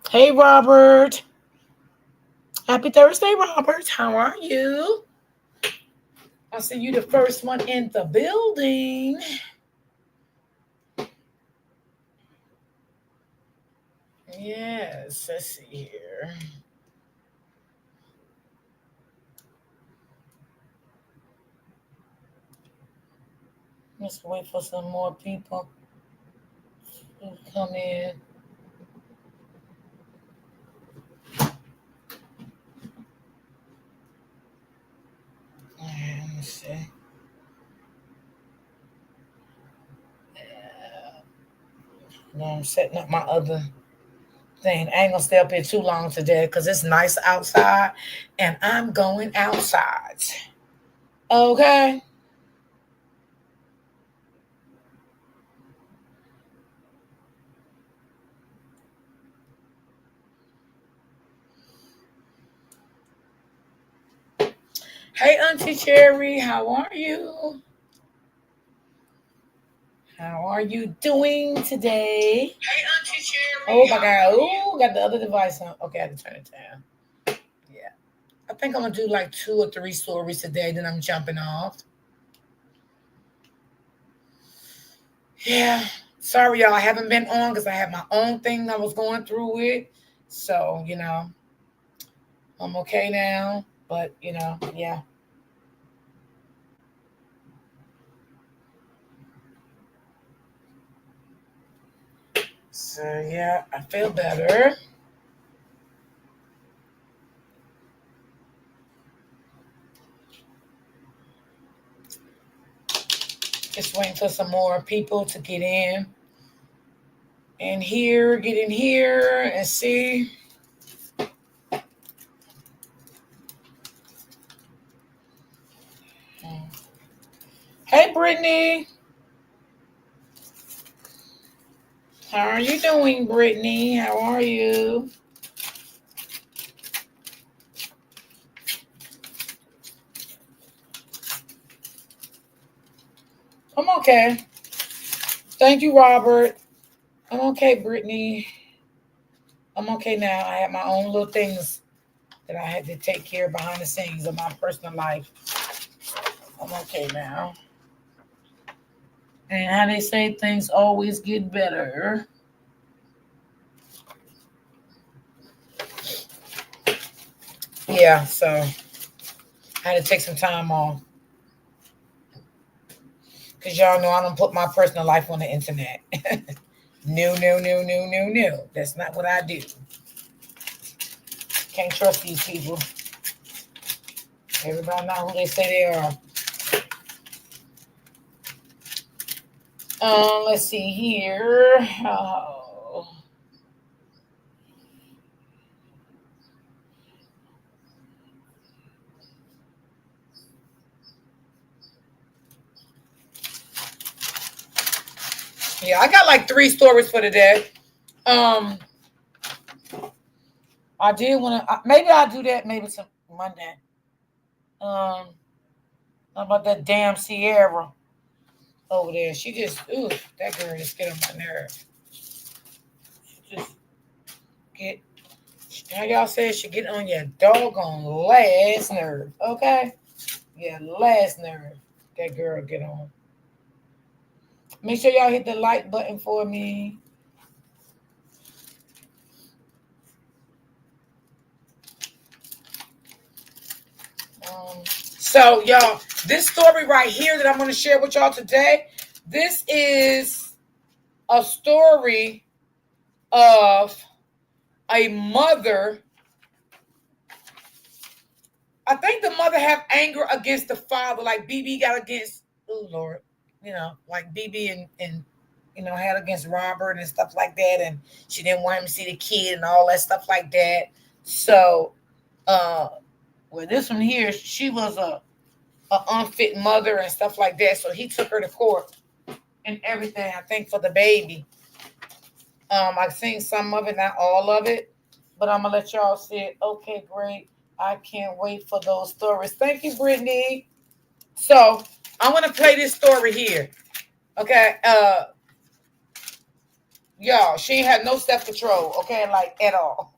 Hey, Robert. Happy Thursday, Robert. How are you? I see you the first one in the building. Yes, let's see here. Let's wait for some more people to come in. Let me see. Now I'm setting up my other thing. I ain't gonna stay up here too long today because it's nice outside and I'm going outside. Okay. Hey, Auntie Cherry, how are you? How are you doing today? Hey, Auntie Oh Cherry, my how God. are you? Oh, got the other device on. Okay, I had to turn it down. Yeah. I think I'm going to do like 2 or 3 stories today. Then I'm jumping off. Yeah. Sorry, y'all. I haven't been on because I had my own thing I was going through with. So, I'm okay now. But, yeah. So, yeah, I feel better. Just waiting for some more people to get in. And here, get in here and see. Hey, Brittany. How are you doing, Brittany? How are you? I'm okay. Thank you, Robert. I'm okay, Brittany. I'm okay now. I have my own little things that I had to take care of behind the scenes of my personal life. I'm okay now. And how they say things always get better. Yeah, so I had to take some time off. Because y'all know I don't put my personal life on the internet. No, no, no, no, no, no. That's not what I do. Can't trust these people. Everybody know who they say they are. Let's see here. Oh. Yeah, I got like 3 stories for today. Um, I did want to. Maybe I'll do that. Maybe some Monday. Um, how about that damn Sierra over there? She just, ooh, that girl just get on my nerve. She just get. How y'all say she get on your doggone last nerve? Okay, yeah, last nerve. That girl get on. Make sure y'all hit the like button for me. So, y'all, this story right here that I'm going to share with y'all today, this is a story of a mother. I think the mother have anger against the father, like BB got against, oh Lord, like BB and had against Robert and stuff like that, and she didn't want him to see the kid and all that stuff like that. So, uh, well, this one here, she was a unfit mother and stuff like that. So he took her to court and everything. I think for the baby. I've seen some of it, not all of it, but I'm gonna let y'all see it. Okay, great. I can't wait for those stories. Thank you, Brittany. So I'm gonna play this story here. Okay. Y'all, she ain't had no self-control, okay? Like, at all.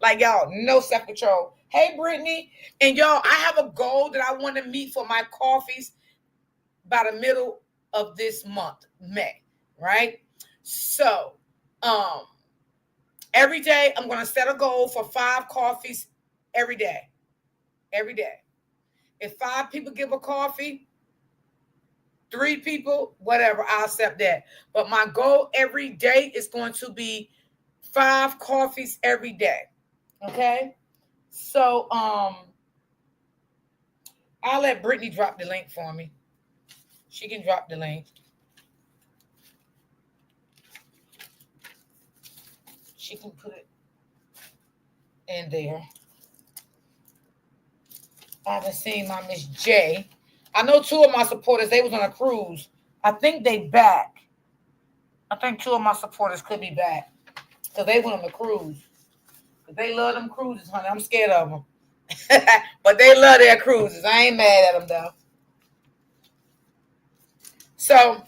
Like, y'all, no self-control. Hey, Brittany. And, y'all, I have a goal that I want to meet for my coffees by the middle of this month, May, right? So, every day I'm going to set a goal for 5 coffees every day. Every day. If 5 people give a coffee, 3 people, whatever, I'll accept that. But my goal every day is going to be 5 coffees every day. Okay? So I'll let Brittany drop the link for me. She can drop the link. She can put it in there. I haven't seen my Miss J. I know 2 of my supporters, they was on a cruise. I think they back. I think 2 of my supporters could be back. Because they went on a cruise. They love them cruises, honey. I'm scared of them. But they love their cruises. I ain't mad at them, though. So,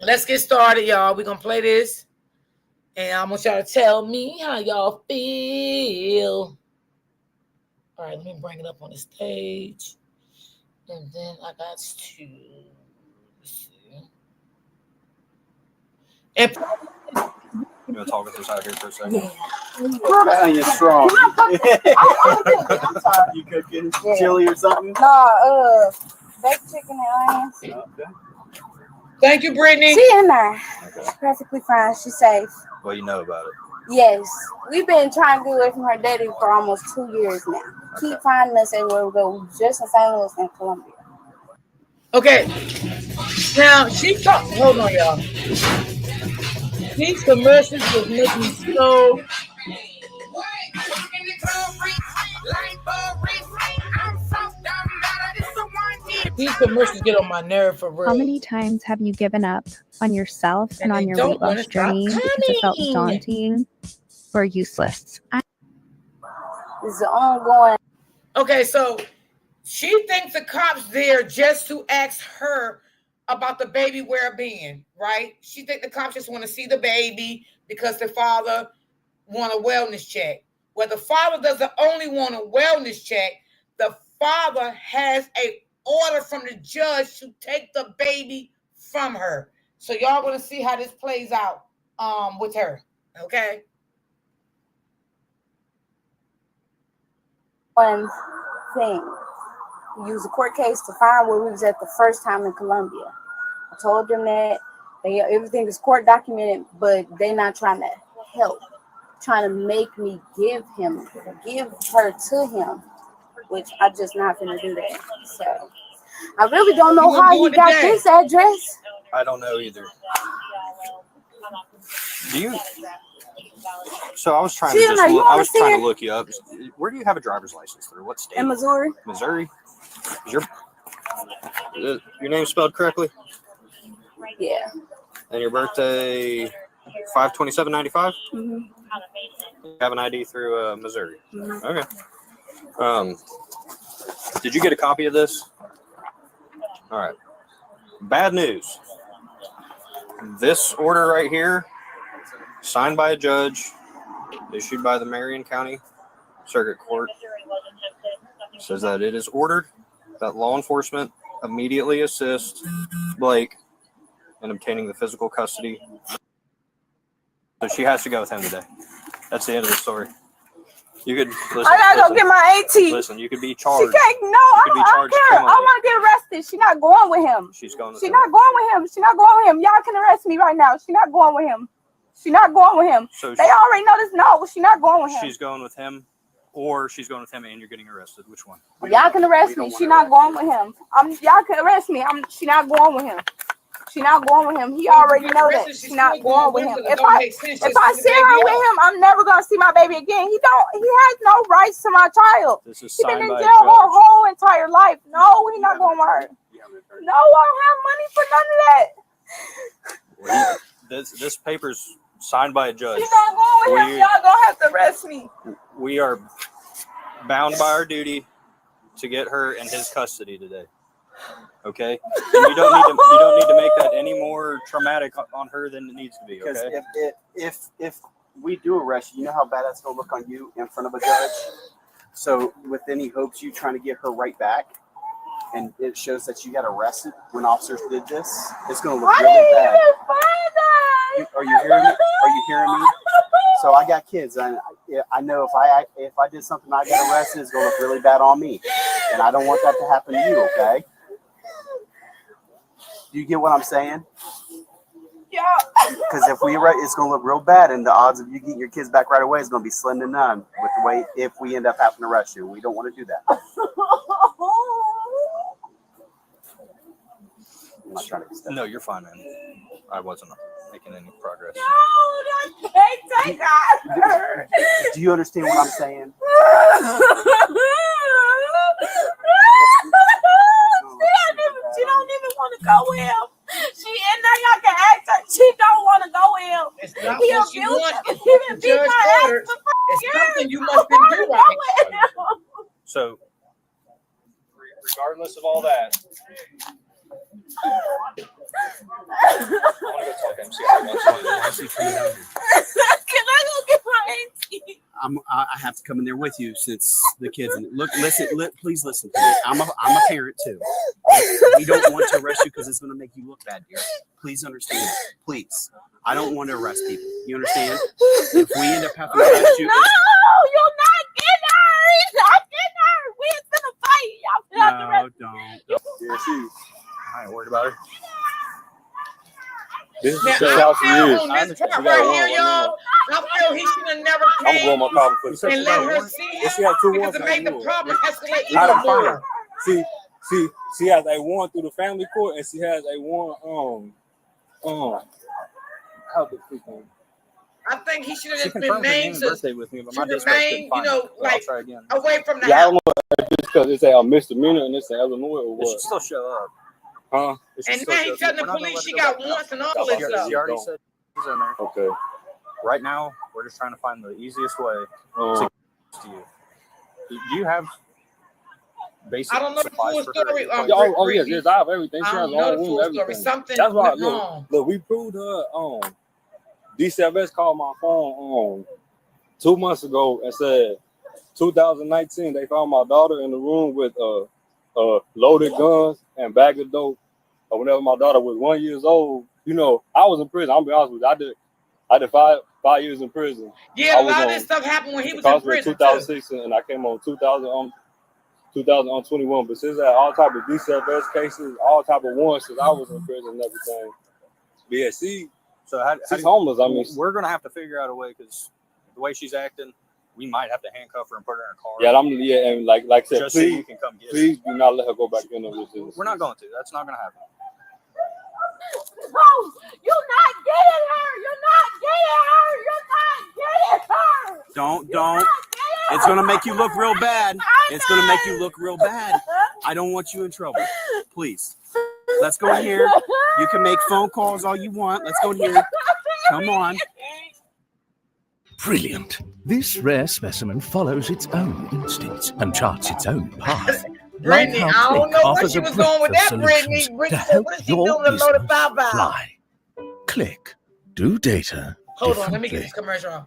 let's get started, y'all. We're going to play this. And I want y'all to tell me how y'all feel. All right, let me bring it up on the stage. And then I got to... Let's see. And... You want to talk with us out here for a second? Yeah. You're strong. I'm sorry. You cooking chili or something? No, baked chicken and onions. Okay. Thank you, Brittany. She in there. Okay. She's perfectly fine. She's safe. Well, you know about it. Yes. We've been trying to get away from her daddy for almost 2 years now. Okay. Keep finding us everywhere we go. Just in St. Louis and Columbia. Okay. Now, she talked. Hold on, y'all. These commercials was making me so... These commercials get on my nerve for real. How many times have you given up on yourself and on your weight loss journey because it felt daunting or useless? It's ongoing. Okay, so she thinks the cops there just to ask her about the baby well-being, right? She thinks the cops just want to see the baby because the father want a wellness check. Well, the father doesn't only want a wellness check. The father has a order from the judge to take the baby from her. So y'all gonna see how this plays out with her. Okay. One thing. We used a court case to find where we was at the first time in Columbia. I told them that everything is court documented, but they're not trying to help. Trying to make me give her to him, which I just not gonna do that. So I really don't know how he got this address. I don't know either. Do you? So I was trying to look you up. Where do you have a driver's license through? What state? In Missouri. Missouri. Is your name spelled correctly? Yeah. And your birthday 5/27/95? Mm-hmm. You have an ID through Missouri. Mm-hmm. Okay. Did you get a copy of this? All right. Bad news. This order right here, signed by a judge, issued by the Marion County Circuit Court, says that it is ordered that law enforcement immediately assist Blake in obtaining the physical custody. So she has to go with him today. That's the end of the story. You could listen. I gotta go get my AT. Listen, you could be charged. She can't. No, I don't care. I want to get arrested. She's not going with him. She's going. She's not going with him. She's not going with him. Y'all can arrest me right now. She's not going with him. She's not going with him. So they already know this. No, she's not going with him. She's going with him, or she's going with him, and you're getting arrested. Which one? Y'all can arrest me. She's not going with him. Y'all can arrest me. She's not going with him. She's not going with him. He already know that. She's not going with him. If I see her with him, I'm never gonna see my baby again. He has no rights to my child. He's been in jail her whole entire life. No, he's not going with her. No, I don't have money for none of that. This paper's signed by a judge. She's not going with him. Y'all gonna have to arrest me. We are bound by our duty to get her in his custody today. Okay, and you don't need to make that any more traumatic on her than it needs to be. Because Okay. if we do arrest you, you know how bad that's gonna look on you in front of a judge. So with any hopes you trying to get her right back, and it shows that you got arrested when officers did this, it's gonna look really bad. Are you hearing me? Are you hearing me? So I got kids, and I know if I did something, I got arrested, it's gonna look really bad on me, and I don't want that to happen to you. Okay? Do you get what I'm saying? Yeah. Because if we arrest, it's gonna look real bad, and the odds of you getting your kids back right away is gonna be slim to none. With the way if we end up having to arrest you, we don't want to do that. I'm not trying to be No, you're fine, man. I wasn't making any progress. No, can't take her. Do you understand what I'm saying? She don't even want to go in. She and now y'all can ask her. She don't want to go in. It's not He what she abused wants. her. It's He what been the beating judge her ass ordered. for It's years. something you must been do right. So, regardless of all that, I want to go talk to him. See how he wants to. Can I go get my auntie? I have to come in there with you since the kids. Please listen to me. I'm a parent too. We don't want to arrest you because it's going to make you look bad, dear. Please understand. Please, I don't want to arrest people. You understand? If we end up having to arrest you, No, you're not getting her. He's not getting her. We're gonna fight. Y'all have to arrest. don't. Yeah, she. I ain't worried about her. This is Now, just I how she feel is. on this part right here, y'all, I feel he should have never I'm gonna go on came my coffee for the and let her see If she has him two because warrants, it I made the do it. problem escalate I even done found more. her. She has a warrant through the family court, and she has a warrant how the freaking. I think he should have She just been confirmed her name named and birthday with me, but my to dispatch couldn't remain, find it. But I'll try again. away from the Yeah, I house. don't know if it's because it's a misdemeanor and it's in Illinois or It should what. still show up. Huh? It should And still now show he's up. telling the We're not gonna police let she her go got back now. warrants and all this stuff. She already said she's in there. Okay. Right now, we're just trying to find the easiest way Um, to you. Do you have basic I don't know the supplies full for her? story. yeah, oh yes, yes, I have everything. She I has don't know all the room, full story. everything. Something That's why. went wrong. Look, we proved her. DCFS called my phone 2 months ago and said 2019 they found my daughter in the room with loaded guns and bag of dope. Or whenever my daughter was 1 year old, you know, I was in prison. I'll be honest with you. I did five years in prison. Yeah, I a was lot of on this stuff happened when he was in prison too. 2006, and I came on 2021. But since that, all type of DCFS cases, all type of warrants, since I was in prison and everything. But yeah, she's homeless. I mean, we're gonna have to figure out a way because the way she's acting, we might have to handcuff her and put her in a car. yeah, and like I said, just so you please, can come get her. please do not let her go back in there with this. We're not going to. That's not gonna happen. No, you're not getting her. You're not getting her. You're not getting her. Don't. It's gonna make you look real bad. It's gonna make you look real bad. I don't want you in trouble. Please. Let's go in here. You can make phone calls all you want. Let's go in here. Come on. Brilliant. This rare specimen follows its own instincts and charts its own path. Brittany, Like I how don't Click know where offers she a was going with breadth that, of Brittany. solutions Brittany to said, help what is she your doing with a loaded business five-by? fly. Click. Do data Hold on, let me get differently. this commercial on.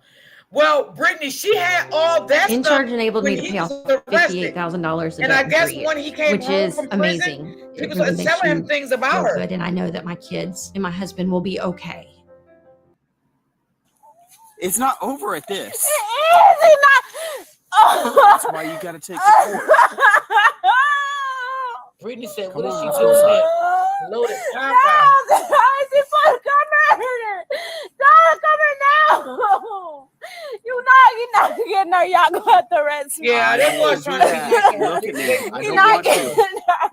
Well, Brittany, she had all that In stuff charge enabled when me to he pay was off arrested. $58,000 And I in guess 3 when he came which home is from amazing. prison, It people really started makes telling him you things about feel her. good, and I know that my kids and my husband will be okay. It's not over at this. It is. He's not. That's why you gotta take the court. Brittany said, Come what is on, she let's doing go with inside. loaded No, five-by? she's supposed to come here. Don't come here now. You're not getting her. Y'all gonna have to arrest me. Yeah, I they don't was wanna trying do to that. kidnap her. Look at me. I You're don't not want to. getting her.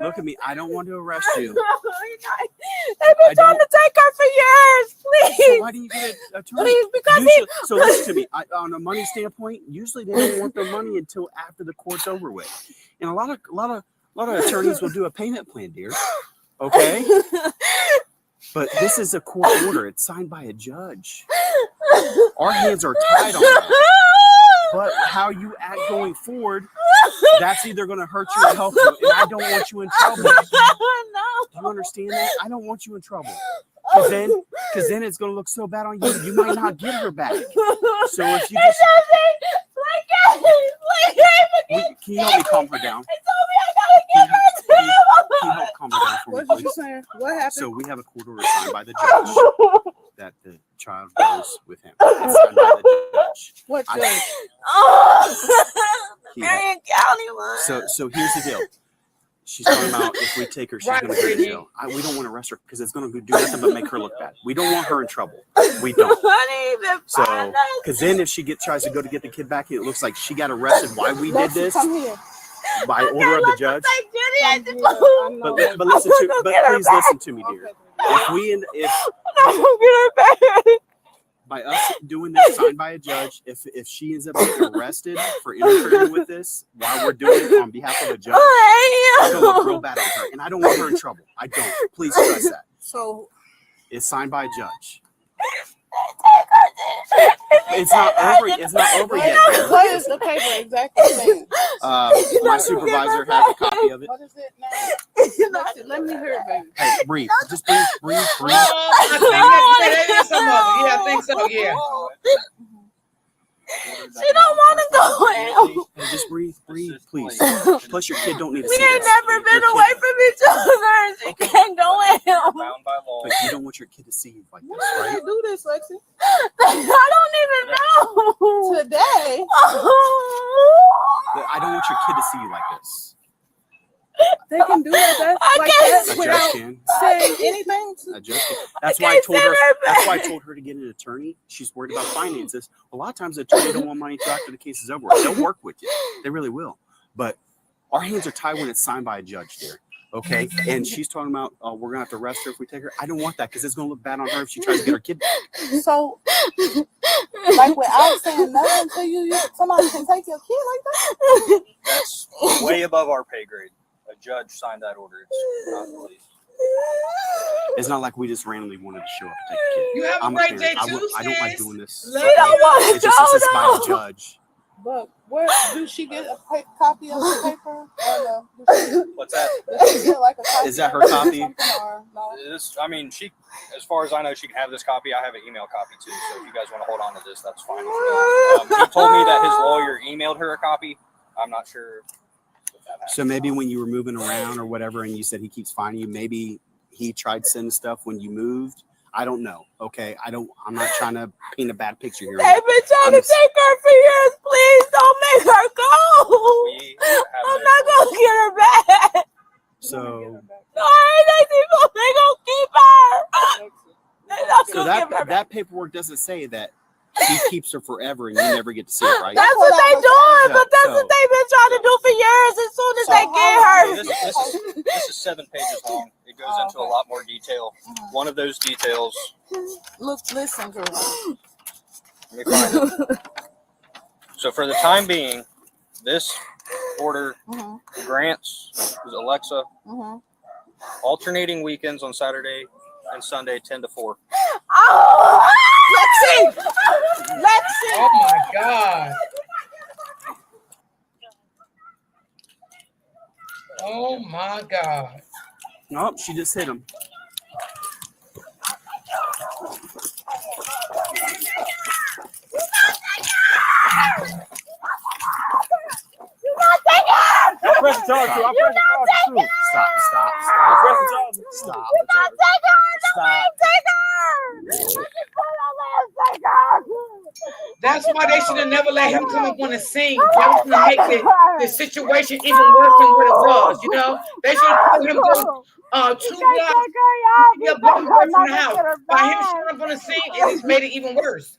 Look at me. I don't want to arrest you. They've been trying to take her for years. So Please. why do you get an attorney? Please, because Usually, so listen to me. On a money standpoint, usually they don't want their money until after the court's over with, and a lot of attorneys will do a payment plan, dear. Okay, but this is a court order. It's signed by a judge. Our hands are tied on that. But how you act going forward That's either going to hurt you or help you, and I don't want you in trouble. No. Do you understand that? I don't want you in trouble. Because then it's going to look so bad on you. You might not get her back. So if you just... Can you help me calm her down? Can you help calm her down for me, What did you please? saying? What happened? So we have a court order signed by the judge that the child goes with him. It's signed by the judge. What I- judge? Marion County one. So here's the deal. She's talking about if we take her, she's going to go to jail. We don't want to arrest her because it's going to do nothing but make her look bad. We don't want her in trouble. We don't. So, because then if she tries to go to get the kid back, it looks like she got arrested. Why we did this Come here. by order of the judge. I know. But listen to, but please listen to me, dear. If by us doing this, signed by a judge, if she ends up getting arrested for interfering with this while we're doing it on behalf of a judge, it's gonna look real bad on her, and I don't want her in trouble. I don't. Please stress that. So It's signed by a judge. It's not over. It's not over yet. Dear. what is the paper exactly saying? My supervisor has a copy of it. What is it now? Let me hear it, baby. Hey, breathe. Just breathe. I think so. Yeah. She don't want to go in. Hey, just breathe, please. Plus, your kid don't need to We see ain't this. never been Your away kid- from each other. She can't go in. Bound by law. But you don't want your kid to see you like this, When right? did you do this, Lexi? I don't even know. Today? But I don't want your kid to see you like this. They can do that I like can't that A without judge can. saying anything? A judge can. That's I why I can't told send her. her That's why I back. told her to get an attorney. She's worried about finances. A lot of times, the attorney don't want money till after the case is over. They'll work with you. They really will. But our hands are tied when it's signed by a judge, dear. Okay, and she's talking about we're gonna have to arrest her if we take her. I don't want that because it's gonna look bad on her if she tries to get her kid back. So, like without saying nothing until somebody can take your kid like that? That's way above our pay grade. A judge signed that order. It's not police. It's not like we just randomly wanted to show up and take a kid. You have a I'm a great parent. day I, too, I don't like sis. doing this. Let She don't want It's to just go this is by the though. judge. But where do she get a copy of the paper? Or What's that? does she get like a copy? Is that her of it or copy? something, or no? She, as far as I know, she can have this copy. I have an email copy too. So if you guys want to hold on to this, that's fine. As well. He told me that his lawyer emailed her a copy. I'm not sure if that happened. So maybe when you were moving around or whatever, and you said he keeps finding you, maybe he tried sending stuff when you moved. I don't know. Okay, I'm not trying to paint a bad picture here. They've been trying to take her for years. Please don't make her go. We have I'm no not choice. gonna get her back. So Sorry, they gonna keep her. They're not So gonna give her back. that paperwork doesn't say that he keeps her forever and you never get to see it, right? That's what they doing, Yeah, but that's so- what they've been trying to do for years. As soon as they get her, This is 7 pages long. It goes into a lot more detail. One of those details. Listen to her. Let me find it. So for the time being, this order grants Alexa alternating weekends on Saturday and Sunday 10 to 4. oh, Lexi! Oh my God. Oh my God. Nope, she just hit him. I'm pressing charge too. I'm pressing charge too. Stop. I'm pressing charge. Stop. That's why they should have never let him come up on the scene. That was gonna make the situation even worse than what it was. You know, they should have told him go 2 blocks away from the house. By him showing up on the scene, it just made it even worse.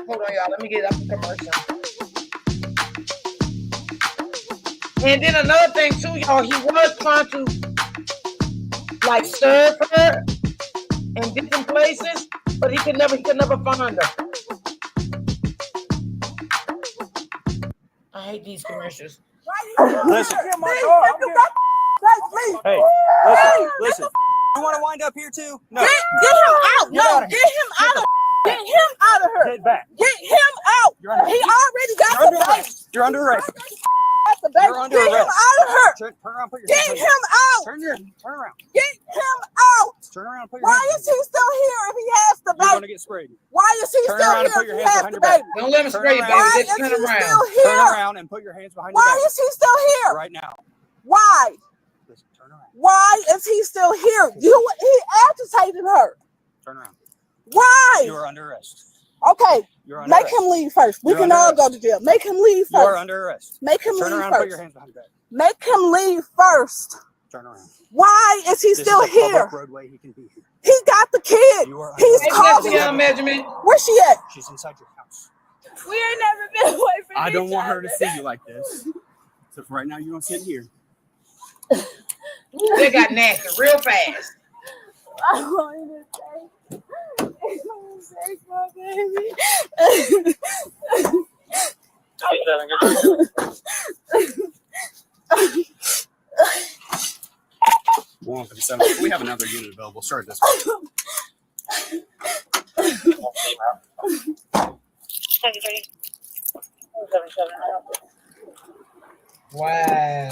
Hold on, y'all. Let me get up the commercial. And then another thing too, y'all. He was trying to like serve her in different places, but he could never find her. I hate these commercials. Listen. Hey, listen. You want to wind up here too? No. Get him out! No, get him out of. Get him out of her. Get back. Get him out. You're under- He already got You're under the arrest. You're under arrest. That's the baby. You're under Get him arrest. out of her. Turn around. Put your Get hands him out. Turn around. Get him out. Turn around. Put your Why hands is he still here if he has the You're baby? gonna get sprayed. Why is he Turn still around and here put if your he hands has behind the your back. baby? Don't let him Turn spray you, around. baby. Why Just is turn he around. still Turn here? around and put your hands behind your Why back is he still here? right now. Why? Listen, turn around. Why is he still here? He agitated her. Turn around. Why? You are under arrest. Okay, You're under make arrest. him leave first. We You're can under all arrest. go to jail. Make him leave You are first. under arrest. Make him Turn leave around and put your first. hands behind your back. Make him leave first. Turn around. Why is he This still is a public here? roadway. He can be here. He got the kid. You are under He's arrest. Maybe that's calling. beyond measurement. Where's she at? She's inside your house. We ain't never been away from I don't each want her to other. see you like this. So for right now, you're gonna sit here. They got nasty real fast. I wanted to say, take my baby. We have another unit available. Start this one. Wow.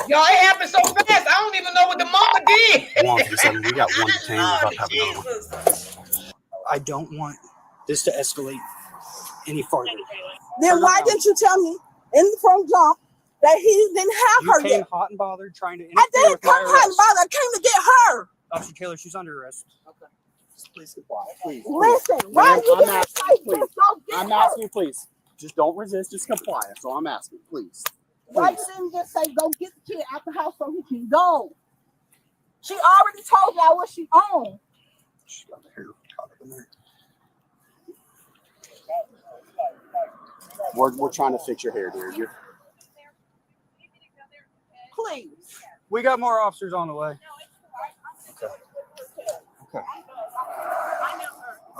Y'all, it happened so fast. I don't even know what the mama did. We got one detained. We're about to have another one. Jesus. I don't want this to escalate any farther. Then why didn't you tell me from jump that he didn't have her You came yet? hot and bothered trying to I interfere didn't with come my hot and arrest. bothered. I came to get her. Officer Taylor, she's under arrest. Okay. Please comply. Please. Listen, why you I'm didn't asking, say please. just go get I'm her? asking, please. Just don't resist. Just comply. That's all I'm asking. Please. Why you Please. didn't just say go get the kid out the house so he can go? She already told y'all what she owned. She got the hair caught up in there. We're trying to fix your hair, dear. Please. We got more officers on the way.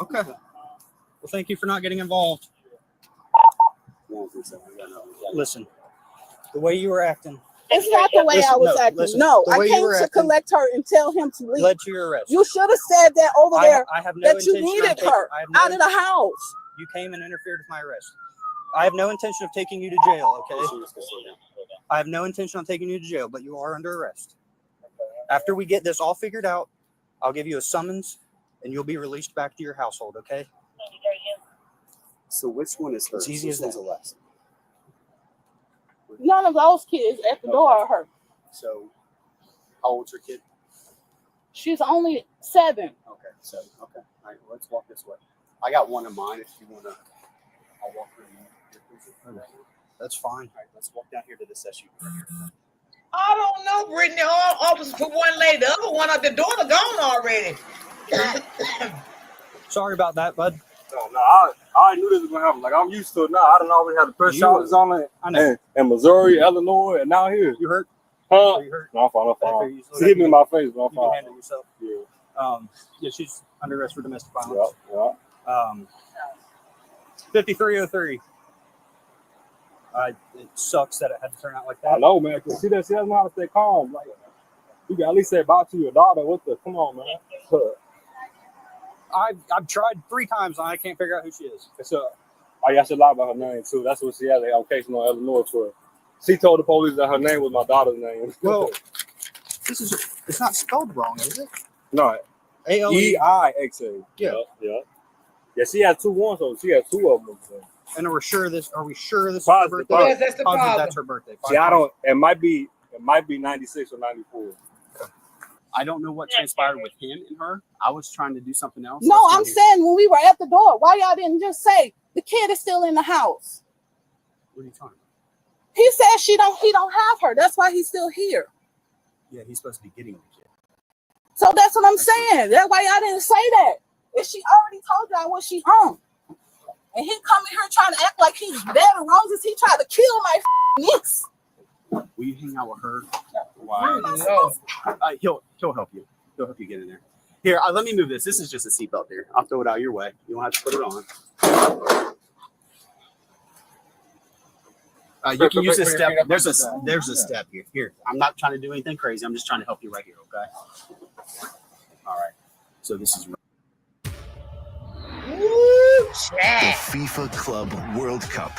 Okay. Well, thank you for not getting involved. Listen, the way you were acting It's not the way I was acting. listen, No, the I way you came were to acting collect her and tell him to leave. led to your arrest. You should have said that over there I have no that you intention of needed taking- her I have no out of the house. You came and interfered with my arrest. I have no intention of taking you to jail, okay? I have no intention of taking you to jail, but you are under arrest. After we get this all figured out, I'll give you a summons and you'll be released back to your household, okay? So which one is her? It's easy as that. None of those kids at the door are her. So how old's your kid? She's only 7. Okay, 7. Okay. All right, let's walk this way. I got one of mine if you want to. I'll walk through you. That's fine. All right, let's walk down here to this SUV. I don't know, Brittany. All officers for one lady. The other one at the door are gone already. Sorry about that, bud. No, I already knew this was gonna happen. Like I'm used to it now. I don't always have the press charges on it. I know. And Missouri, Illinois, and now here. You hurt? Huh? You hurt? No, I'm fine. I'm Better fine. you- She hit me in my face, but I'm You can fine. handle yourself. Yeah. Yeah, she's under arrest for domestic violence. Yeah. 5303. It sucks that it had to turn out like I that. know, man. Cause she doesn't know how to stay calm. Like you can at least say bye to your daughter. What the? Come on, man. I've tried 3 times and I can't figure out who she is. It's I should lie about her name too. That's what she had on case in Illinois for. She told the police that her name was my daughter's name. Well, it's not spelled wrong, is it? No, EIXA. Yeah. Yeah, she had 2 ones, so she had 2 of them. So. And are we sure this is her Positive, birthday? Yes, that's the Positive problem. that's her birthday. See, I don't. It might be 96 or 94. I don't know what transpired with him and her. I was trying to do something else. No, I'm saying when we were at the door, why y'all didn't just say the kid is still in the house? What are you talking about? He said he don't have her. That's why he's still here. Yeah, he's supposed to be getting the kid. So that's what I'm saying. That's why y'all didn't say that. If she already told y'all what she owned. And he come in here trying to act like he's better roses. He tried to kill my niece. Will you hang out with her? Why? No. He'll help you. He'll help you get in there. Here, let me move this. This is just a seatbelt here. I'll throw it out your way. You don't have to put it on. You can use this step. There's a step here. Here, I'm not trying to do anything crazy. I'm just trying to help you right here. Okay. All right. So this is. Ooh, chat. FIFA Club World Cup.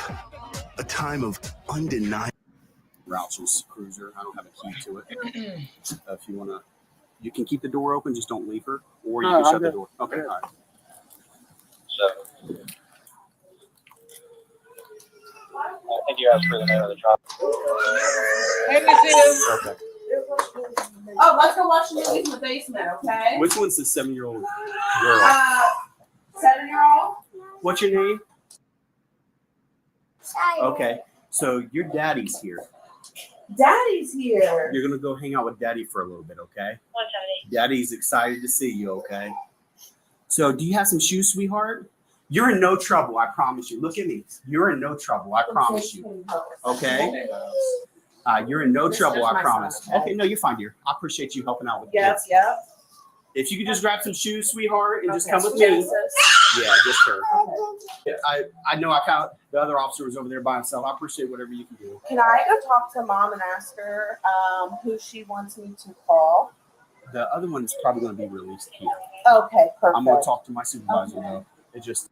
A time of undeniable. Rouch's Cruiser. I don't have a key to it. If you want to, you can keep the door open. Just don't leave her, or you can shut the door. Okay, all right. So, I think you asked for the name of the drop. Hey, Miss Hill. Okay. Oh, let's go watch the movies in the basement, okay? Which one's the 7-year-old girl? 7-year-old. What's your name? Okay, so your daddy's here. Daddy's here. You're gonna go hang out with Daddy for a little bit, okay? Daddy's excited to see you, okay? So, do you have some shoes, sweetheart? You're in no trouble, I promise you. Look at me. You're in no trouble, I promise you. Okay? You're in no trouble, I promise. Okay, no, you're fine, dear. I appreciate you helping out with the kids. Yep. If you could just grab some shoes, sweetheart, and just come with me. Yeah, just her. I know the other officer was over there by himself. I appreciate whatever you can do. Can I go talk to Mom and ask her who she wants me to call? The other one is probably going to be released here. Okay, perfect. I'm going to talk to my supervisor, though. It just,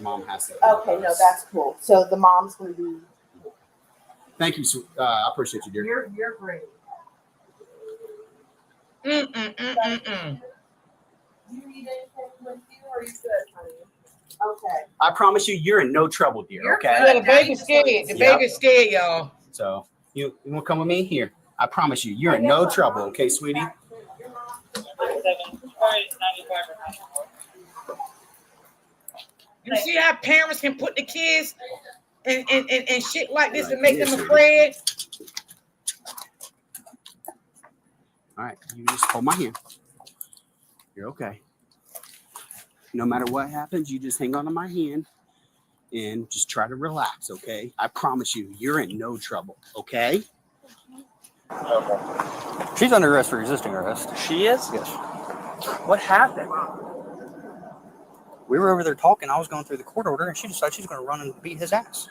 Mom has to. Okay, no, that's cool. So the mom's going to be. Thank you. I appreciate you, dear. You're great. Mm. Do you need anything with you, or are you good, honey? Okay. I promise you, you're in no trouble, dear. You're Okay. Yeah, the baby's scared. The baby's scared, y'all. So you want to come with me here? I promise you, you're in no trouble. Okay, sweetie. You see how parents can put the kids and shit like this and make them afraid? All right, you just hold my hand. You're okay. No matter what happens, you just hang on to my hand and just try to relax, okay? I promise you, you're in no trouble, okay? Okay. She's under arrest for resisting arrest. She is? Yes. What happened? We were over there talking. I was going through the court order, and she decided she's going to run and beat his ass.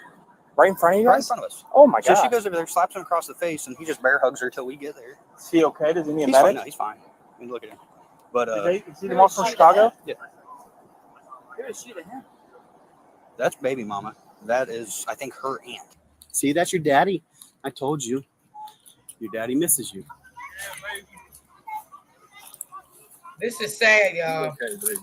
Right in front of you Right in guys? front of us. Oh my god. So she goes over there, slaps him across the face, and he just bear hugs her till we get there. Is he okay? Does he need a He's fine. medic? No, he's fine. I mean, look at him. But Is he the one from Chicago? Yeah. Who is she to him? That's baby mama. That is, I think, her aunt. See, that's your daddy. I told you. Your daddy misses you. This is sad, y'all. Okay, baby.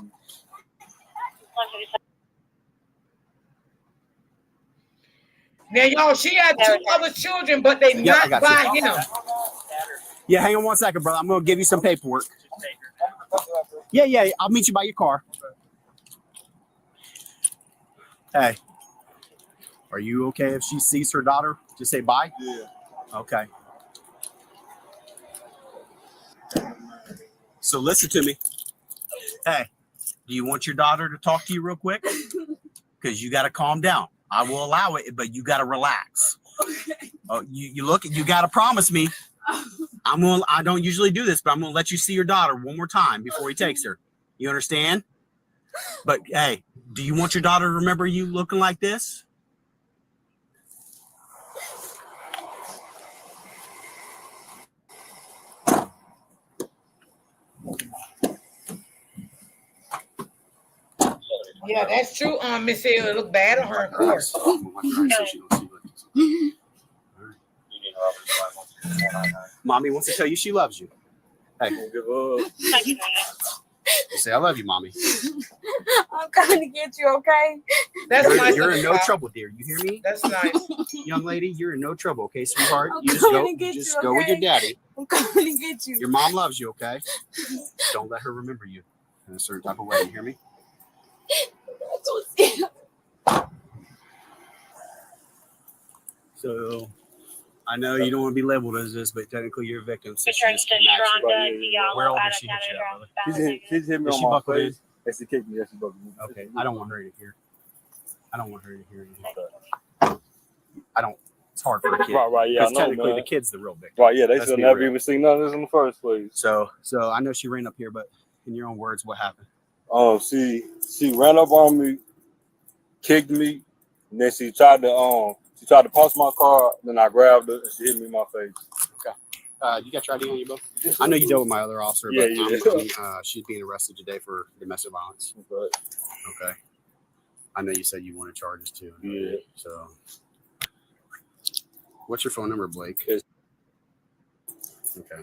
Now, y'all, she had 2 other children, but they Yeah, I not got by you. him. Yeah, hang on 1 second, brother. I'm going to give you some paperwork. Yeah, I'll meet you by your car. Hey, are you okay if she sees her daughter? Just say bye? Yeah. Okay. So listen to me. Hey, do you want your daughter to talk to you real quick? Because you got to calm down. I will allow it, but you got to relax. Oh, you look, you got to promise me. I don't usually do this, but I'm going to let you see your daughter one more time before he takes her. You understand? But hey, do you want your daughter to remember you looking like this? Yeah, that's true. Miss Hill, it look bad on her, of course. Mommy wants to tell you she loves you. Hey, you say I love you, mommy. I'm coming to get you, okay? That's nice. You're in no trouble, dear. You hear me? That's nice. Young lady, you're in no trouble, okay, sweetheart? I'm You just coming go, to get just you, go with your okay? daddy. I'm coming to get you. Your mom loves you, okay? Don't let her remember you in a certain type of way. You hear me? So I know you don't want to be labeled as this, but technically you're a victim. So she just came at you. Where old did she hit you at, brother? She's hit me Is she on my buckled in? face. And she kicked me. Yes, she buckled me. Okay, I don't want her to hear. I don't want her to hear anything. I don't. It's hard for the kid. Right, yeah, I Because know, technically man. the kid's the real victim. Right, yeah, they Let's should be never real. even seen none of this in the first place. So I know she ran up here, but in your own words, what happened? She ran up on me, kicked me, and then she tried to punch my car. Then I grabbed her and she hit me in my face. Okay. You got your ID on you, both? I know you dealt with my other officer, but Yeah. she's being arrested today for domestic violence. But Okay. I know you said you wanted charges too. Yeah. So, what's your phone number, Blake? Okay.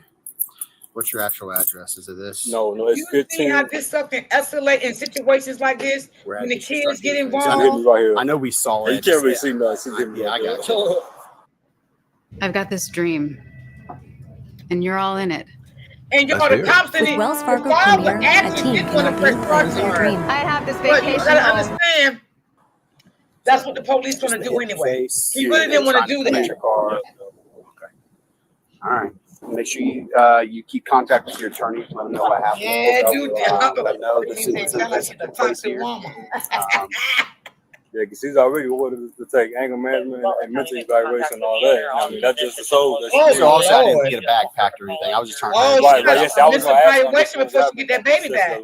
What's your actual address? Is it this? No, it's You 15. see how this stuff can escalate in situations like this when the kids get involved? Right here. I know we saw it. You can't really see nothing. Yeah, I got you. I've got this dream, and you're all in it. And y'all, the cops didn't. With Wells Fargo the father Premier, a actually team didn't can want to help press you charges close on your her. dream. I have this But you vacation gotta home. understand, that's what the police gonna do anyway. He really didn't want to do that. Okay. All right. Make sure you keep contact with your attorney. Let them know what happened. Yeah, do Let them know this She said, sound like she's a toxic woman. Yeah, because he's already ordered to take anger management and mental evaluation and all that. I mean, that's just the soul. So also, I didn't get a bag packed or anything. I was just trying to. Oh, Right, yes, I was going to ask evaluation before she get that baby back.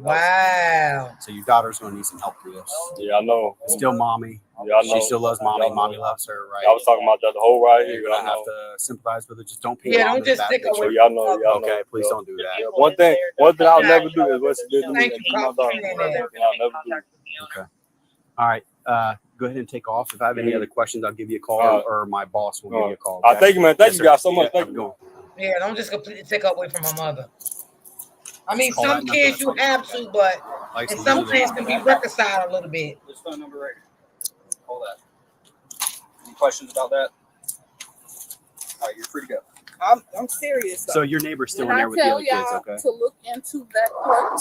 Wow. So your daughter's going to need some help through this. Yeah, I know. Still mommy. Yeah, I know. She still loves mommy. Mommy loves her, right? I was talking about that the whole ride here. You're going to have to sympathize with her. Just don't pay Yeah, mom don't in the just back stick picture. away. Y'all know. Okay, please don't do that. Yeah, one thing I'll never do is what she did to me. Thank you, My Pop, daughter. for saying that. I'll never do. Okay. All right. Go ahead and take off. If I have any other questions, I'll give you a call, or my boss will give you a call. Okay? Thank you, man. Thank Yes, you guys sir. so much. Yeah, Thank you. Yeah, don't just completely take away from my mother. I mean, Call some that kids number. you have to, but Like and some some other- kids can be reconciled a little bit. This phone number right here. Call that. Any questions about that? All right, you're free to go. I'm serious. Though. So your neighbor's still When in there I with the tell other kids, y'all okay? to look into that court,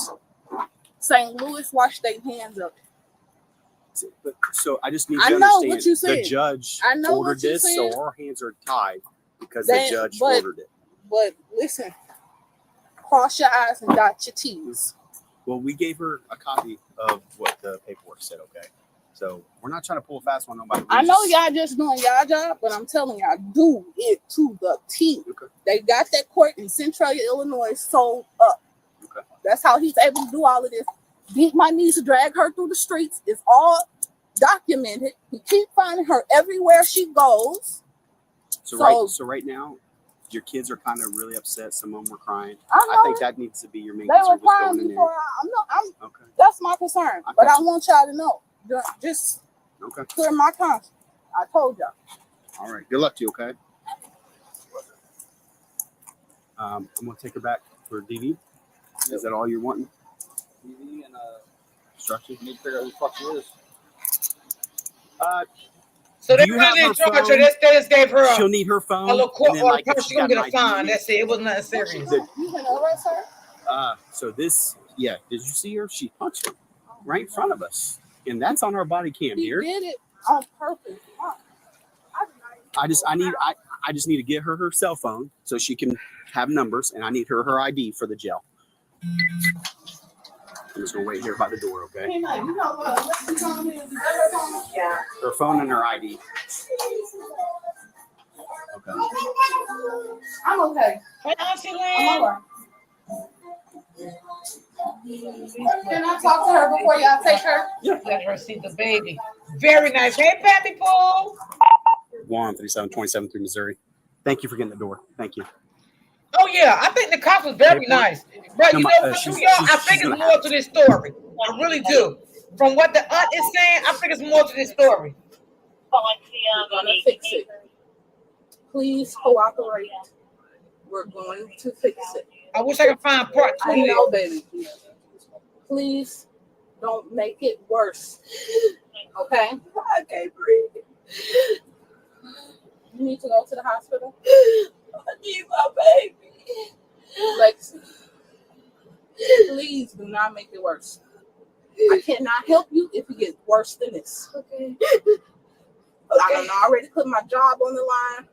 St. Louis washed their hands of it. So I just need I you to know understand what you said. the judge I know ordered what you this, said. so our hands are tied because That- the judge but- ordered it. But listen, cross your eyes and dot your T's. Well, we gave her a copy of what the paperwork said, okay? So we're not trying to pull a fast one on nobody. I know y'all just doing y'all job, but I'm telling y'all, do it to the T. Okay. They got that court in Centralia, Illinois sold up. Okay. That's how he's able to do all of this. Beat my niece, drag her through the streets. It's all documented. He keep finding her everywhere she goes. So right now, your kids are kind of really upset. Some of them were crying. I I know. think that needs to be your main They were concern. Just crying going in before. there. Okay. That's my concern. I But got I want y'all to know. Just Okay. clear my conscience. I told y'all. All right. Good luck to you, okay? I'm going to take her back for DV. Is that all you're wanting? TV and Instruction? need to figure out who the fuck she is. So they Do you have really didn't her charge her. phone? They just gave her She'll need her phone. a little court and then, order. like, if She's she gonna got get a an ID. fine. That's it. It was nothing serious. You can arrest her? So this, yeah. Did you see her? She punched her right in front of us, and that's on our body cam, He dear. did it on purpose. I just need to get her cell phone so she can have numbers, and I need her ID for the jail. I'm just gonna wait here by the door, okay? Hey, man, you know what? Let's be on here. Is that her phone? Yeah. Her phone and her ID. Okay. I'm okay. Hey, Auntie I'm Lynn. all right. Can I talk to her before y'all take her? Let her see the baby. Very nice. Hey, Pappy Pool. 137-27 through Missouri. Thank you for getting the door. Thank you. Oh yeah, I think the cops was very nice. But No, you know my- what, she's- y'all? I she's think it's gonna more have to this story. I really do. From what the aunt is saying, I think it's more to this story. We're gonna fix it. Please cooperate. We're going to fix it. I wish I could find part two. I know, baby. Please don't make it worse. Okay? I can't breathe. You need to go to the hospital. I need my baby. Lexi, please do not make it worse. I cannot help you if it gets worse than this. Okay. I done already put my job on the line.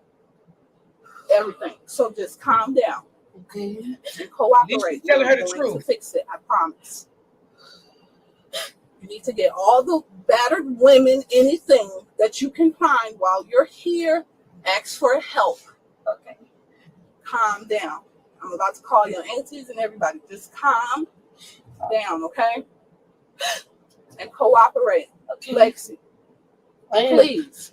Everything. So just calm down. Okay. And cooperate. She's telling her the We're going truth. to fix it. I promise. You need to get all the battered women, anything that you can find while you're here. Ask for help. Okay. Calm down. I'm about to call your aunties and everybody. Just calm down, okay? And cooperate. Okay. Lexi, please.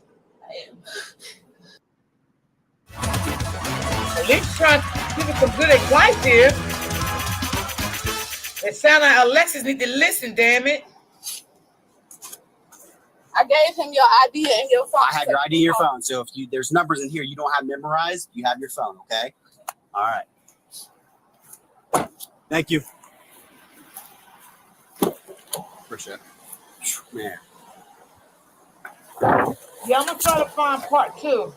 At least trying to give us some good advice here. It sounds like Alexis need to listen, damn it. I gave him your ID and your phone. I have your ID and your phone. So if there's numbers in here you don't have memorized, you have your phone, okay? All right. Thank you. Appreciate it. Man. Yeah, I'm gonna try to find part 2.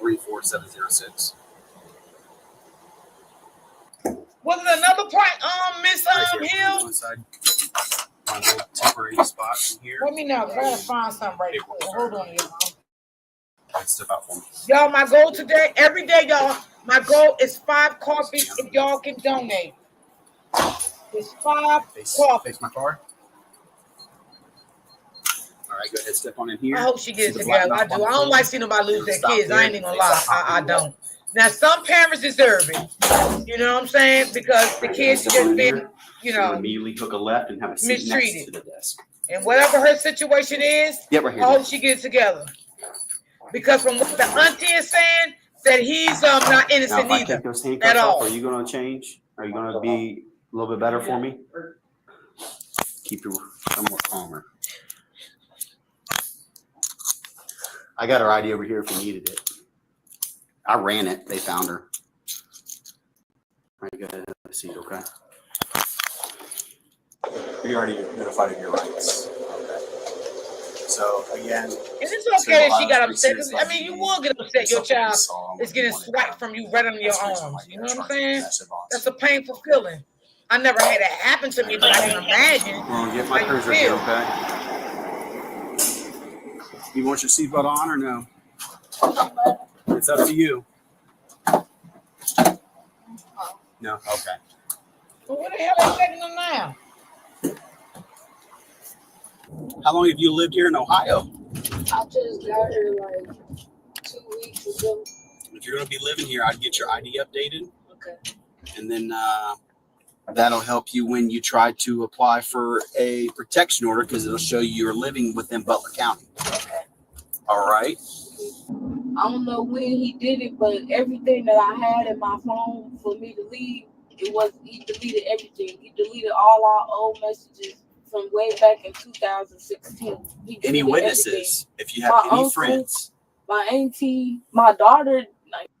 34706. Was it another part, Miss Hill? One side. On a little temporary spot in here. Let me know, 'cause I gotta find something right quick. Hold on, y'all. Step out for me. Y'all, my goal today, every day, y'all, my goal is 5 coffees if y'all can donate. It's 5 coffees. Face my car. All right, go ahead, step on in here. I hope she gets it together. I do. I don't like seeing nobody lose their kids. I ain't even gonna lie. I don't. Now, some parents deserve it. You know what I'm saying? Because the kids just been, immediately took a left and have a seat mistreated. next to the desk. And whatever her situation is, Right here. I hope she gets it together. Because from what the auntie is saying, that he's not innocent now, if I either take those handcuffs at all. off, are you going to change? Are you going to be a little bit better for me? Keep you somewhat calmer. I got her ID over here if you needed it. I ran it. They found her. All right, go ahead. Have a seat, okay? You already notified of your rights. Okay. So again, And it's okay if she got upset. I mean, you will get upset. Your child is getting swiped from you right under your arms. You know what I'm saying? That's a painful feeling. I never had that happen to me, but I can imagine. I'm going to get my cruiser here, okay? You want your seatbelt on or no? It's up to you. No? Okay. Well, what the hell are they taking them now? How long have you lived here in Ohio? I just got here like 2 weeks ago. If you're going to be living here, I'd get your ID updated. Okay. And then that'll help you when you try to apply for a protection order because it'll show you you're living within Butler County. Okay. All right. I don't know when he did it, but everything that I had in my phone for me to leave, he deleted everything. He deleted all our old messages from way back in 2016. Any witnesses? Everything. If you have any uncle, friends. My auntie, my daughter.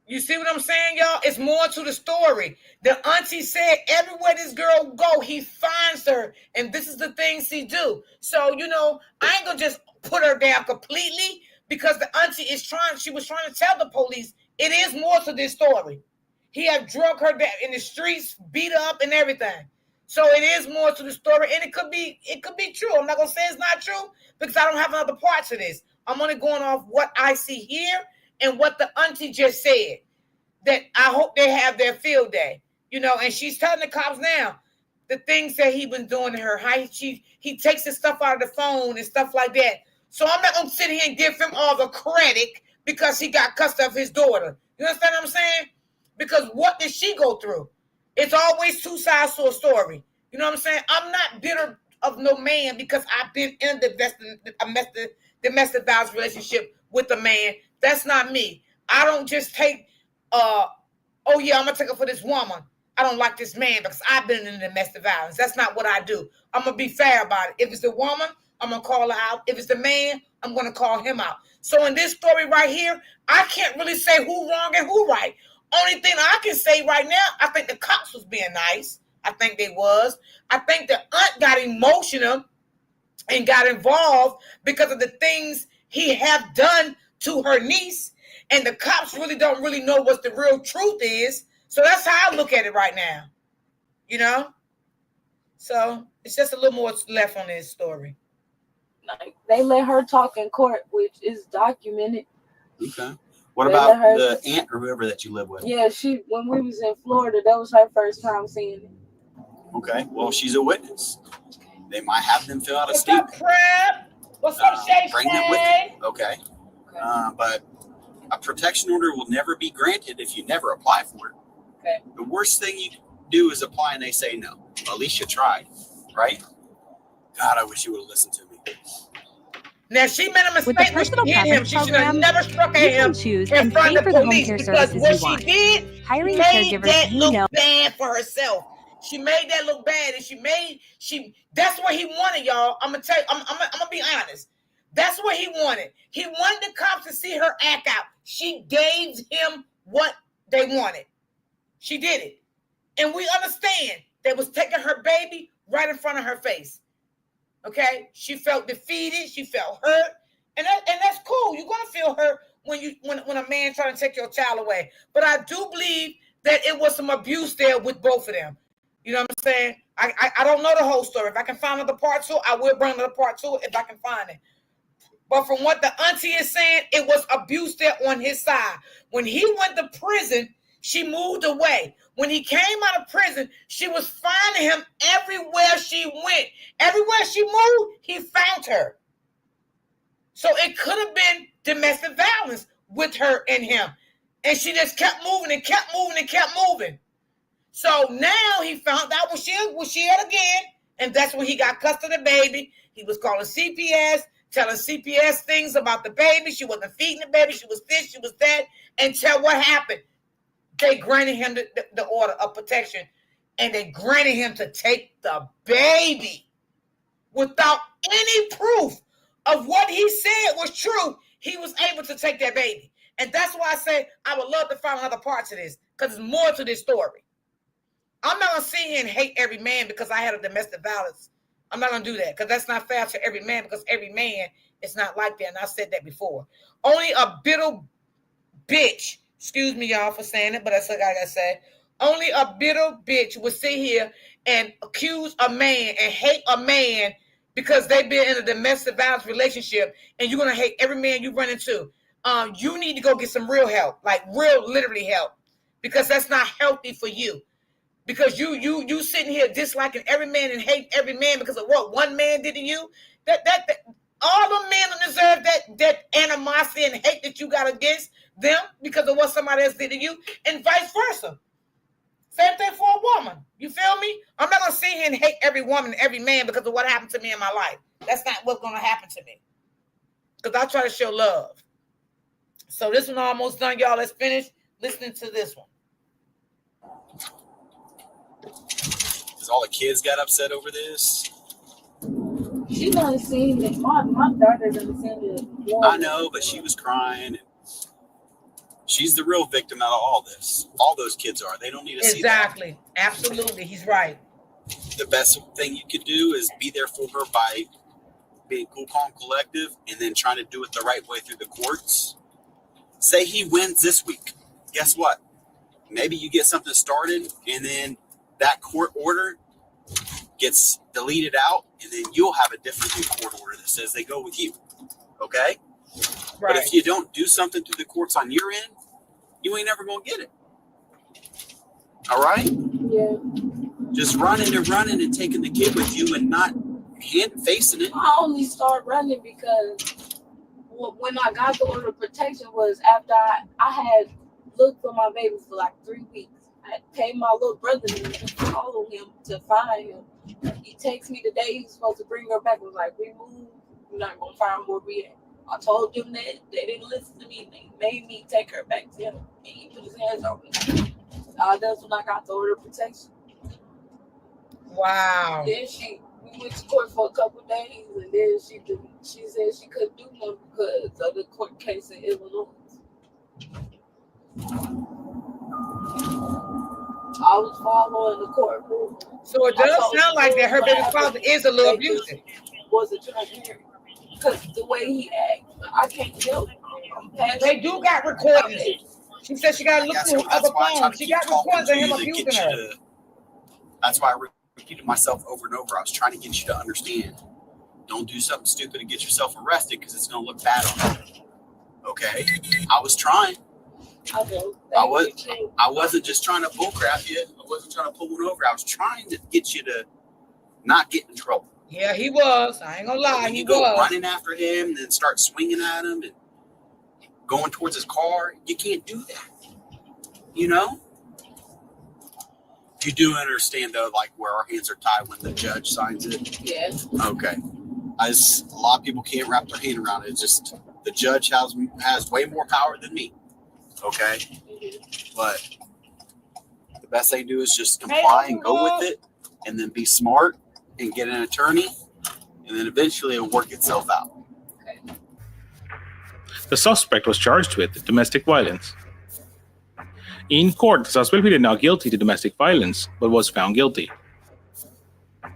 You see what I'm saying, y'all? It's more to the story. The auntie said everywhere this girl go, he finds her, and this is the things he do. So, I ain't gonna just put her down completely because the auntie she was trying to tell the police it is more to this story. He had drug her down in the streets, beat her up and everything. So it is more to the story, and it could be true. I'm not gonna say it's not true because I don't have another part to this. I'm only going off what I see here and what the auntie just said. That I hope they have their field day, and she's telling the cops now the things that he been doing to her. How he takes the stuff out of the phone and stuff like that. So I'm not gonna sit here and give him all the credit because he got custody of his daughter. You understand what I'm saying? Because what did she go through? It's always two sides to a story. You know what I'm saying? I'm not bitter of no man because I've been in a domestic violence relationship with a man. That's not me. I don't just take, I'm going to take it for this woman. I don't like this man because I've been in domestic violence. That's not what I do. I'm going to be fair about it. If it's the woman, I'm going to call her out. If it's the man, I'm going to call him out. So in this story right here, I can't really say who wrong and who right. Only thing I can say right now, I think the cops was being nice. I think they was. I think the aunt got emotional and got involved because of the things he have done to her niece. And the cops really don't really know what the real truth is. So that's how I look at it right now. So it's just a little more left on this story. They let her talk in court, which is documented. Okay. What about the aunt or whoever that you live with? Yeah, when we was in Florida, that was her first time seeing it. Okay. Well, she's a witness. They might have them fill out a What's statement. up, Prep? What's up, Shay? Bring them with you. Okay. But a protection order will never be granted if you never apply for it. Okay. The worst thing you do is apply and they say no. At least you tried, right? God, I wish you would have listened to me. Now, she made a With mistake the when she personal hit him. preference She should have program, never struck at you him can choose in and front pay of for the the home police care because services what you she want. did Hiring a made caregiver that you look know. bad for herself. She made that look bad, and that's what he wanted, y'all. I'm gonna tell you, I'm gonna be honest. That's what he wanted. He wanted the cops to see her act out. She gave him what they wanted. She did it. And we understand they was taking her baby right in front of her face. Okay? She felt defeated. She felt hurt. And that's cool. You're gonna feel hurt when a man trying to take your child away. But I do believe that it was some abuse there with both of them. You know what I'm saying? I don't know the whole story. If I can find another part two, I will bring another part two if I can find it. But from what the auntie is saying, it was abuse there on his side. When he went to prison, she moved away. When he came out of prison, she was finding him everywhere she went. Everywhere she moved, he found her. So it could have been domestic violence with her and him. And she just kept moving and kept moving and kept moving. So now he found out what she had again. And that's when he got custody of the baby. He was calling CPS, telling CPS things about the baby. She wasn't feeding the baby. She was this, she was that. Until what happened? They granted him the order of protection. And they granted him to take the baby without any proof of what he said was true. He was able to take that baby. And that's why I say I would love to find another part to this, because there's more to this story. I'm not going to sit here and hate every man because I had a domestic violence. I'm not going to do that, because that's not fair to every man, because every man is not like that. And I said that before. Only a bitter bitch, excuse me, y'all, for saying it, but that's what I got to say. Only a bitter bitch would sit here and accuse a man and hate a man because they've been in a domestic violence relationship, and you're going to hate every man you run into. You need to go get some real help, like real literally help, because that's not healthy for you. Because you sitting here disliking every man and hate every man because of what one man did to you. That all the men deserve that animosity and hate that you got against them because of what somebody else did to you, and vice versa. Same thing for a woman. You feel me? I'm not gonna sit here and hate every woman, every man because of what happened to me in my life. That's not what's gonna happen to me. Because I try to show love. So this one almost done, y'all. Let's finish listening to this one. Because all the kids got upset over this. She done seen it. My daughter done seen it. I know, but she was crying. She's the real victim out of all this. All those kids are. They don't need to see that. Exactly. Absolutely. He's right. The best thing you could do is be there for her by being cool, calm, collective, and then trying to do it the right way through the courts. Say he wins this week. Guess what? Maybe you get something started, and then that court order gets deleted out, and then you'll have a different new court order that says they go with you. Okay? Right. But if you don't do something through the courts on your end, you ain't never going to get it. All right? Yeah. Just running and taking the kid with you and not facing it. I only started running because when I got the order of protection was after I had looked for my baby for like 3 weeks. I had paid my little brother to follow him to find him. He texted me the day he was supposed to bring her back. He was like, we moved. We're not going to find where we at. I told them that. They didn't listen to me. They made me take her back to him. And he put his hands on me. That's when I got the order of protection. Wow. Then we went to court for a couple of days, and then she said she couldn't do nothing because of the court case in Illinois. I was following the court rule. So it does sound like that her baby father is a little abusive. Wasn't transparent because the way he acts, I can't help. They do got recordings. She said she got to look through other phones. She got recordings of him abusing her. That's why I repeated myself over and over. I was trying to get you to understand. Don't do something stupid and get yourself arrested because it's going to look bad on you. Okay? I was trying. I wasn't just trying to bullcrap you. I wasn't trying to pull one over. I was trying to get you to not get in trouble. Yeah, he was. I ain't gonna lie, when you go running after him and then start swinging at him and going towards his car, you can't do that. You know? You do understand though, like where our hands are tied when the judge signs it? Yeah. Okay. A lot of people can't wrap their hand around it. It's just the judge has way more power than me. Okay? But The best they do is just comply and go with it, and then be smart and get an attorney, and then eventually it'll work itself out. The suspect was charged with domestic violence. In court, the suspect pleaded not guilty to domestic violence, but was found guilty.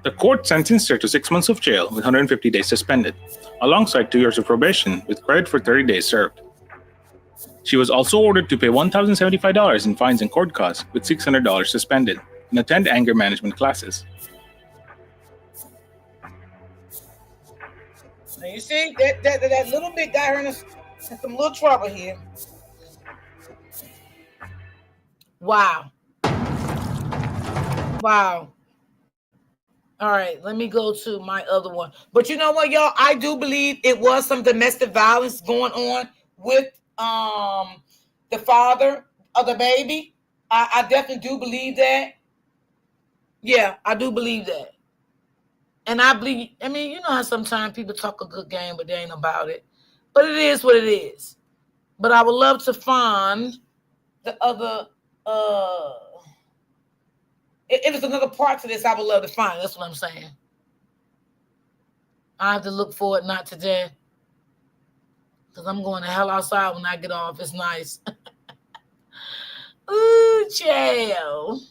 The court sentenced her to 6 months of jail with 150 days suspended, alongside 2 years of probation with credit for 30 days served. She was also ordered to pay $1,075 in fines and court costs with $600 suspended and attend anger management classes. Now you see, that little bit got her in some little trouble here. Wow. Wow. All right, let me go to my other one. But you know what, y'all? I do believe it was some domestic violence going on with the father of the baby. I definitely do believe that. Yeah, I do believe that. And I believe, I mean, you know how sometimes people talk a good game, but they ain't about it. But it is what it is. But I would love to find the other, if it's another part to this, I would love to find it. That's what I'm saying. I have to look for it, not today. Because I'm going to hell outside when I get off. It's nice. Ooh, child.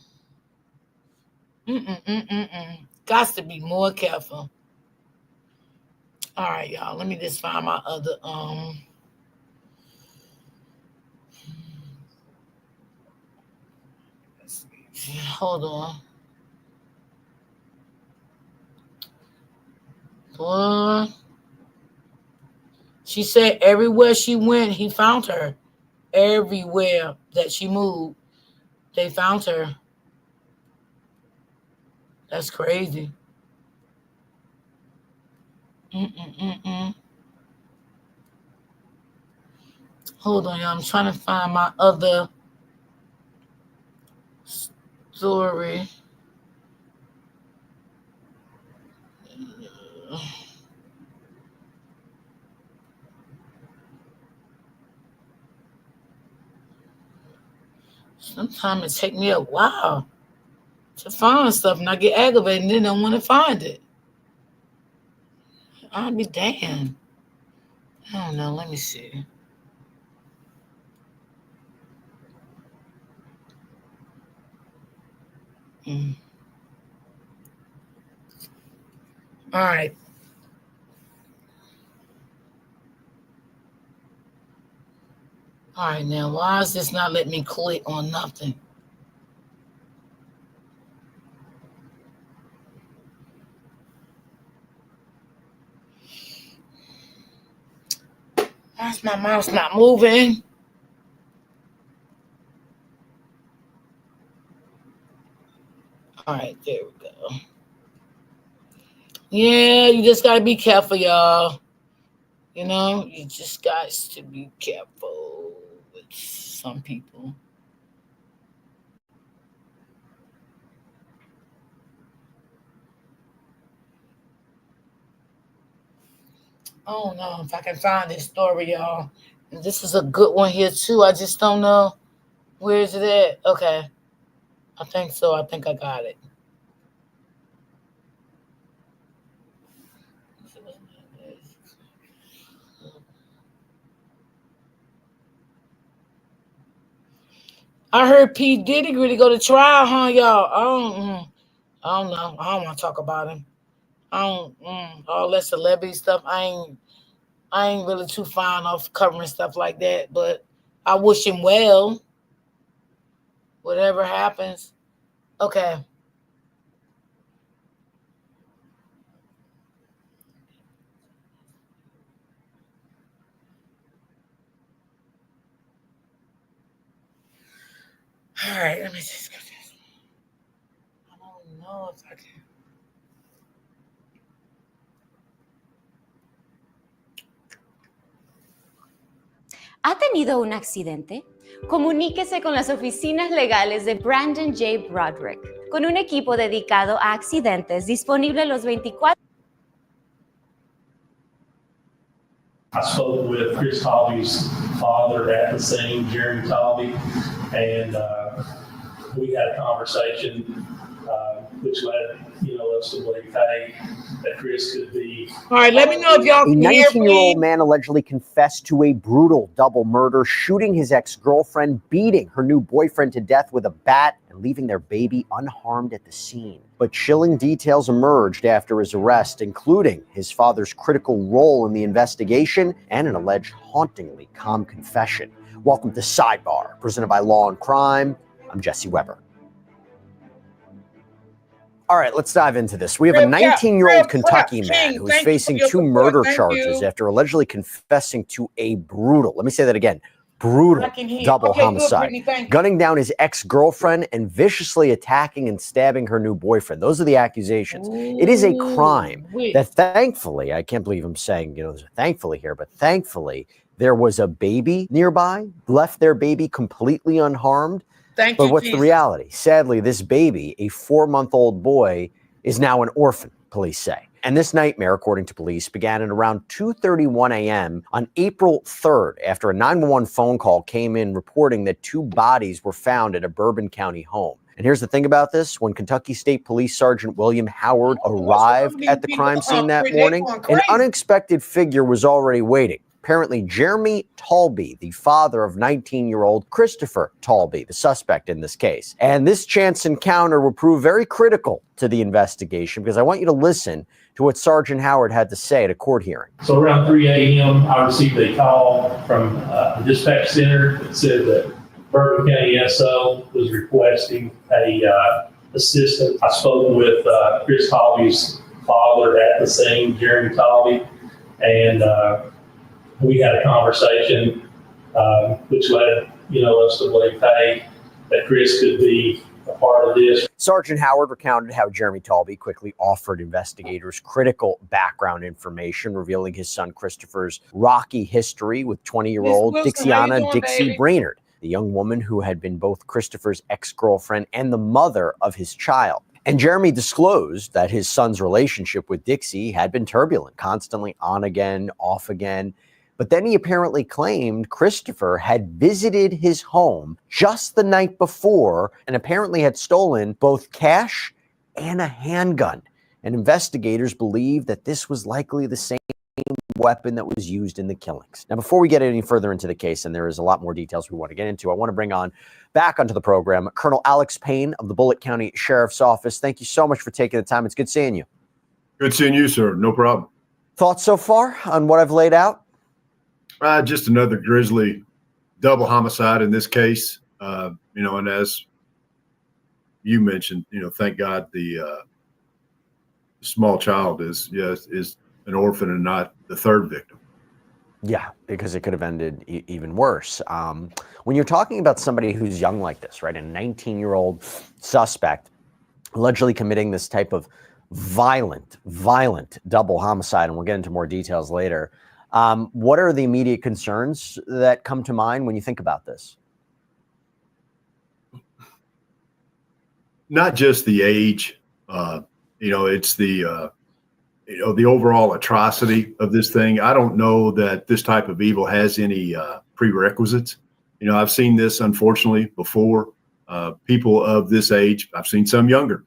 Got to be more careful. All right, y'all. Let me just find my other hold on. Boy. She said everywhere she went, he found her. Everywhere that she moved, they found her. That's crazy. Hold on, y'all. I'm trying to find my other story. Sometimes it takes me a while to find stuff, and I get aggravated and then don't want to find it. I'll be damned. I don't know. Let me see. All right. All right, now, why is this not letting me click on nothing? Why's my mouse not moving? All right, there we go. Yeah, you just got to be careful, y'all. You know, you just got to be careful with some people. I don't know if I can find this story, y'all. And this is a good one here, too. I just don't know. Where is it at? Okay. I think so. I think I got it. I heard P. Diddy really go to trial, huh, y'all? I don't know. I don't want to talk about him. I don't all that celebrity stuff. I ain't really too fond of covering stuff like that, but I wish him well. Whatever happens. Okay. All right, let me just go this. I don't know if I can. ¿Ha tenido un accidente? Comuníquese con las oficinas legales de Brandon J. Broderick, con un equipo dedicado a accidentes disponible los 24. I spoke with Chris Talby's father at the scene, Jeremy Talby, and we had a conversation, which led, us to believe, hey, that Chris could be. All right, let me know if y'all A can hear, 19-year-old please. man allegedly confessed to a brutal double murder, shooting his ex-girlfriend, beating her new boyfriend to death with a bat, and leaving their baby unharmed at the scene. But chilling details emerged after his arrest, including his father's critical role in the investigation and an alleged hauntingly calm confession. Welcome to Sidebar, presented by Law and Crime. I'm Jesse Weber. All right, let's dive into this. We have a 19-year-old Kentucky man who is facing 2 murder charges after allegedly confessing to a brutal, let me say that again, brutal double homicide, gunning down his ex-girlfriend and viciously attacking and stabbing her new boyfriend. Those are the accusations. It is a crime that thankfully, I can't believe I'm saying, there's a thankfully here, but thankfully there was a baby nearby, left their baby completely unharmed. But what's the reality? Sadly, this baby, a 4-month-old boy, is now an orphan, police say. And this nightmare, according to police, began at around 2:31 a.m. on April 3rd after a 911 phone call came in reporting that 2 bodies were found at a Bourbon County home. And here's the thing about this. When Kentucky State Police Sergeant William Howard arrived at the crime scene that morning, an unexpected figure was already waiting. Apparently, Jeremy Talby, the father of 19-year-old Christopher Talby, the suspect in this case. And this chance encounter will prove very critical to the investigation because I want you to listen to what Sergeant Howard had to say at a court hearing. So around 3 a.m., I received a call from the dispatch center that said that Bourbon County SO was requesting a assistant. I spoke with Chris Talby's father at the scene, Jeremy Talby, and we had a conversation, which led, us to believe, hey, that Chris could be a part of this. Sergeant Howard recounted how Jeremy Talby quickly offered investigators critical background information, revealing his son Christopher's rocky history with 20-year-old Dixiana Dixie Brainerd, the young woman who had been both Christopher's ex-girlfriend and the mother of his child. And Jeremy disclosed that his son's relationship with Dixie had been turbulent, constantly on again, off again. But then he apparently claimed Christopher had visited his home just the night before and apparently had stolen both cash and a handgun. And investigators believe that this was likely the same weapon that was used in the killings. Now, before we get any further into the case, and there is a lot more details we want to get into, I want to bring on back onto the program Colonel Alex Payne of the Bullitt County Sheriff's Office. Thank you so much for taking the time. It's good seeing you. Good seeing you, sir. No problem. Thoughts so far on what I've laid out? Just another grisly double homicide in this case. And as you mentioned, thank God the small child is an orphan and not the third victim. Yeah, because it could have ended even worse. When you're talking about somebody who's young like this, right, a 19-year-old suspect allegedly committing this type of violent double homicide, and we'll get into more details later. What are the immediate concerns that come to mind when you think about this? Not just the age, it's the overall atrocity of this thing. I don't know that this type of evil has any prerequisites. I've seen this, unfortunately, before. People of this age, I've seen some younger,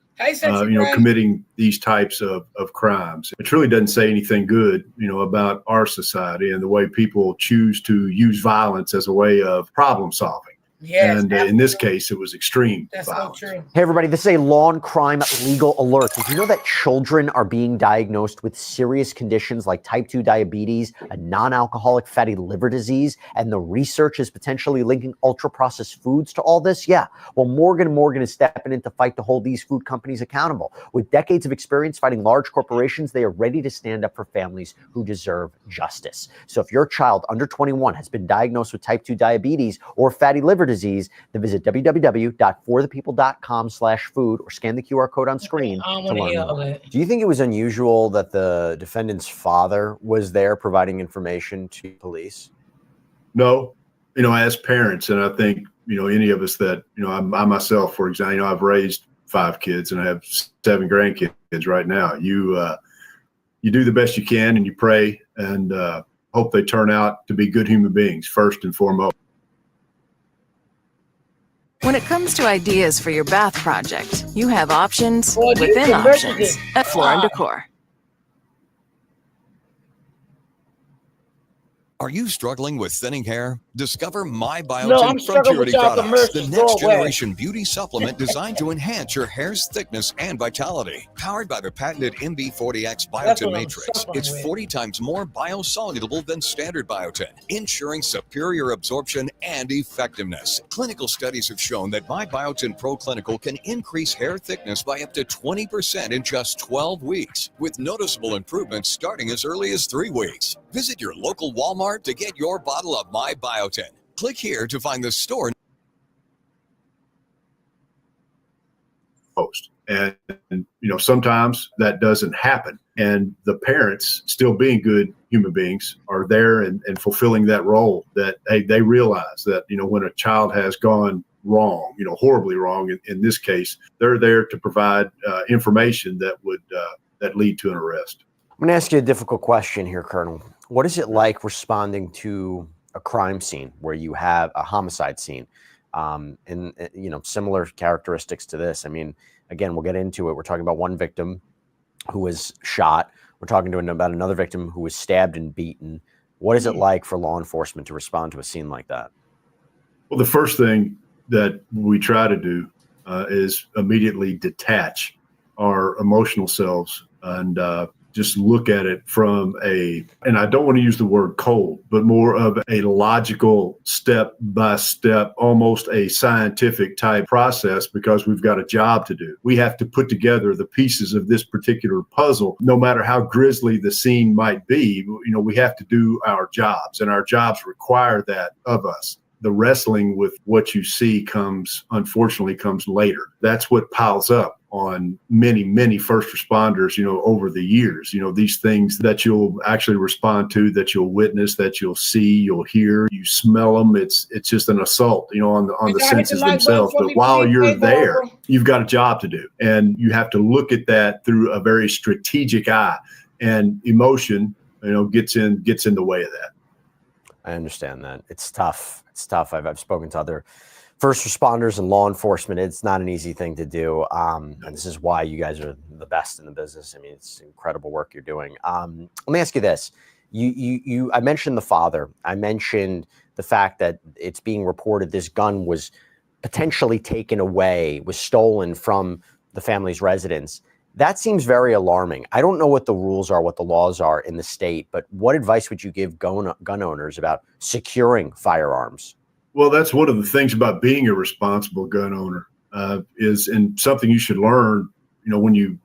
committing these types of crimes. It truly doesn't say anything good, about our society and the way people choose to use violence as a way of problem solving. Yes, and in this case, it was extreme violence. So true. Hey, everybody, this is a law and crime legal alert. Did you know that children are being diagnosed with serious conditions like type 2 diabetes, a non-alcoholic fatty liver disease, and the research is potentially linking ultra-processed foods to all this? Yeah. Well, Morgan & Morgan is stepping in to fight to hold these food companies accountable. With decades of experience fighting large corporations, they are ready to stand up for families who deserve justice. So if your child under 21 has been diagnosed with type 2 diabetes or fatty liver disease, then visit www.forthepeople.com/food or scan the QR code on screen to learn more. Do you think it was unusual that the defendant's father was there providing information to police? No, as parents, and I think, any of us that, I myself, for example, I've raised 5 kids and I have 7 grandkids right now. You do the best you can and you pray and hope they turn out to be good human beings first and foremost. When it comes to ideas for your bath project, you have options Well, you within can message options it. at Floor and Decor. Are you struggling with thinning hair? Discover My No, I'm Biotin from struggling with Purity y'all Products, the commercials. next Go away. generation beauty supplement designed to enhance your hair's thickness and vitality. Powered by the patented MB40X That's Biotin what I'm Matrix, suffering it's with. 40 times more biosoluble than standard biotin, ensuring superior absorption and effectiveness. Clinical studies have shown that My Biotin Pro Clinical can increase hair thickness by up to 20% in just 12 weeks, with noticeable improvements starting as early as 3 weeks. Visit your local Walmart to get your bottle of My Biotin. Click here to find the store. Post. And, sometimes that doesn't happen. And the parents, still being good human beings, are there and fulfilling that role that, hey, they realize that, when a child has gone wrong, horribly wrong, in this case, they're there to provide information that would that lead to an arrest. I'm going to ask you a difficult question here, Colonel. What is it like responding to a crime scene where you have a homicide scene, and similar characteristics to this? I mean, again, we'll get into it. We're talking about one victim who was shot. We're talking about another victim who was stabbed and beaten. What is it like for law enforcement to respond to a scene like that? Well, the first thing that we try to do is immediately detach our emotional selves and just look at it from and I don't want to use the word cold, but more of a logical step by step, almost a scientific type process, because we've got a job to do. We have to put together the pieces of this particular puzzle, no matter how grisly the scene might be. We have to do our jobs, and our jobs require that of us. The wrestling with what you see unfortunately comes later. That's what piles up on many, many first responders, over the years. These things that you'll actually respond to, that you'll witness, that you'll see, you'll hear, you smell them. It's just an assault, on the senses themselves. But while you're there, you've got a job to do, and you have to look at that through a very strategic eye. And emotion, gets in the way of that. I understand that. It's tough. It's tough. I've spoken to other first responders and law enforcement. It's not an easy thing to do. And this is why you guys are the best in the business. I mean, it's incredible work you're doing. Let me ask you this. I mentioned the father. I mentioned the fact that it's being reported this gun was potentially taken away, was stolen from the family's residence. That seems very alarming. I don't know what the rules are, what the laws are in the state, but what advice would you give gun owners about securing firearms? Well, that's one of the things about being a responsible gun owner, and something you should learn, when you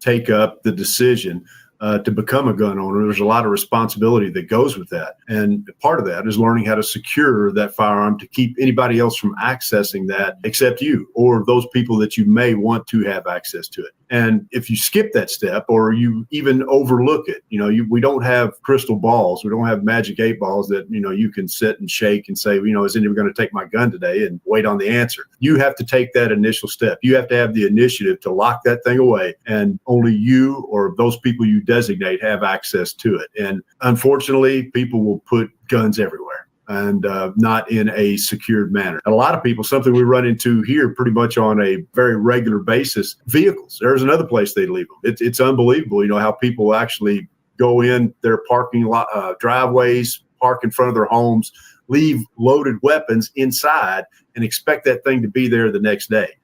take up the decision to become a gun owner. There's a lot of responsibility that goes with that. And part of that is learning how to secure that firearm to keep anybody else from accessing that except you or those people that you may want to have access to it. And if you skip that step or you even overlook it, we don't have crystal balls. We don't have magic 8 balls that, you can sit and shake and say, is anyone going to take my gun today, and wait on the answer. You have to take that initial step. You have to have the initiative to lock that thing away, and only you or those people you designate have access to it. And unfortunately, people will put guns everywhere and not in a secured manner. And a lot of people, something we run into here pretty much on a very regular basis, vehicles. There's another place they leave them. It's unbelievable, how people actually go in their parking lot, driveways, park in front of their homes, leave loaded weapons inside and expect that thing to be there the next day.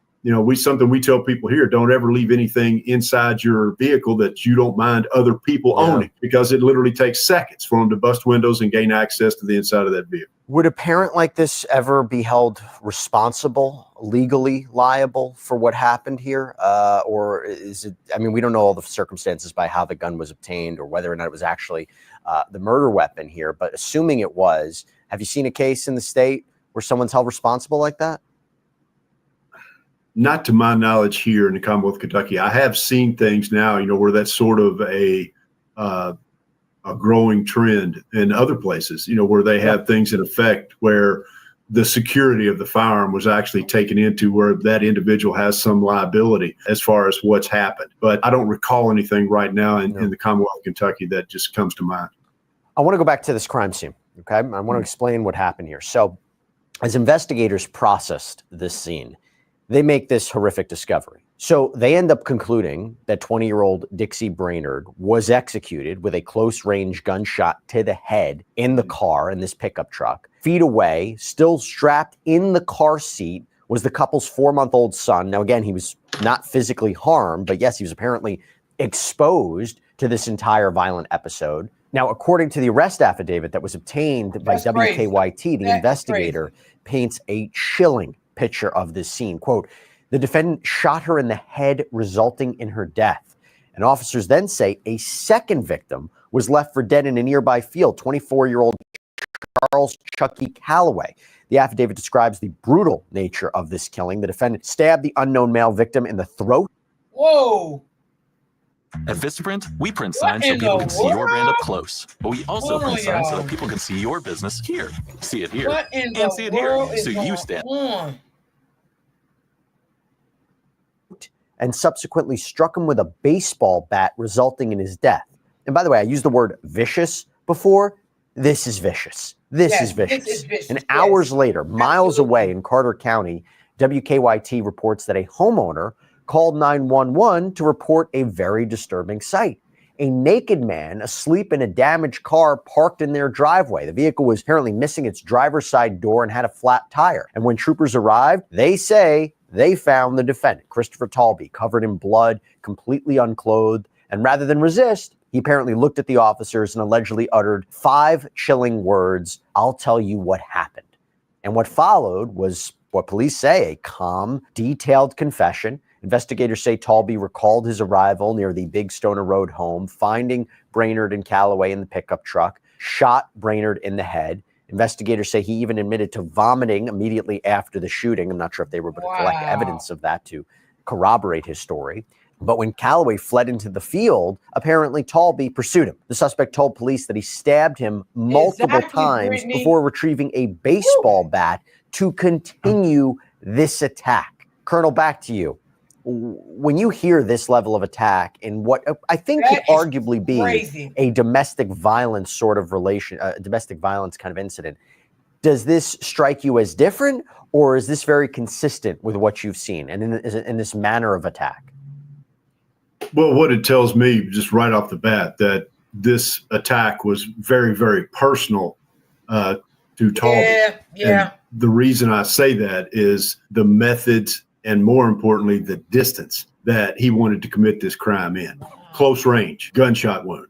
Something we tell people here: don't ever leave anything inside your vehicle that you don't mind other people owning, because it literally takes seconds for them to bust windows and gain access to the inside of that vehicle. Would a parent like this ever be held responsible, legally liable for what happened here? Or is it, we don't know all the circumstances by how the gun was obtained or whether or not it was actually the murder weapon here, but assuming it was, have you seen a case in the state where someone's held responsible like that? Not to my knowledge here in the Commonwealth of Kentucky. I have seen things now, where that's sort of a growing trend in other places, where they have things in effect where the security of the firearm was actually taken into where that individual has some liability as far as what's happened. But I don't recall anything right now in the Commonwealth of Kentucky that just comes to mind. I want to go back to this crime scene. Okay. I want to explain what happened here. So As investigators processed this scene, they make this horrific discovery. So they end up concluding that 20-year-old Dixie Brainerd was executed with a close-range gunshot to the head in the car in this pickup truck. Feet away, still strapped in the car seat, was the couple's 4-month-old son. Now, again, he was not physically harmed, but yes, he was apparently exposed to this entire violent episode. Now, according to the arrest affidavit that was obtained by WKYT, the investigator paints a chilling picture of this scene. Quote, "The defendant shot her in the head, resulting in her death." And officers then say a second victim was left for dead in a nearby field, 24-year-old Charles Chucky Calloway. The affidavit describes the brutal nature of this killing. The defendant stabbed the unknown male victim in the throat. Whoa. At Vistaprint, we print signs so people can see your brand up close. But we also print signs so that people can see your business here. See it here. And see it here. So you stand. And subsequently struck him with a baseball bat, resulting in his death. And by the way, I used the word vicious before. This is vicious. This is vicious. And hours later, miles away in Carter County, WKYT reports that a homeowner called 911 to report a very disturbing sight. A naked man asleep in a damaged car parked in their driveway. The vehicle was apparently missing its driver's side door and had a flat tire. And when troopers arrived, they say they found the defendant, Christopher Talby, covered in blood, completely unclothed. And rather than resist, he apparently looked at the officers and allegedly uttered 5 chilling words, "I'll tell you what happened." And what followed was what police say, a calm, detailed confession. Investigators say Talby recalled his arrival near the Big Stoner Road home, finding Brainerd and Calloway in the pickup truck, shot Brainerd in the head. Investigators say he even admitted to vomiting immediately after the shooting. I'm not sure if they were able to collect evidence of that to corroborate his story. But when Calloway fled into the field, apparently Talby pursued him. The suspect told police that he stabbed him multiple times before retrieving a baseball bat to continue this attack. Colonel, back to you. When you hear this level of attack in what I think could arguably be a domestic violence sort of domestic violence kind of incident, does this strike you as different, or is this very consistent with what you've seen and in this manner of attack? Well, what it tells me just right off the bat, that this attack was very, very personal to Talby. And the reason I say that is the methods, and more importantly, the distance that he wanted to commit this crime in. Close range, gunshot wound.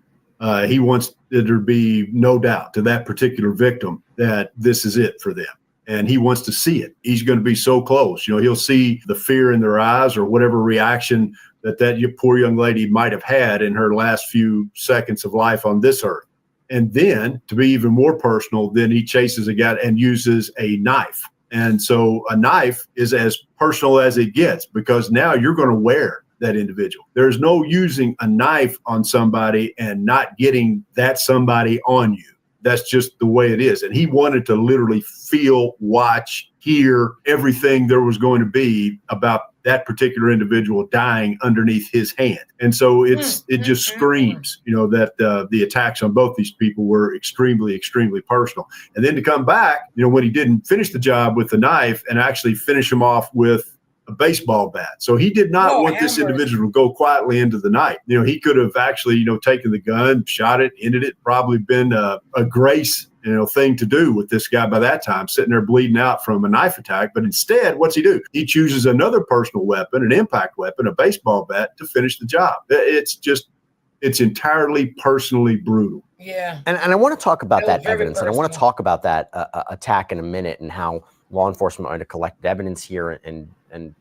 He wants there to be no doubt to that particular victim that this is it for them. And he wants to see it. He's going to be so close. You know, he'll see the fear in their eyes or whatever reaction that poor young lady might have had in her last few seconds of life on this earth. And then, to be even more personal, then he chases a guy and uses a knife. And so a knife is as personal as it gets, because now you're going to wear that individual. There's no using a knife on somebody and not getting that somebody on you. That's just the way it is. And he wanted to literally feel, watch, hear everything there was going to be about that particular individual dying underneath his hand. And so it just screams, you know, that the attacks on both these people were extremely, extremely personal. And then to come back, you know, when he didn't finish the job with the knife and actually finish him off with a baseball bat. So he did not want this individual to go quietly into the night. You know, he could have actually, you know, taken the gun, shot it, ended it, probably been a grace, you know, thing to do with this guy by that time, sitting there bleeding out from a knife attack. But instead, what's he do? He chooses another personal weapon, an impact weapon, a baseball bat, to finish the job. It's entirely personally brutal. Yeah. And I want to talk about that evidence, and I want to talk about that attack in a minute and how law enforcement might have collected evidence here and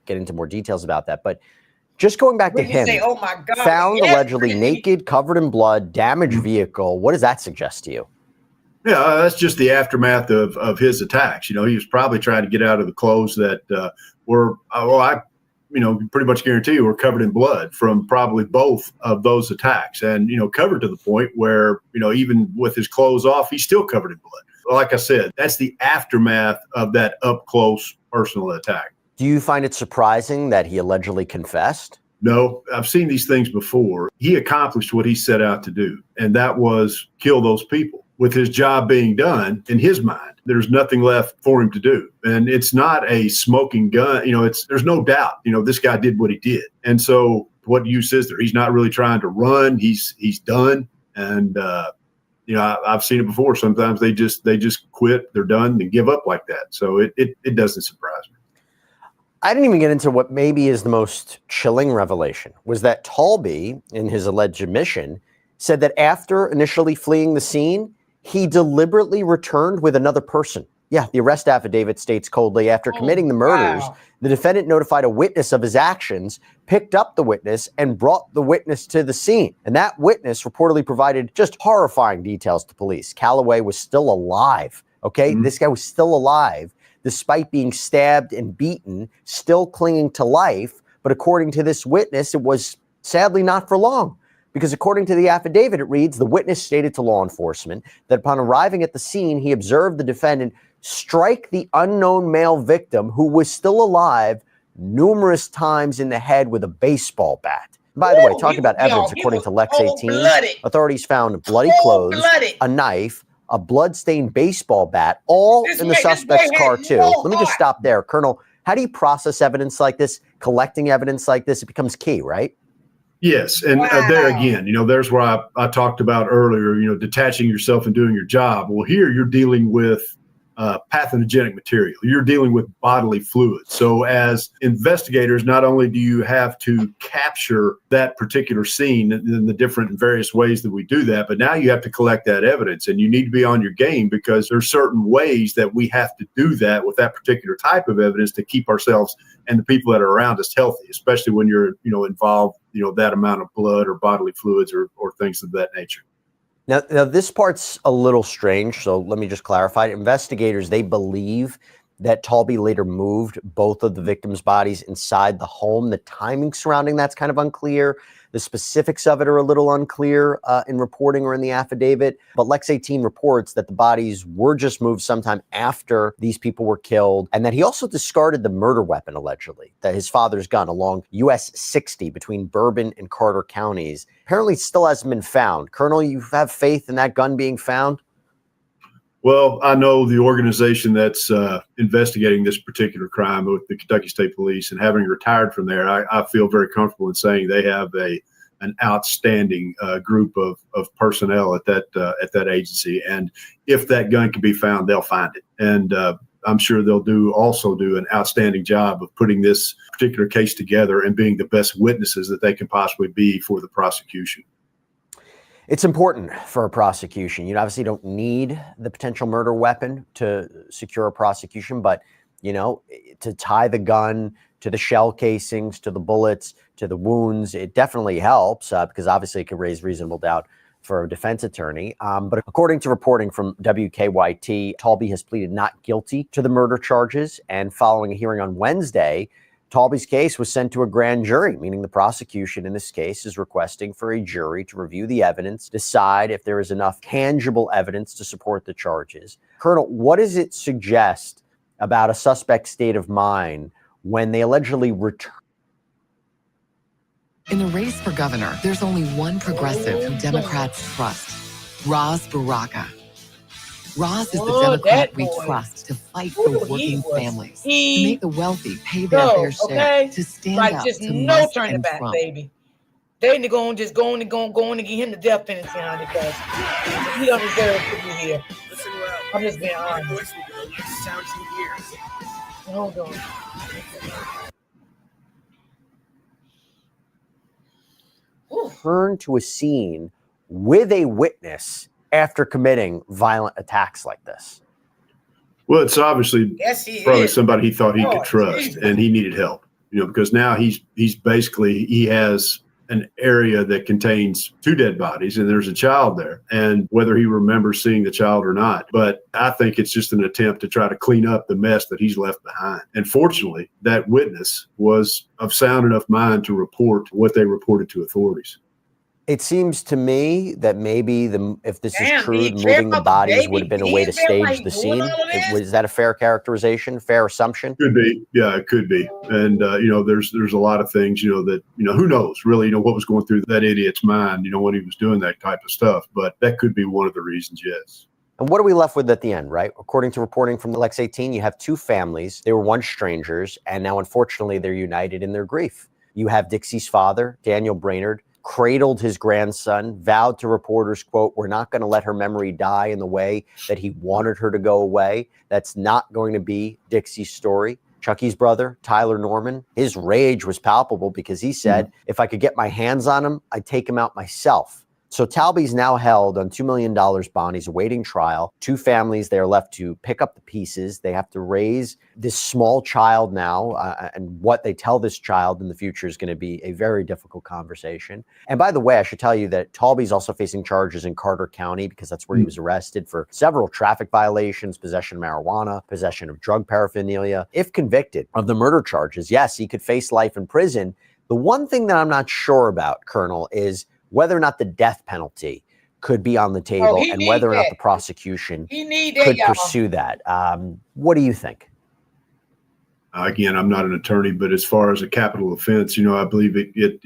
get into more details about that. But just going back to him, oh my God, found allegedly naked, covered in blood, damaged vehicle. What does that suggest to you? Yeah, that's just the aftermath of his attacks. You know, he was probably trying to get out of the clothes that were, I pretty much guarantee you were covered in blood from probably both of those attacks, and, you know, covered to the point where, you know, even with his clothes off, he's still covered in blood. Like I said, that's the aftermath of that up close personal attack. Do you find it surprising that he allegedly confessed? No, I've seen these things before. He accomplished what he set out to do, and that was kill those people. with his job being done, in his mind, there's nothing left for him to do. And it's not a smoking gun. There's no doubt, this guy did what he did. And so what you says there, he's not really trying to run. He's done. And, I've seen it before. Sometimes they just quit, they're done, and give up like that. So it doesn't surprise me. I didn't even get into what maybe is the most chilling revelation, was that Talby, in his alleged admission, said that after initially fleeing the scene, he deliberately returned with another person. Yeah, the arrest affidavit states coldly, after committing the murders, the defendant notified a witness of his actions, picked up the witness, and brought the witness to the scene. And that witness reportedly provided just horrifying details to police. Calloway was still alive, okay? This guy was still alive, despite being stabbed and beaten, still clinging to life. But according to this witness, it was sadly not for long. Because according to the affidavit, it reads, the witness stated to law enforcement that upon arriving at the scene, he observed the defendant strike the unknown male victim, who was still alive, numerous times in the head with a baseball bat. By the way, talking about evidence, according to Lex 18, authorities found bloody clothes, a knife, a blood-stained baseball bat, all in the suspect's car too. Let me just stop there. Colonel, how do you process evidence like this, collecting evidence like this? It becomes key, right? Yes. And there again, there's where I talked about earlier, detaching yourself and doing your job. Well, here you're dealing with pathogenic material. You're dealing with bodily fluids. So as investigators, not only do you have to capture that particular scene in the different and various ways that we do that, but now you have to collect that evidence, and you need to be on your game, because there's certain ways that we have to do that with that particular type of evidence to keep ourselves and the people that are around us healthy, especially when you're, involved, that amount of blood or bodily fluids or things of that nature. Now, this part's a little strange, so let me just clarify. Investigators, they believe that Talby later moved both of the victims' bodies inside the home. The timing surrounding that's kind of unclear. The specifics of it are a little unclear in reporting or in the affidavit. But Lex 18 reports that the bodies were just moved sometime after these people were killed, and that he also discarded the murder weapon, allegedly, that his father's gun along US 60 between Bourbon and Carter counties. Apparently still hasn't been found. Colonel, you have faith in that gun being found? Well, I know the organization that's investigating this particular crime with the Kentucky State Police, and having retired from there, I feel very comfortable in saying they have an outstanding group of personnel at that agency. And if that gun can be found, they'll find it. And I'm sure they'll also do an outstanding job of putting this particular case together and being the best witnesses that they can possibly be for the prosecution. It's important for a prosecution. You obviously don't need the potential murder weapon to secure a prosecution, but, to tie the gun to the shell casings, to the bullets, to the wounds, it definitely helps because obviously it could raise reasonable doubt for a defense attorney. But according to reporting from WKYT, Talby has pleaded not guilty to the murder charges. And following a hearing on Wednesday, Talby's case was sent to a grand jury, meaning the prosecution in this case is requesting for a jury to review the evidence, decide if there is enough tangible evidence to support the charges. Colonel, what does it suggest about a suspect's state of mind when they allegedly return? In the race for governor, there's only one progressive who Democrats trust, Ras Baraka. Ras is the Democrat we trust to fight for working families, to make the wealthy pay their fair share, to stand up just to no Musk turning and back, Trump. baby. They need to go and get him the death penalty on it, because he don't deserve to be here. I'm just being honest. Hold on. Turn to a scene with a witness after committing violent attacks like this? Well, it's obviously probably somebody he thought he could trust, Jesus. and he needed help, because now he has an area that contains 2 dead bodies, and there's a child there, and whether he remembers seeing the child or not. But I think it's just an attempt to try to clean up the mess that he's left behind. And fortunately, that witness was of sound enough mind to report what they reported to authorities. It seems to me that maybe if this is Damn, true, did he care moving the about the bodies would baby have been a way to kids there while stage he the doing scene. all of this? Is that a fair characterization, fair assumption? Could be. Yeah, it could be. And, there's a lot of things, that, who knows really, what was going through that idiot's mind, when he was doing that type of stuff. But that could be one of the reasons, yes. And what are we left with at the end, right? According to reporting from Lex 18, you have two families. They were once strangers, and now, unfortunately, they're united in their grief. You have Dixie's father, Daniel Brainerd, cradled his grandson, vowed to reporters, quote, "We're not going to let her memory die in the way that he wanted her to go away." That's not going to be Dixie's story. Chucky's brother, Tyler Norman, his rage was palpable because he said, if I could get my hands on him, I'd take him out myself. So Talby's now held on $2 million bond. He's awaiting trial. Two families, they are left to pick up the pieces. They have to raise this small child now, and what they tell this child in the future is going to be a very difficult conversation. And by the way, I should tell you that Talby's also facing charges in Carter County because that's where he was arrested for several traffic violations, possession of marijuana, possession of drug paraphernalia. If convicted of the murder charges, yes, he could face life in prison. The one thing that I'm not sure about, Colonel, is whether or not the death penalty could be on the table and whether or not the prosecution could pursue that. What do you think? Again, I'm not an attorney, but as far as a capital offense, I believe if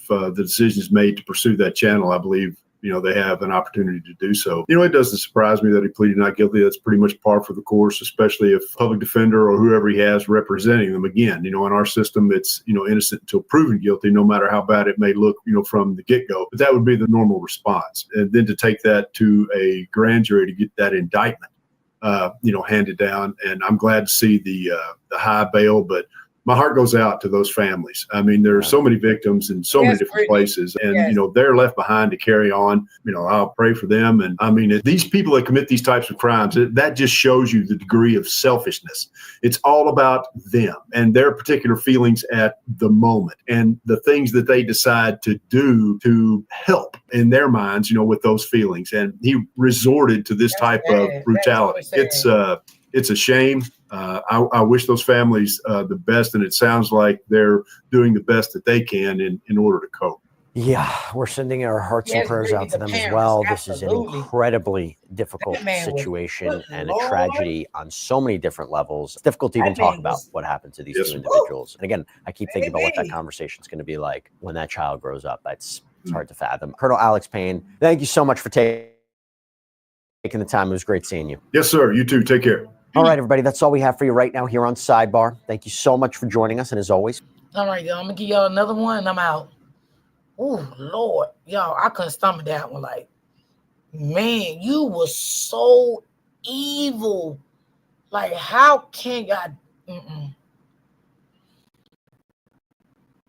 the decision is made to pursue that channel, I believe, they have an opportunity to do so. It doesn't surprise me that he pleaded not guilty. That's pretty much par for the course, especially if public defender or whoever he has representing them. Again, in our system, it's, innocent until proven guilty, no matter how bad it may look, from the get-go. But that would be the normal response. And then to take that to a grand jury to get that indictment, handed down. And I'm glad to see the high bail, but my heart goes out to those families. I mean, there are so many victims in so many different places, and, they're left behind to carry on. I'll pray for them. And I mean, these people that commit these types of crimes, that just shows you the degree of selfishness. It's all about them and their particular feelings at the moment and the things that they decide to do to help in their minds, with those feelings. And he resorted to this type of brutality. It's a shame. I wish those families the best, and it sounds like they're doing the best that they can in order to cope. Yeah, we're sending our hearts and prayers out to them as well. This is an incredibly difficult situation and a tragedy on so many different levels. It's difficult to even talk about what happened to these two individuals. And again, I keep thinking about what that conversation is going to be like when that child grows up. It's hard to fathom. Colonel Alex Payne, thank you so much for taking the time. It was great seeing you. Yes, sir. You too. Take care. All right, everybody. That's all we have for you right now here on Sidebar. Thank you so much for joining us. And as always, all right, y'all. I'm going to give y'all another one and I'm out. Oh, Lord. Y'all, I couldn't stomach that one. Like, man, you were so evil. Like, how can y'all?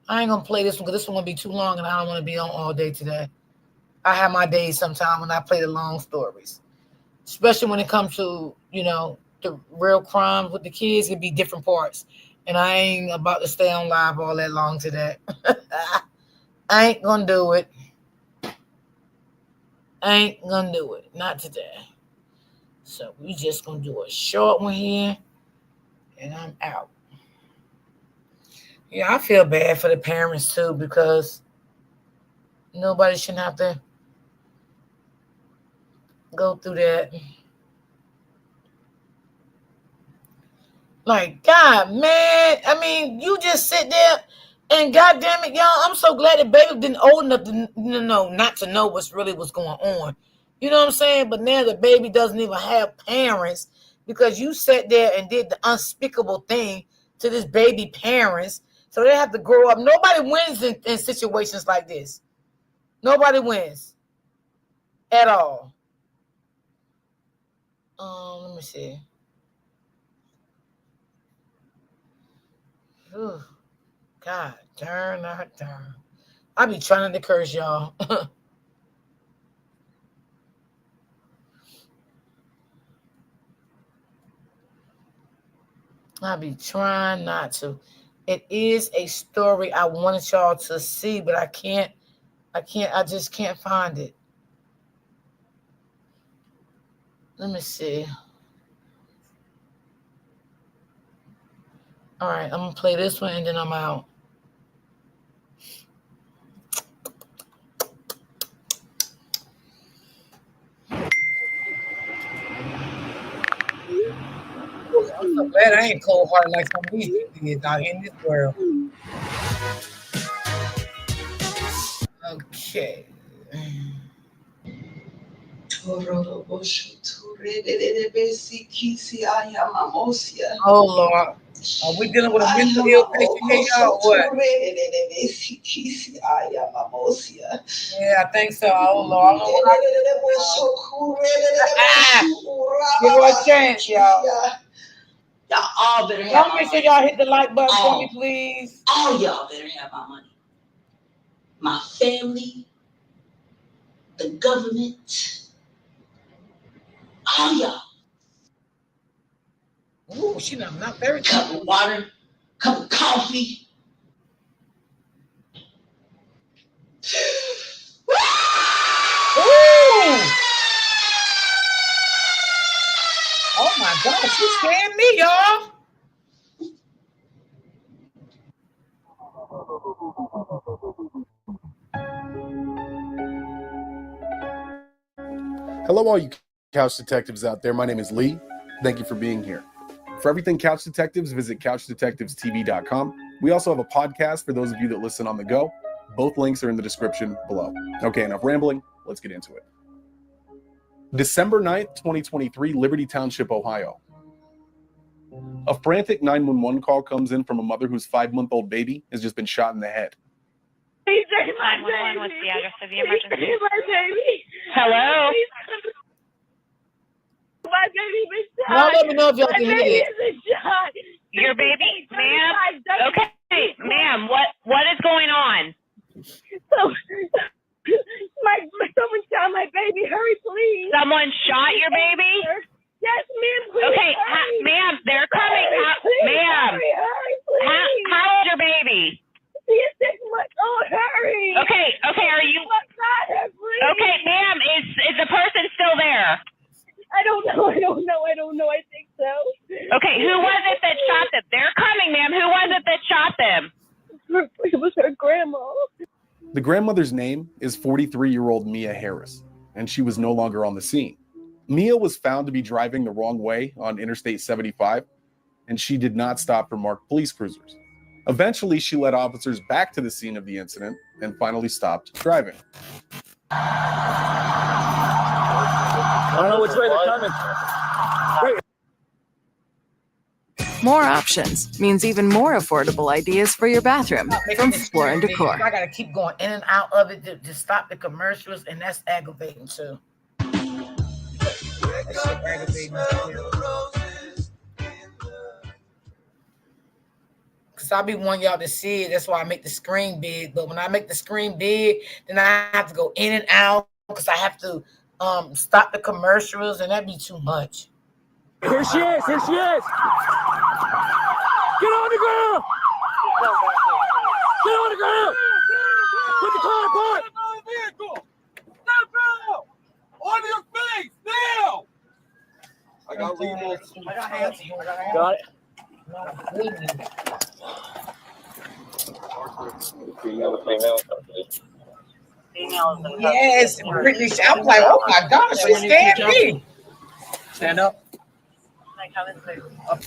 I ain't going to play this one because this one going to be too long and I don't want to be on all day today. I have my days sometimes when I play the long stories, especially when it comes to, the real crimes with the kids. It'd be different parts. And I ain't about to stay on live all that long today. I ain't gonna do it. Not today. So we just gonna do a short one here. And I'm out. Yeah, I feel bad for the parents too, because nobody shouldn't have to go through that. Like, God, man. I mean, you just sit there and goddamn it, y'all, I'm so glad that baby been old enough to not to know what's going on. You know what I'm saying? But now the baby doesn't even have parents because you sat there and did the unspeakable thing to this baby parents. So they have to grow up. Nobody wins in situations like this. Nobody wins at all. Let me see. Whew. God, darn. I be trying to curse y'all. I be trying not to. It is a story I wanted y'all to see, but I just can't find it. Let me see. All right, I'm going to play this one and then I'm out. so glad I ain't cold hearted like some of these people is out in this world. Okay. Oh Lord. Are we dealing with a mental ill patient here, y'all, or what? Yeah, I think so. Oh Lord. I don't know. Give her a chance, y'all. Y'all all better have Y'all my make sure money. y'all hit the like button for me, please. All y'all better have my money. My family, the government, all y'all. Ooh, she not very cup of water, cup of coffee. Ooh! Oh my God, she scared me, y'all. Hello, all you couch detectives out there. My name is Lee. Thank you for being here. For everything Couch Detectives, visit couchdetectivestv.com. We also have a podcast for those of you that listen on the go. Both links are in the description below. Okay, enough rambling. Let's get into it. December 9th, 2023, Liberty Township, Ohio. A frantic 911 call comes in from a mother whose 5-month-old baby has just been shot in the head. Please take my baby. What's the address of the emergency? Please take my baby. Hello? My baby was shot. Y'all let me know if y'all can hear My baby this. is shot. Your baby, ma'am? Okay, ma'am, what is going on? So, someone shot my baby. Hurry, please. Someone shot your baby? Yes, ma'am, please. Okay, ma'am, they're coming. Ma'am, hurry, please. How old is your baby? He is 6 months old. Hurry. Okay, are you? Okay, ma'am, is the person still there? I don't know. I think so. Okay, who was it that shot them? They're coming, ma'am. Who was it that shot them? It was her grandma. The grandmother's name is 43-year-old Mia Harris, and she was no longer on the scene. Mia was found to be driving the wrong way on Interstate 75, and she did not stop for marked police cruisers. Eventually, she led officers back to the scene of the incident and finally stopped driving. I don't know which way they're coming. More options means even more affordable ideas for your bathroom from Floor & Decor. I gotta keep going in and out of it to stop the commercials, and that's aggravating too. That shit aggravating too. Cause I be wanting y'all to see it. That's why I make the screen big. But when I make the screen big, then I have to go in and out because I have to stop the commercials, and that'd be too much. Here she is. Get on the ground. Put the car apart. Step out. On your face now. I got hands. Got it. Yes, Brittany. I'm like, oh my gosh, she scared me. Stand up.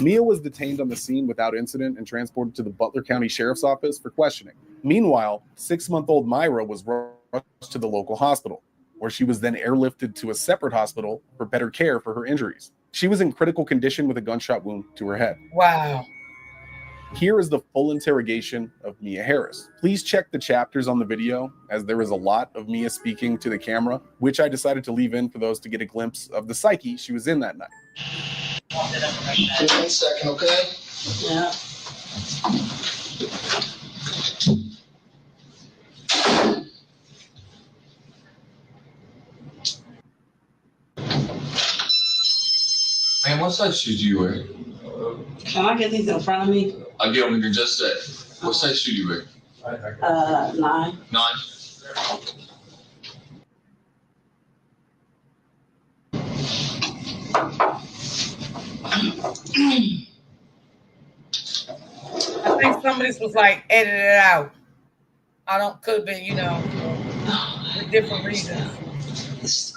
Mia was detained on the scene without incident and transported to the Butler County Sheriff's Office for questioning. Meanwhile, 6-month-old Myra was rushed to the local hospital, where she was then airlifted to a separate hospital for better care for her injuries. She was in critical condition with a gunshot wound to her head. Wow. Here is the full interrogation of Mia Harris. Please check the chapters on the video, as there is a lot of Mia speaking to the camera, which I decided to leave in for those to get a glimpse of the psyche she was in that night. Just 1 second, okay? Yeah. Man, what size shoes do you wear? Can I get these in front of me? I'll get them in just a sec. What size shoe do you wear? 9. 9? I think some of this was like edited out. Could have been, for different reasons. This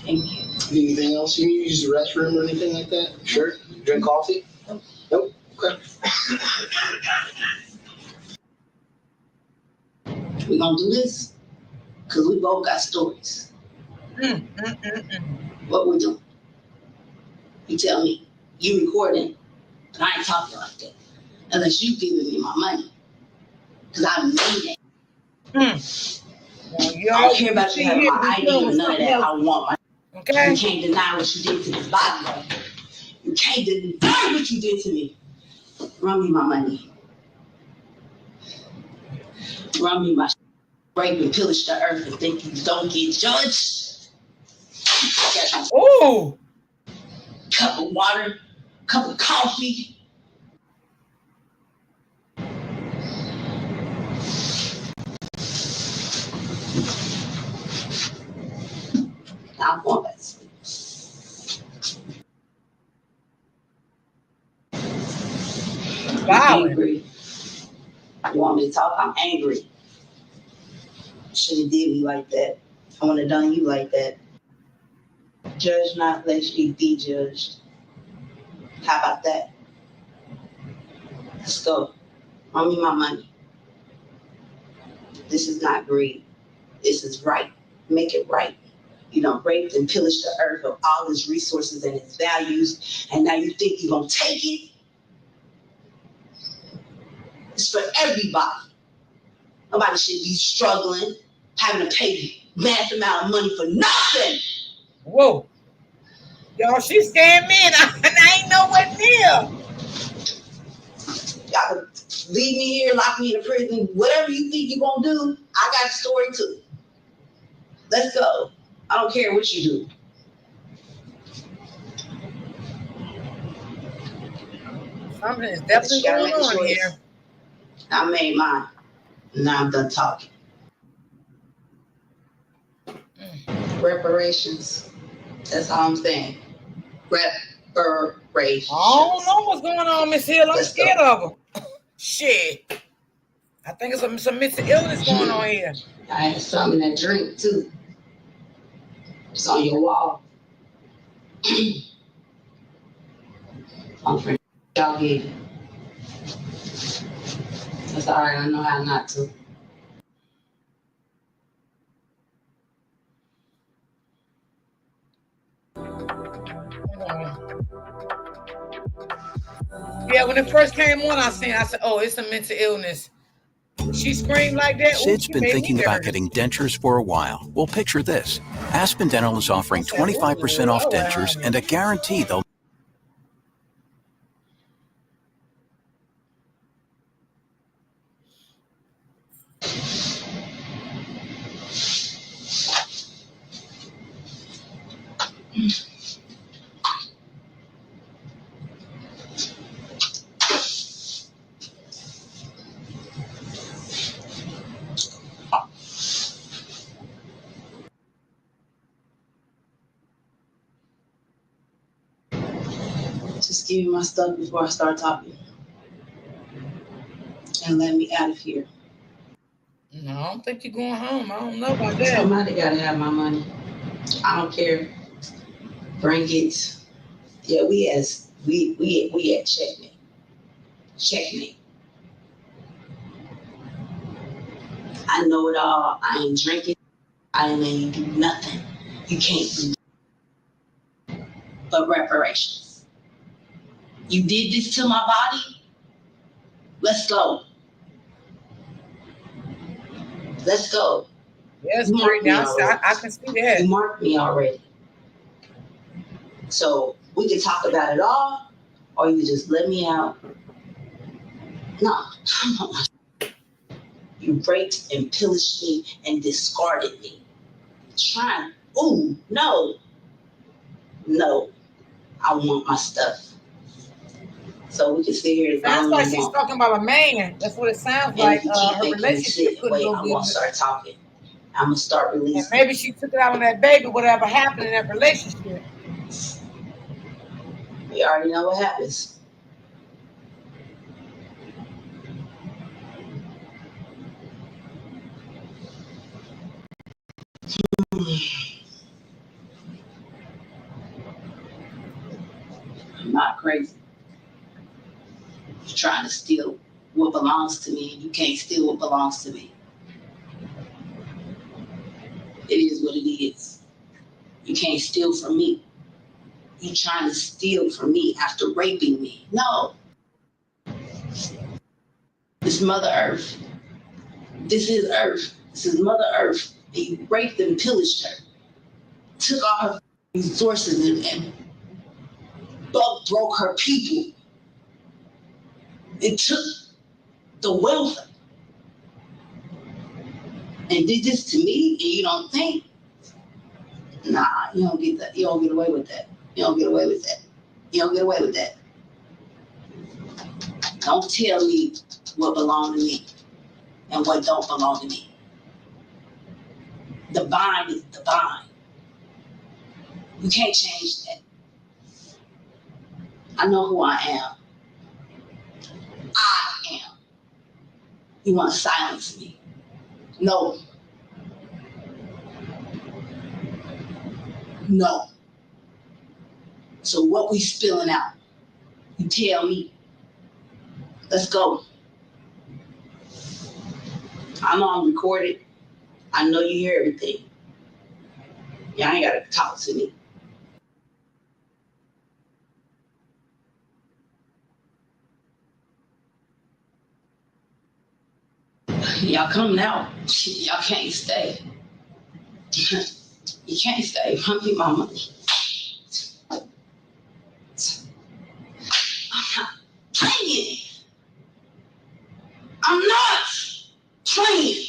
Thank you. Anything else? You need to use the restroom or anything like that? Sure. Drink coffee? Nope. Okay. We gonna do this? Cause we both got stories. What we doing? You tell me. You recording, but I ain't talking like that. Unless you giving me my money. Cause I mean it. Well, I don't care about you having my ID or none of that. I want my. Okay. You can't deny what you did to this body, though. You can't deny what you did to me. Run me my money. Run me my rape and pillage the earth and think you don't get judged. Ooh. Cup of water, cup of coffee. I'm going back to sleep. I'm angry. You want me to talk? I'm angry. Shouldn't have did me like that. I wouldn't have done you like that. Judge not, lest ye be judged. How about that? Let's go. Run me my money. This is not greed. This is right. Make it right. You know, raped and pillaged the earth of all its resources and its values, and now you think you're gonna take it? It's for everybody. Nobody should be struggling, having to pay mass amount of money for nothing. Whoa. Y'all, she scammed me and I ain't nowhere near. Y'all can leave me here, lock me in a prison, whatever you think you're gonna do, I got a story too. Let's go. I don't care what you do. Something is definitely going on here. I made mine. Now I'm done talking. Reparations. That's all I'm saying. Reparations. I don't know what's going on, Miss Hill. I'm scared of her. Shit. I think it's some mental illness going on here. I had some in that drink too. It's on your wall. I'm for y'all gave it. That's all right. I know how not to. Yeah, when it first came on, I said, oh, it's a mental illness. She screamed like that. Sid's been thinking about getting dentures for a while. Well, picture this. Aspen Dental is offering 25% off dentures and a guarantee they'll Just give me my stuff before I start talking. And let me out of here. No, I don't think you're going home. I don't know about that. Somebody gotta have my money. I don't care. Bring it. Yeah, we at checkmate. Checkmate. I know it all. I ain't drinking. I ain't do nothing. You can't do but reparations. You did this to my body. Let's go. Let's go. Yes, right now I can see that. You marked me already. So we can talk about it all, or you can just let me out. No, you raped and pillaged me and discarded me. Trying. Ooh, no. No. I want my stuff. So we can sit here. Sounds like she's talking about a man. That's what it sounds like. Her relationship couldn't go good. I'm gonna start talking. I'm gonna start releasing. And maybe she took it out on that baby. Whatever happened in that relationship. We already know what happens. crazy. You're trying to steal what belongs to me, and you can't steal what belongs to me. It is what it is. You can't steal from me. You trying to steal from me after raping me. No. This Mother Earth. This is Earth. This is Mother Earth. And you raped and pillaged her. Took all her resources and broke her people. It took the wealth and did this to me, and you don't think? Nah, you don't get that. You don't get away with that. You don't get away with that. You don't get away with that. Don't tell me what belongs to me and what don't belong to me. Divine is divine. You can't change that. I know who I am. I am. You want to silence me? No. No. So what we spilling out? You tell me. Let's go. I'm on recorded. I know you hear everything. Y'all ain't gotta talk to me. Y'all coming out. Y'all can't stay. You can't stay. Run me my money. I'm not playing. I'm not playing.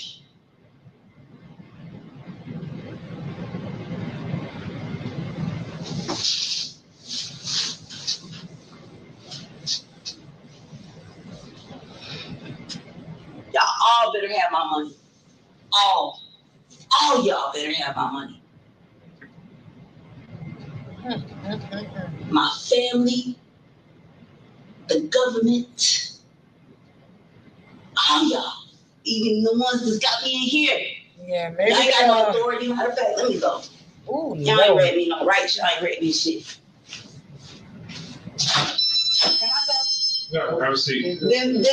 Y'all all better have my money. All y'all better have my money. My family, the government, all y'all, even the ones that got me in here. Yeah, maybe. Y'all ain't got no authority. Matter of fact, let me go. Ooh, y'all ain't read me no rights. Y'all ain't read me shit. No, have a seat. Then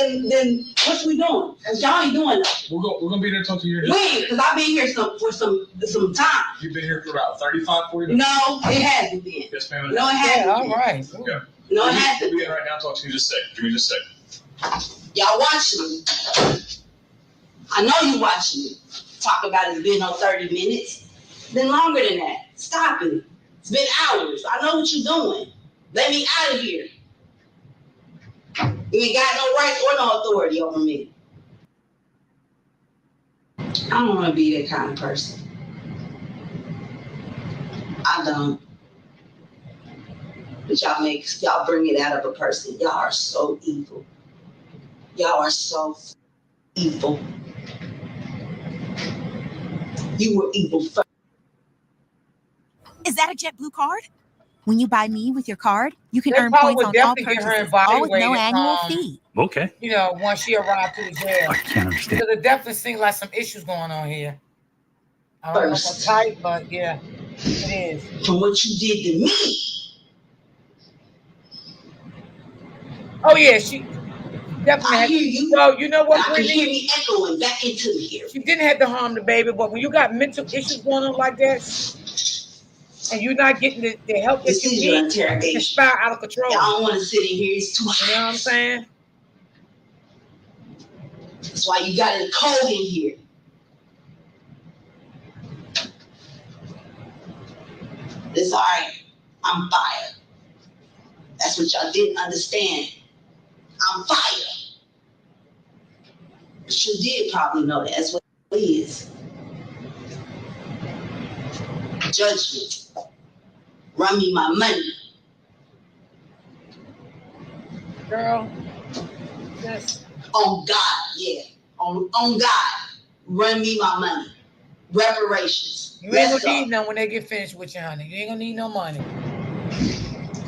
what we doing? Cause y'all ain't doing nothing. We're gonna be there until you. When? Because I've been here for some time. You've been here for about 35, 40 minutes. No, it hasn't been. Yes, ma'am. No, it hasn't. All right. Okay. No, it hasn't. We'll be in right now. Talk to you just a second. Give me just a second. Y'all watching me. I know you watching me. Talk about it's been on 30 minutes. It's been longer than that. Stop it. It's been hours. I know what you're doing. Let me out of here. You ain't got no rights or no authority over me. I don't want to be that kind of person. I don't. But y'all bring it out of a person. Y'all are so evil. Y'all are so evil. You were evil first. Is that a JetBlue card? When you buy me with your card, you can earn points on all purchases, all with no annual fee. Okay. You know, once she arrived to the jail. I can't understand. Because it definitely seems like some issues going on here. I don't know how tight, but yeah, it is. From what you did to me. Oh yeah, she definitely. I hear you. So you know what, I can Brittany? hear me echoing back into here. She didn't have to harm the baby, but when you got mental issues going on like that, and you're not getting the help that you need, it can spiral out of control. I don't want to sit in here. It's too hot. You know what I'm saying? That's why you got it cold in here. It's all right. I'm fire. That's what y'all didn't understand. I'm fire. But you did probably know that. That's what it is. Judgment. Run me my money. Girl. Yes. On God, yeah. On God. Run me my money. Reparations. You ain't gonna need none when they get finished with you, honey. You ain't gonna need no money.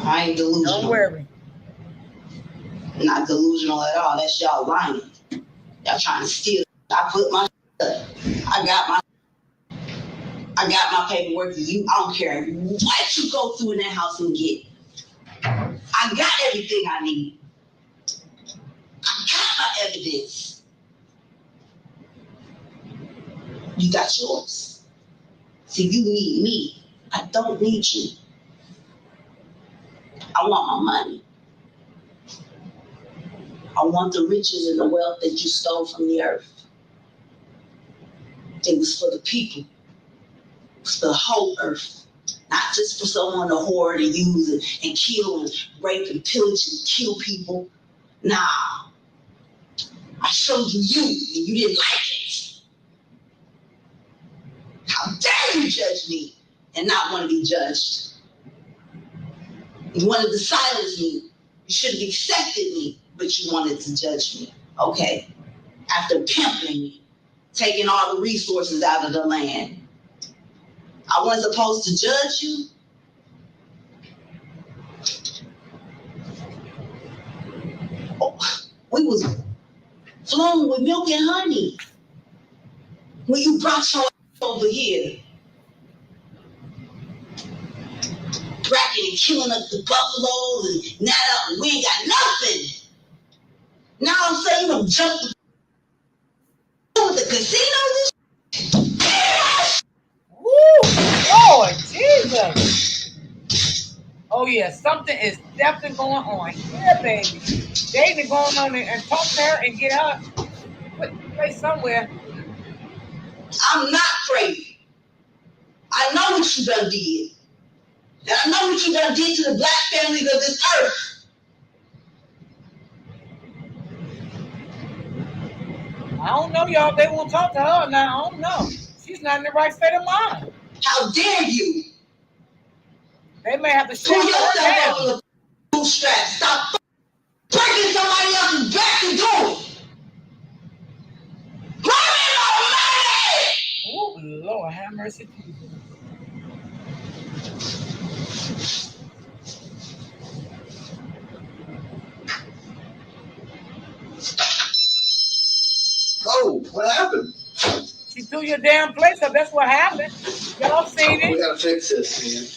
I ain't delusional. Don't worry. Not delusional at all. That's y'all lying. Y'all trying to steal. I put my up. I got my paperwork. I don't care what you go through in that house and get. I I got everything I need. I got my evidence. You got yours. See, you need me. I don't need you. I want my money. I want the riches and the wealth that you stole from the earth. It was for the people. It was for the whole earth. Not just for someone to hoard and use and kill and rape and pillage and kill people. Nah. I showed you and you didn't like it. How dare you judge me and not want to be judged? You wanted to silence me. You should have accepted me, but you wanted to judge me. Okay. After pimping me, taking all the resources out of the land. I wasn't supposed to judge you. Oh, we was flowing with milk and honey when you brought your over here. Bracking and killing up the buffaloes and now we ain't got nothing. Now I'm saying you jump with the casinos. Woo! Lord Jesus! Oh yeah, something is definitely going on here, baby. They need to go on there and talk to her and get her put in place somewhere. I'm not crazy. I know what you done did. And I know what you done did to the black families of this earth. I don't know, y'all. They won't talk to her now. I don't know. She's not in the right state of mind. How dare you? They may have to shut Pull her yourself down. up on the bootstrap. Stop breaking somebody else's back and do it. Bring me my money! Oh, Lord, have mercy. Oh, what happened? She threw your damn place up. That's what happened. Y'all seen it? We gotta fix this, man.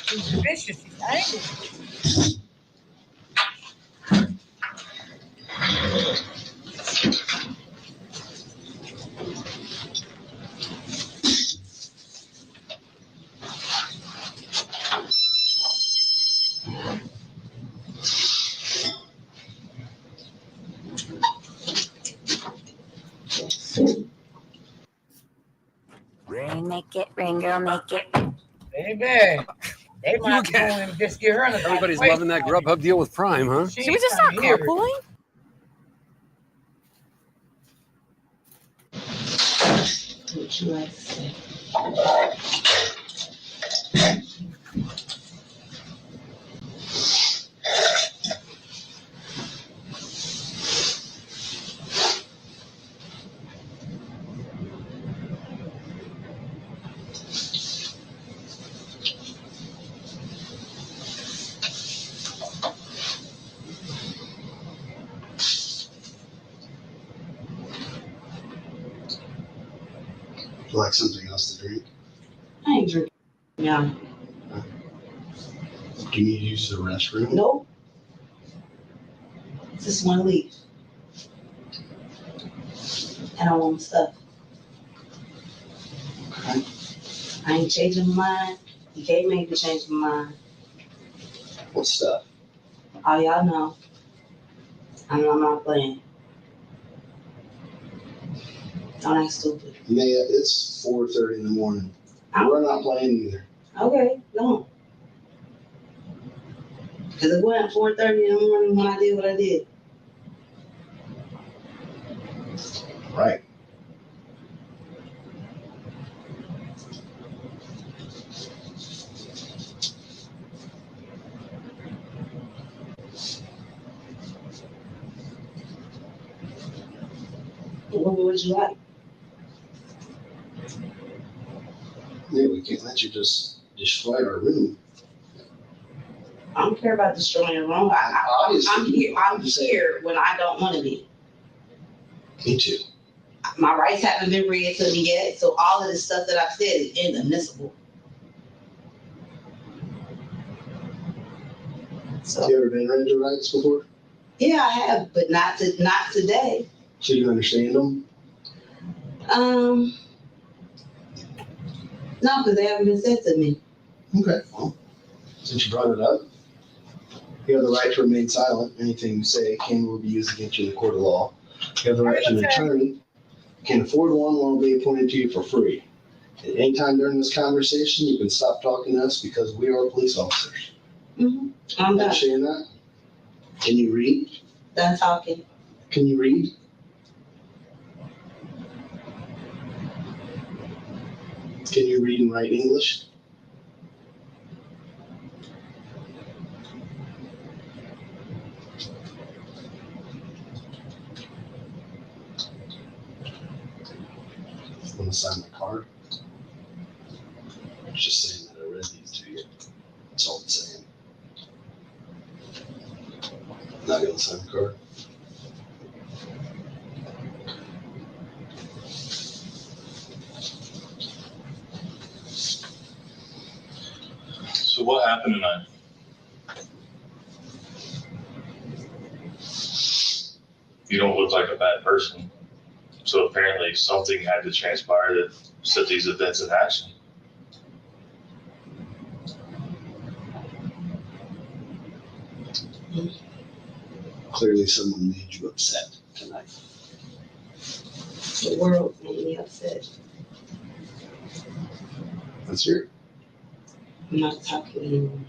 She's vicious. She's angry. Make it, ring girl, make it. Baby. They might go and just get her in a Everybody's loving that Grubhub deal with Prime, huh? Should we just start carpooling? What you like to say? You like something else to drink? I ain't drinking. Yeah. Do you need to use the restroom? Nope. Just want to leave. And I want my stuff. Okay. I ain't changing my mind. You can't make me change my mind. What stuff? All y'all know. I'm not playing. Don't act stupid. Maya, it's 4:30 in the morning. We're not playing either. Okay, don't. Because it wasn't 4:30 in the morning when I did what I did. Right. What would you like? Yeah, we can't let you just destroy our room. I don't care about destroying your room. I'm here when I don't want to be. Me too. My rights haven't been read to me yet, so all of the stuff that I've said is inadmissible. So, you ever been read your rights before? Yeah, I have, but not today. So you understand them? No, because they haven't been said to me. Okay. Well, since you brought it up, you have the right to remain silent. Anything you say can will be used against you in the court of law. You have the right to an attorney. Can afford one will be appointed to you for free. At any time during this conversation, you can stop talking to us because we are police officers. Mm-hmm. I'm done. Understand that? Can you read? Done talking. Can you read? Can you read and write English? Want to sign my card? It's just saying that I read these to you. That's all it's saying. Not gonna sign the card. So what happened tonight? You don't look like a bad person. So apparently something had to transpire that set these events in action. Clearly someone made you upset tonight. The world made me upset. Let's hear it. I'm not talking anymore.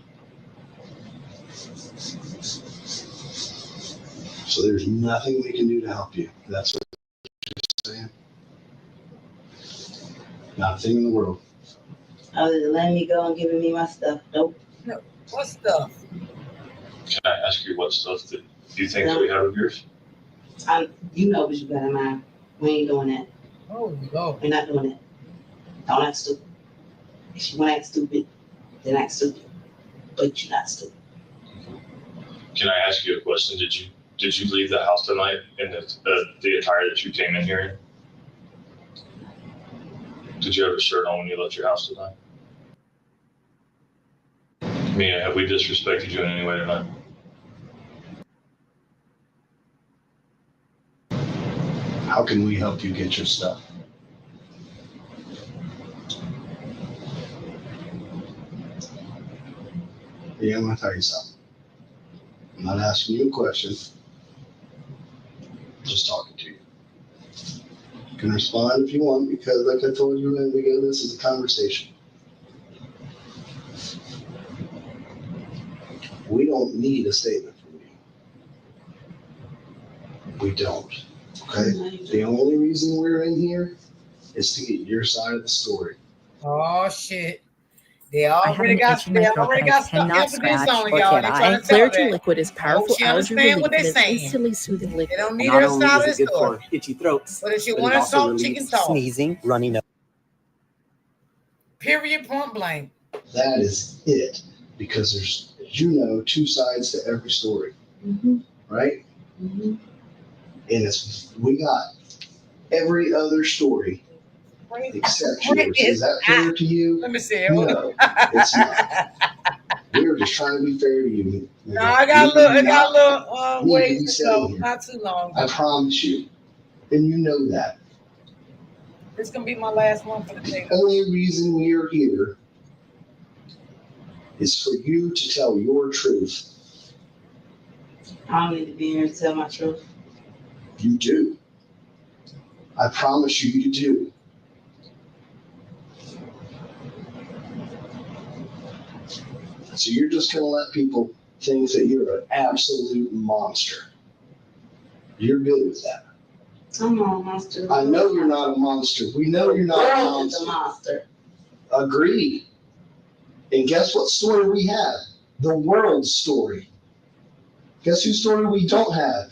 So there's nothing we can do to help you. That's what you're saying? Not a thing in the world. Other than letting me go and giving me my stuff. Nope. No. What stuff? Can I ask you what stuff that you think that we have of yours? You know what you got in mind. We ain't doing that. Oh, no. We're not doing that. Don't act stupid. If you want to act stupid, then act stupid. But you're not stupid. Can I ask you a question? Did you leave the house tonight in the attire that you came in here in? Did you have a shirt on when you left your house tonight? Mia, have we disrespected you in any way tonight? How can we help you get your stuff? Yeah, I'm gonna tell you something. I'm not asking you a question. Just talking to you. You can respond if you want, because like I told you a minute ago, this is a conversation. We don't need a statement from you. We don't. Okay? The only reason we're in here is to get your side of the story. Oh shit. They already got stuff evidence on it, y'all. They trying to tell Clarity that. Liquid is powerful She algae understand relief what they're and it's saying. instantly soothing liquid. They don't need her side of the good story. for itchy throats, But if she but want it to also talk, she can relieves talk. sneezing, runny nose. Period, point blank. That is it. Because there's, as you know, two sides to every story. Mm-hmm. Right? Mm-hmm. And we got every other story except yours. Is that fair to you? Let me see it. No, it's not. We're just trying to be fair to you. No, I got a little ways to go. Here. Not too long. I promise you. And you know that. This is going to be my last one for the day. The only reason we are here is for you to tell your truth. I don't need to be here to tell my truth. You do. I promise you do. So you're just going to let people think that you're an absolute monster. You're good with that. I'm not a monster. I know you're not a monster. We know you're not a monster. A monster. Agreed. And guess what story we have? The world's story. Guess whose story we don't have?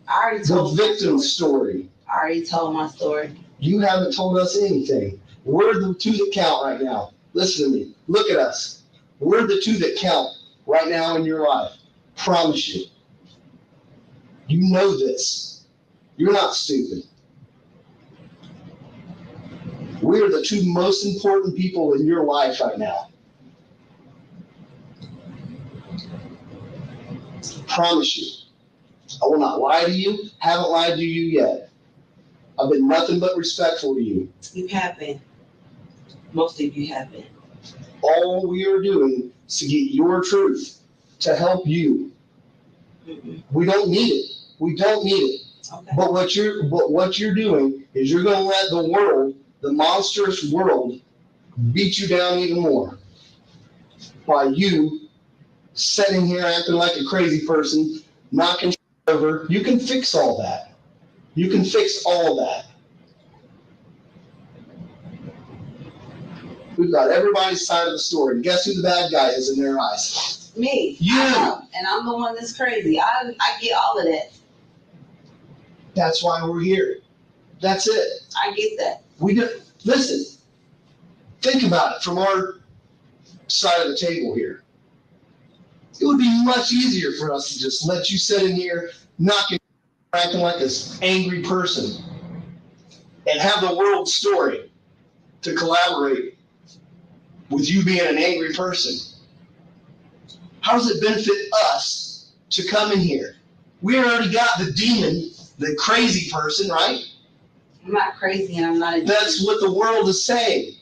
I already told the victim's story. I already told my story. You haven't told us anything. We're the two that count right now. Listen to me. Look at us. We're the two that count right now in your life. Promise you. You know this. You're not stupid. We're the two most important people in your life right now. Promise you. I will not lie to you. Haven't lied to you yet. I've been nothing but respectful to you. You have been. Most of you have been. All we are doing is to get your truth to help you. Mm-mm. We don't need it. We don't need it. Okay. But what you're doing is you're going to let the world, the monstrous world, beat you down even more by you sitting here acting like a crazy person, knocking over. You can fix all that. You can fix all that. We've got everybody's side of the story. Guess who the bad guy is in their eyes? Me. You. And I'm the one that's crazy. I get all of that. That's why we're here. That's it. I get that. Listen. Think about it from our side of the table here. It would be much easier for us to just let you sit in here, acting like an angry person, and have the world's story to collaborate with you being an angry person. How does it benefit us to come in here? We already got the demon, the crazy person, right? I'm not crazy and I'm not a demon. That's what the world is saying.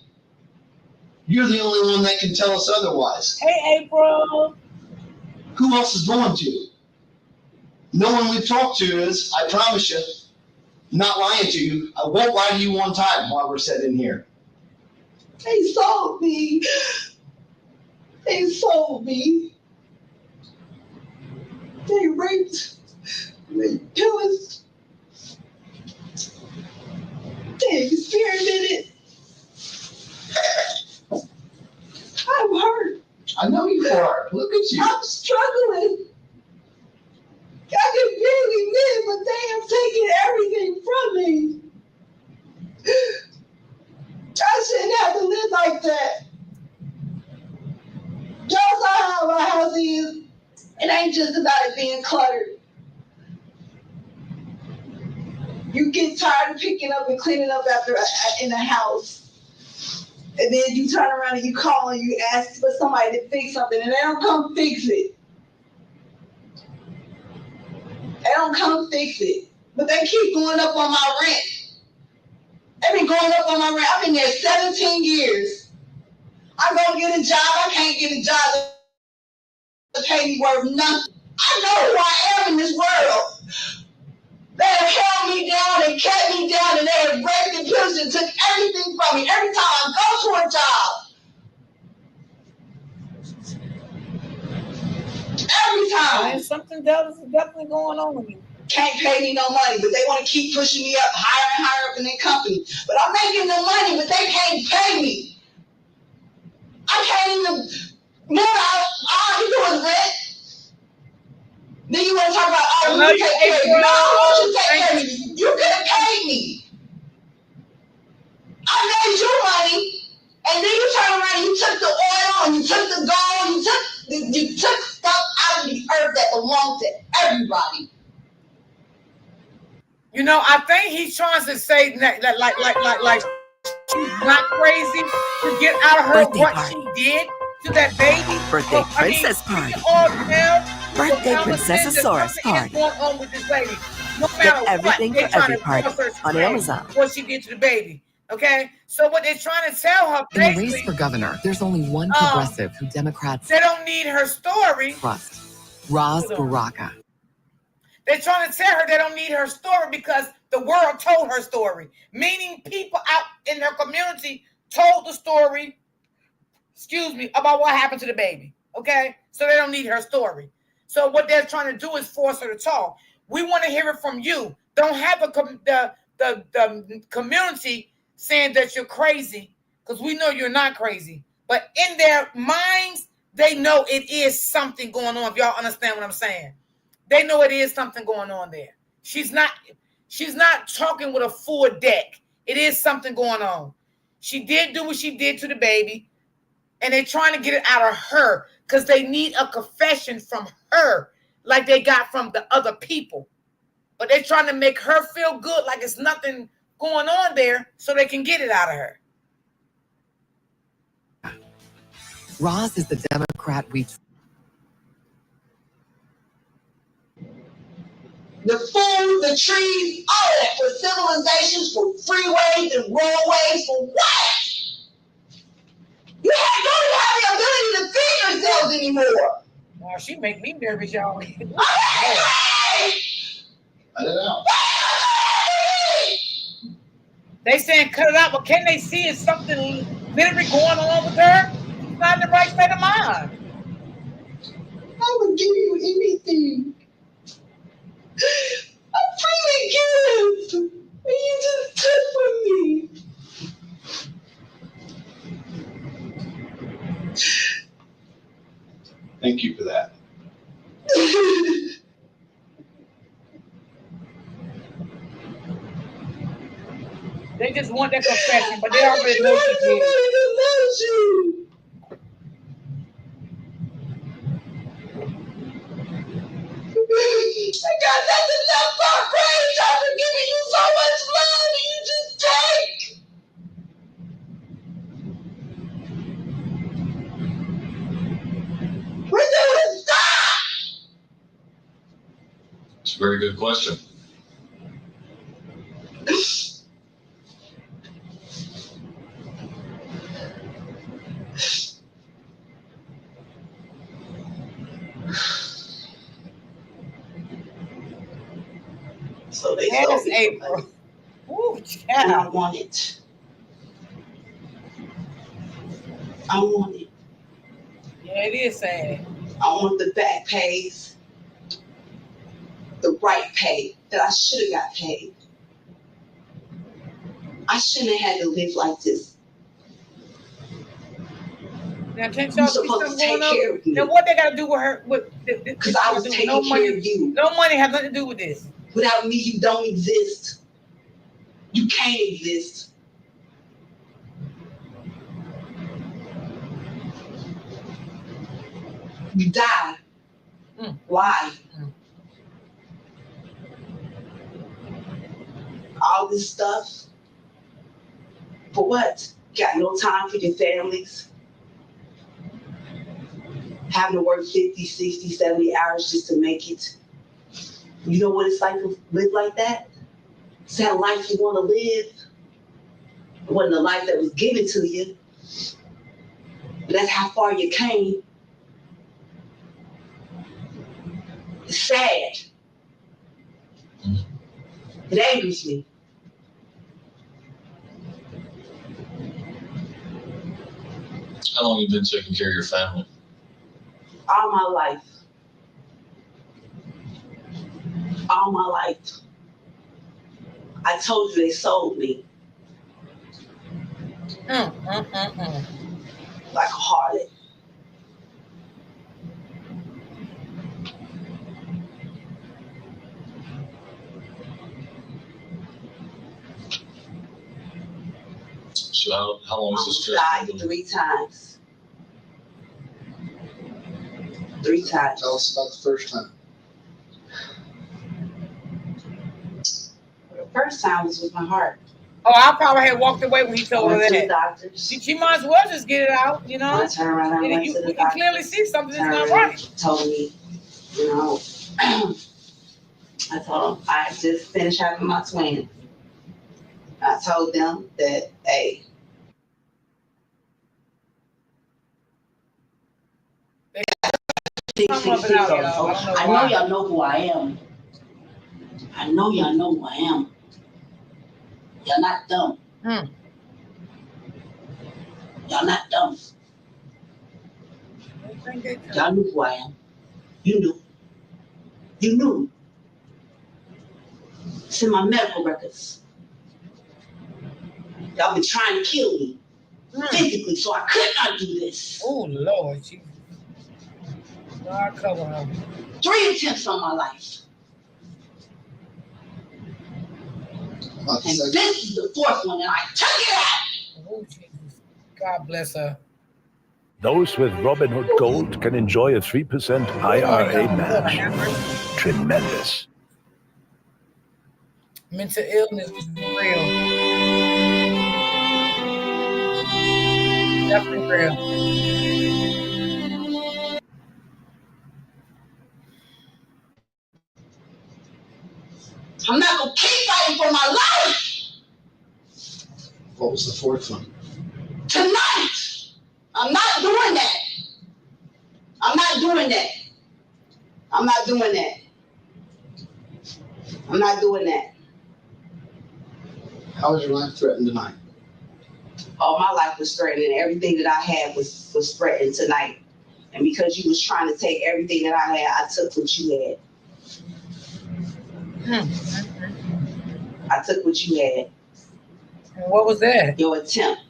You're the only one that can tell us otherwise. Hey, April. Who else is going to? No one we've talked to is, I promise you, not lying to you. I won't lie to you one time while we're sitting here. They sold me. They sold me. They raped. They pillaged. They experimented. I'm hurt. I know you are. Look at you. I'm struggling. I can barely live, but they have taken everything from me. I shouldn't have to live like that. Y'all saw how my house is. It ain't just about it being cluttered. You get tired of picking up and cleaning up after in the house. And then you turn around and you call and you ask for somebody to fix something and they don't come fix it. They don't come fix it. But they keep going up on my rent. They've been going up on my rent. I've been there 17 years. I go get a job. I can't get a job that pay me worth nothing. I know who I am in this world. They have held me down and kept me down and they have raped and pillaged and took everything from me every time I go to a job. Every time. There's something definitely going on with you. Can't pay me no money, but they want to keep pushing me up higher and higher up in their company. But I'm making the money, but they can't pay me. I can't even move out. All you do is rent. Then you want to talk about, oh, you take care of me. No, I want you to take care of me. You could have paid me. I made you money, and then you turn around and you took the oil, and you took the gold, you took stuff out of the earth that belongs to everybody. You know, I think he's trying to say that like she's not crazy to get out of her what she did to that baby. Birthday princess party. Birthday princessasaurus party. What's going on with this lady? No matter everything what, for every party on Amazon. What she did to the baby. Okay, so what they're trying to tell her, in the race for governor, there's only one progressive who Democrats they don't need her story. Trust. Roz Baraka. They're trying to tell her they don't need her story because the world told her story. Meaning people out in her community told the story, about what happened to the baby. Okay? So they don't need her story. So what they're trying to do is force her to talk. We want to hear it from you. Don't have the community saying that you're crazy because we know you're not crazy. But in their minds, they know it is something going on. If y'all understand what I'm saying. They know it is something going on there. She's not talking with a full deck. It is something going on. She did do what she did to the baby, and they're trying to get it out of her because they need a confession from her like they got from the other people. But they're trying to make her feel good like it's nothing going on there so they can get it out of her. Roz is the Democrat we The food, the trees, all that for civilizations, for freeways and roadways, for what? You don't have the ability to feed yourselves anymore. Wow, she make me nervous, y'all. I don't know. They saying cut it out, but can they see it's something literally going on with her? She's not in the right state of mind. I would give you anything. I freely give. And you just took from me. Thank you for that. They just want that confession, but they already know she did. I got nothing left for praise after giving you so much love and you just take. When do it stop? It's a very good question. So they Yes, sold me April. Ooh, and I want it. I want it. Yeah, it is sad. I want the back pays, the right pay that I should have got paid. I shouldn't have had to live like this. Now, can't You're y'all see supposed to something take going care on? of me. Now, what they got to do with her? Because I was taking care of you. No money has nothing to do with this. Without me, you don't exist. You can't exist. You die. Why? All this stuff. For what? Got no time for your families. Having to work 50, 60, 70 hours just to make it. You know what it's like to live like that? Is that a life you want to live? It wasn't a life that was given to you. That's how far you came. It's sad. It angers me. How long have you been taking care of your family? All my life. All my life. I told you they sold me. Like a harlot. So how long is this trip? Died 3 times. 3 times. Tell us about the first time. The first time was with my heart. Oh, I probably had walked away when he told her I went to the that. doctors. She might as well just get it out, you know? I turned around, I went to the we can clearly see something that's not doctor. right. Told me, you know, I told them I just finished having my twins. I told them that, hey, I know y'all know who I am. I know y'all know who I am. Y'all not dumb. Y'all not dumb. Y'all knew who I am. You knew. You knew. It's in my medical records. Y'all been trying to kill me physically, so I could not do this. Oh, Lord Jesus. God cover her. 3 attempts on my life. And this is the 4th one, and I took it out. Oh, Jesus. God bless her. Those with Robinhood Gold can enjoy a 3% IRA match. Tremendous. Mental illness is real. Definitely real. I'm not going to keep fighting for my life. What was the fourth one? Tonight, I'm not doing that. I'm not doing that. I'm not doing that. I'm not doing that. How was your life threatened tonight? All my life was threatened, and everything that I had was threatened tonight. And because you was trying to take everything that I had, I took what you had. I took what you had. And what was that? Your attempt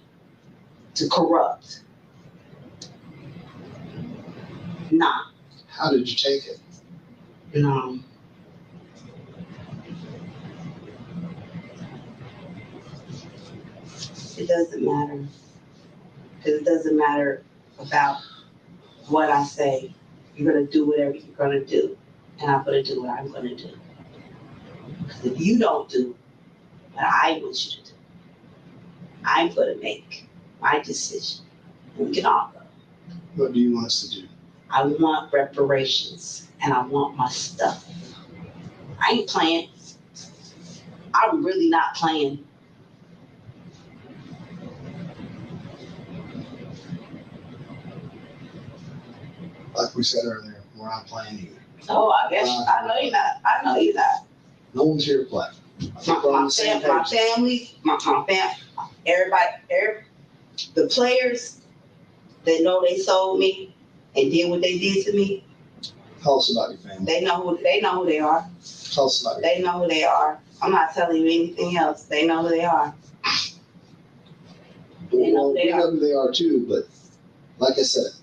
to corrupt. Nah. How did you take it? No. It doesn't matter. Because it doesn't matter about what I say. You're going to do whatever you're going to do. And I'm going to do what I'm going to do. Because if you don't do what I want you to do, I'm going to make my decision. And we can all go. What do you want us to do? I want reparations. And I want my stuff. I ain't playing. I'm really not playing. Like we said earlier, we're not playing either. Oh, I guess I know you're not. I know you're not. No one's here to play. My family, everybody, the players that know they sold me and did what they did to me. Tell us about your family. They know who they are. Tell us about They know who they are. I'm not telling you anything else. They know who they are. We know who they are too, but like I said,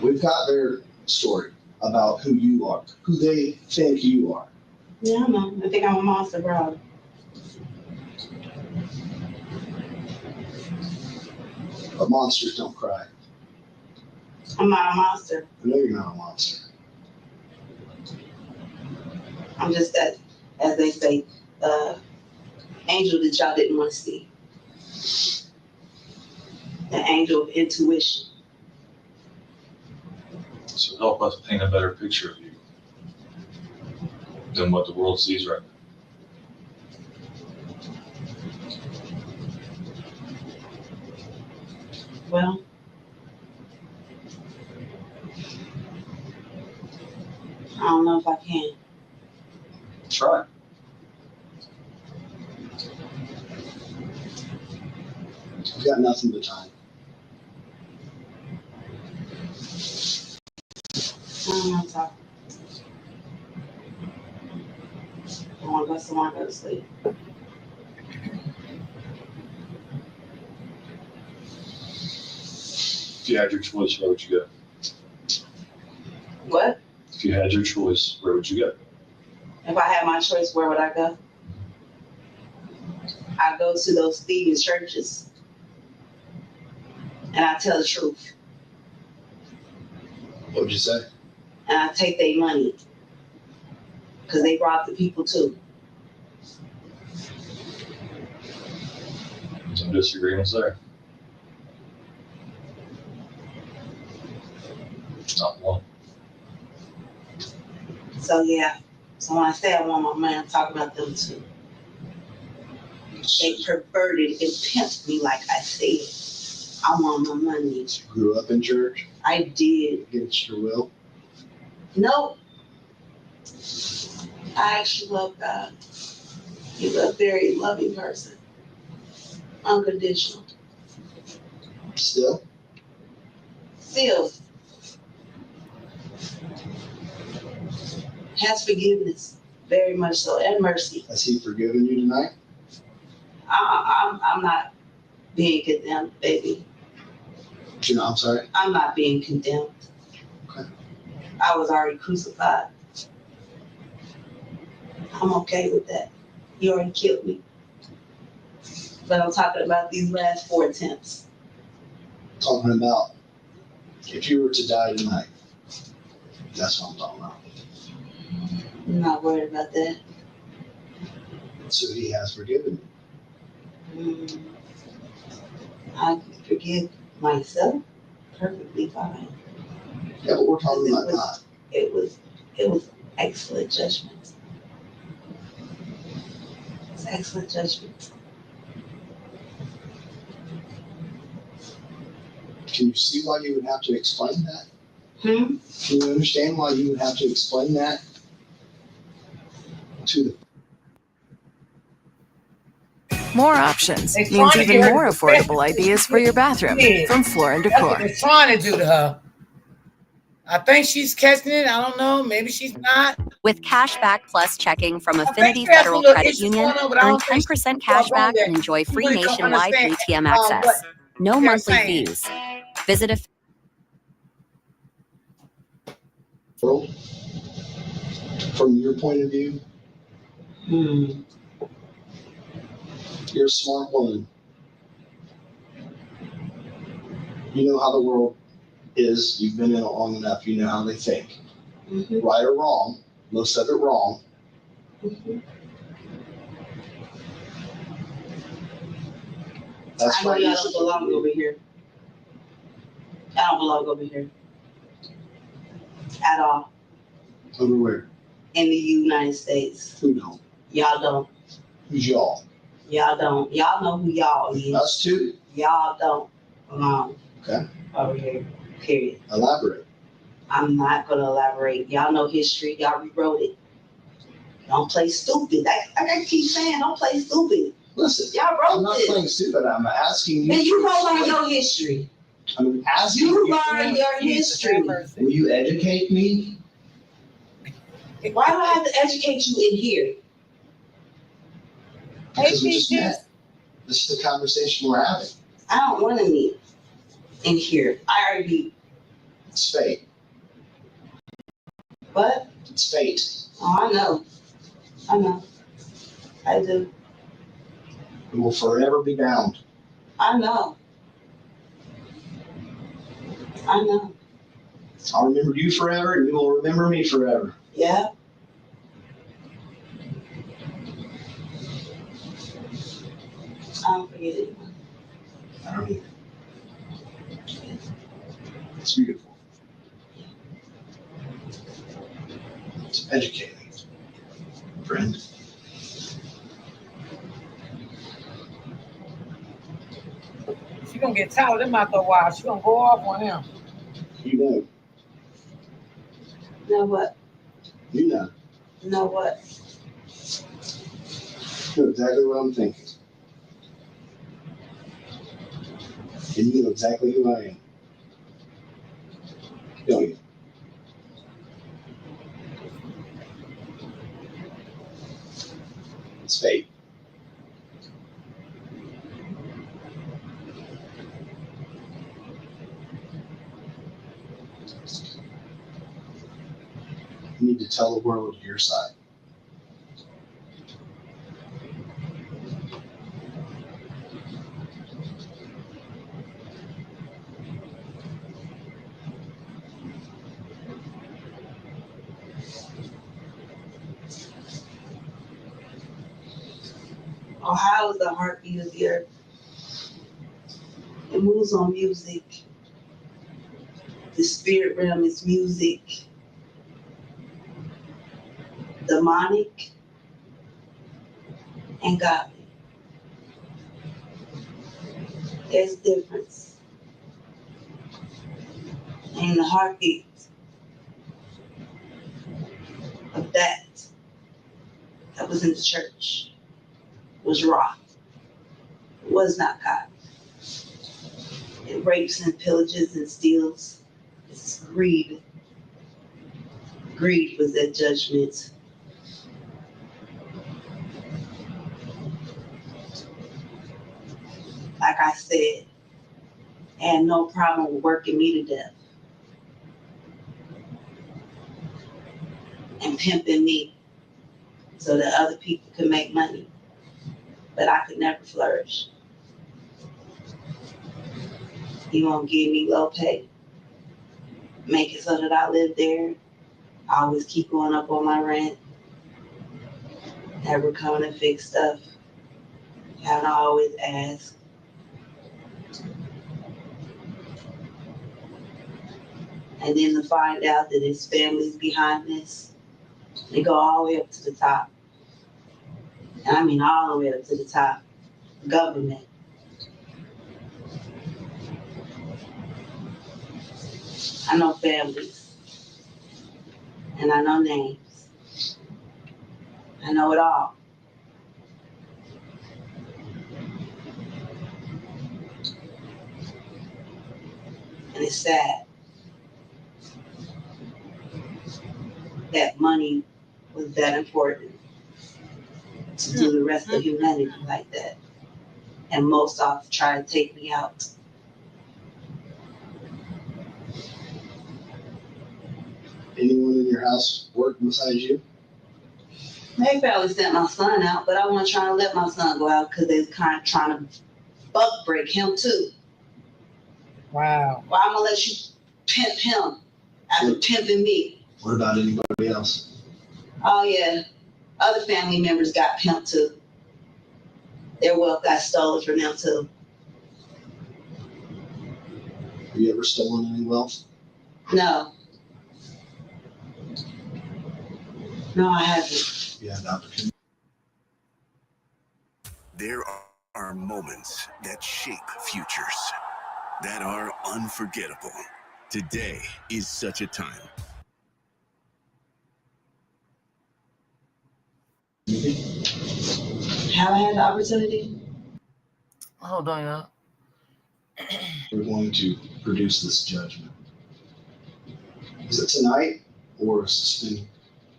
we've got their story about who you are, who they think you are. Yeah, I know. I think I'm a monster, bro. But monsters don't cry. I'm not a monster. I know you're not a monster. I'm just that, as they say, angel that y'all didn't want to see. The angel of intuition. So help us paint a better picture of you than what the world sees right now. Well, I don't know if I can. Try. We've got nothing but time. I'm not talking. I want to go somewhere and go to sleep. If you had your choice, where would you go? What? If you had your choice, where would you go? If I had my choice, where would I go? I go to those thieving churches and I tell the truth. What would you say? And I take their money because they rob the people too. Some disagreements there. Not one. So yeah. So when I say I want my money, I'm talking about them too. They perverted and pimped me like I said. I want my money. You grew up in church? I did. Against your will? No. I actually love God. He's a very loving person. Unconditional. Still? Still. Has forgiveness. Very much so. And mercy. Has he forgiven you tonight? I'm not being condemned, baby. You know, I'm sorry? I'm not being condemned. Okay. I was already crucified. I'm okay with that. He already killed me. But I'm talking about these last 4 attempts. Talking about if you were to die tonight. That's what I'm talking about. I'm not worried about that. So he has forgiven you. I forgive myself perfectly fine. Yeah, but we're talking about God. It was excellent judgment. It's excellent judgment. Can you see why you would have to explain that? Hmm? Can you understand why you would have to explain that to the More options They means trying to even get her more to confess affordable that ideas she for your did. bathroom from Floor and That's what Decor. they're trying to do to her. I think she's catching it. I don't know. Maybe she's not. With Cashback Plus checking from I think Affinity she has some Federal little Credit issues Union, going on, but I earn don't think 10% she's too cash far gone back that and enjoy she free really don't nationwide understand ATM what access. No they're monthly saying. fees. Visit world from your point of view? You're a smart woman. You know how the world is. You've been in it long enough. You know how they think. Mm-hmm. Right or wrong. Most of it wrong. Mm-hmm. That's I know why y'all don't belong over here. I don't belong over here. At all. Over where? In the United States. Who don't? Y'all don't. Who's y'all? Y'all don't. Y'all know who y'all is. Us too. Y'all don't belong Okay. over here. Period. Elaborate. I'm not gonna elaborate. Y'all know history. Y'all rewrote it. Don't play stupid. I keep saying, don't play stupid. Listen, y'all wrote I'm not this. playing stupid. I'm asking you. Then you wrote on your history. I'm asking You learned your history. Will you educate me? Why do I have to educate you in here? Because we just met. This is the conversation we're having. I don't want to meet in here. I already. It's fate. What? It's fate. Oh, I know. I know. I do. We will forever be bound. I know. I know. I'll remember you forever, and you will remember me forever. Yeah. I don't forget anyone. I don't either. It's beautiful. It's educating, friend. She gonna get tired of them after a while. She gonna go off on them. You know. Know what? You know. Know what? You know exactly what I'm thinking. And you know exactly who I am. Don't you? It's fate. You need to tell the world your side. Ohio is the heartbeat of the earth. It moves on music. The spirit realm is music. Demonic and godly. There's a difference. And the heartbeat of that was in the church was raw. It was not God. It rapes and pillages and steals. It's greed. Greed was that judgment. Like I said, I had no problem with working me to death and pimping me so that other people could make money, but I could never flourish. You won't give me low pay, make it so that I live there. I always keep going up on my rent, never coming to fix stuff, having to always ask. And then to find out that his family's behind this, they go all the way up to the top. And I mean all the way up to the top. Government. I know families. And I know names. I know it all. And it's sad that money was that important to do the rest of humanity like that. And most often try to take me out. Anyone in your house working besides you? They probably sent my son out, but I wasn't trying to let my son go out because they was kind of trying to buck break him too. Wow. Well, I'm gonna let you pimp him after pimping me. What about anybody else? Oh yeah, other family members got pimped too. Their wealth got stolen from them too. Have you ever stolen any wealth? No. No, I haven't. You had an opportunity. There are moments that shape futures, that are unforgettable. Today is such a time. Have I had the opportunity? Hold on, y'all. We're going to produce this judgment. Is it tonight, or has this been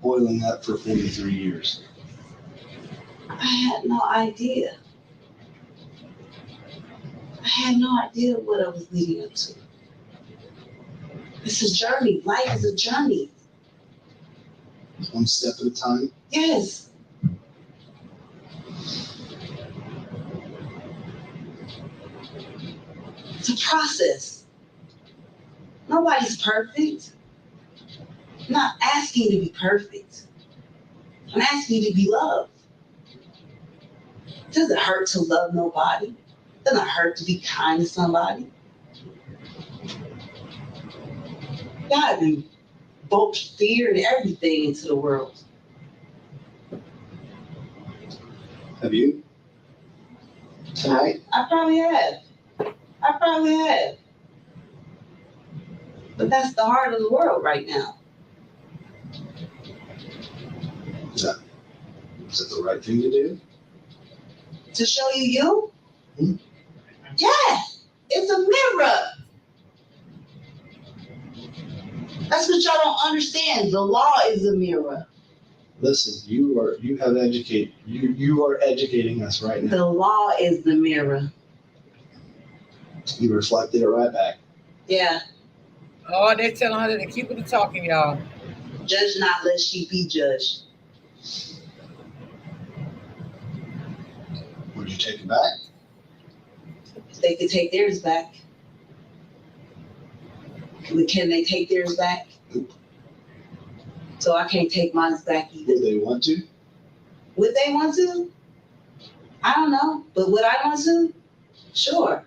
boiling up for 43 years? I had no idea. I had no idea what I was leading up to. It's a journey. Life is a journey. One step at a time? Yes. It's a process. Nobody's perfect. I'm not asking you to be perfect. I'm asking you to be loved. It doesn't hurt to love nobody. It doesn't hurt to be kind to somebody. God invoked fear and everything into the world. Have you? Tonight? I probably have. But that's the heart of the world right now. Is that the right thing to do? To show you? Yeah, it's a mirror. That's what y'all don't understand. The law is a mirror. Listen, you are educating us right now. The law is the mirror. You reflected it right back. Yeah. Oh, they're telling her to keep it talking, y'all. Judge not, lest ye be judged. Would you take it back? They could take theirs back. But can they take theirs back? Nope. So I can't take mine back either. Would they want to? Would they want to? I don't know. But would I want to? Sure.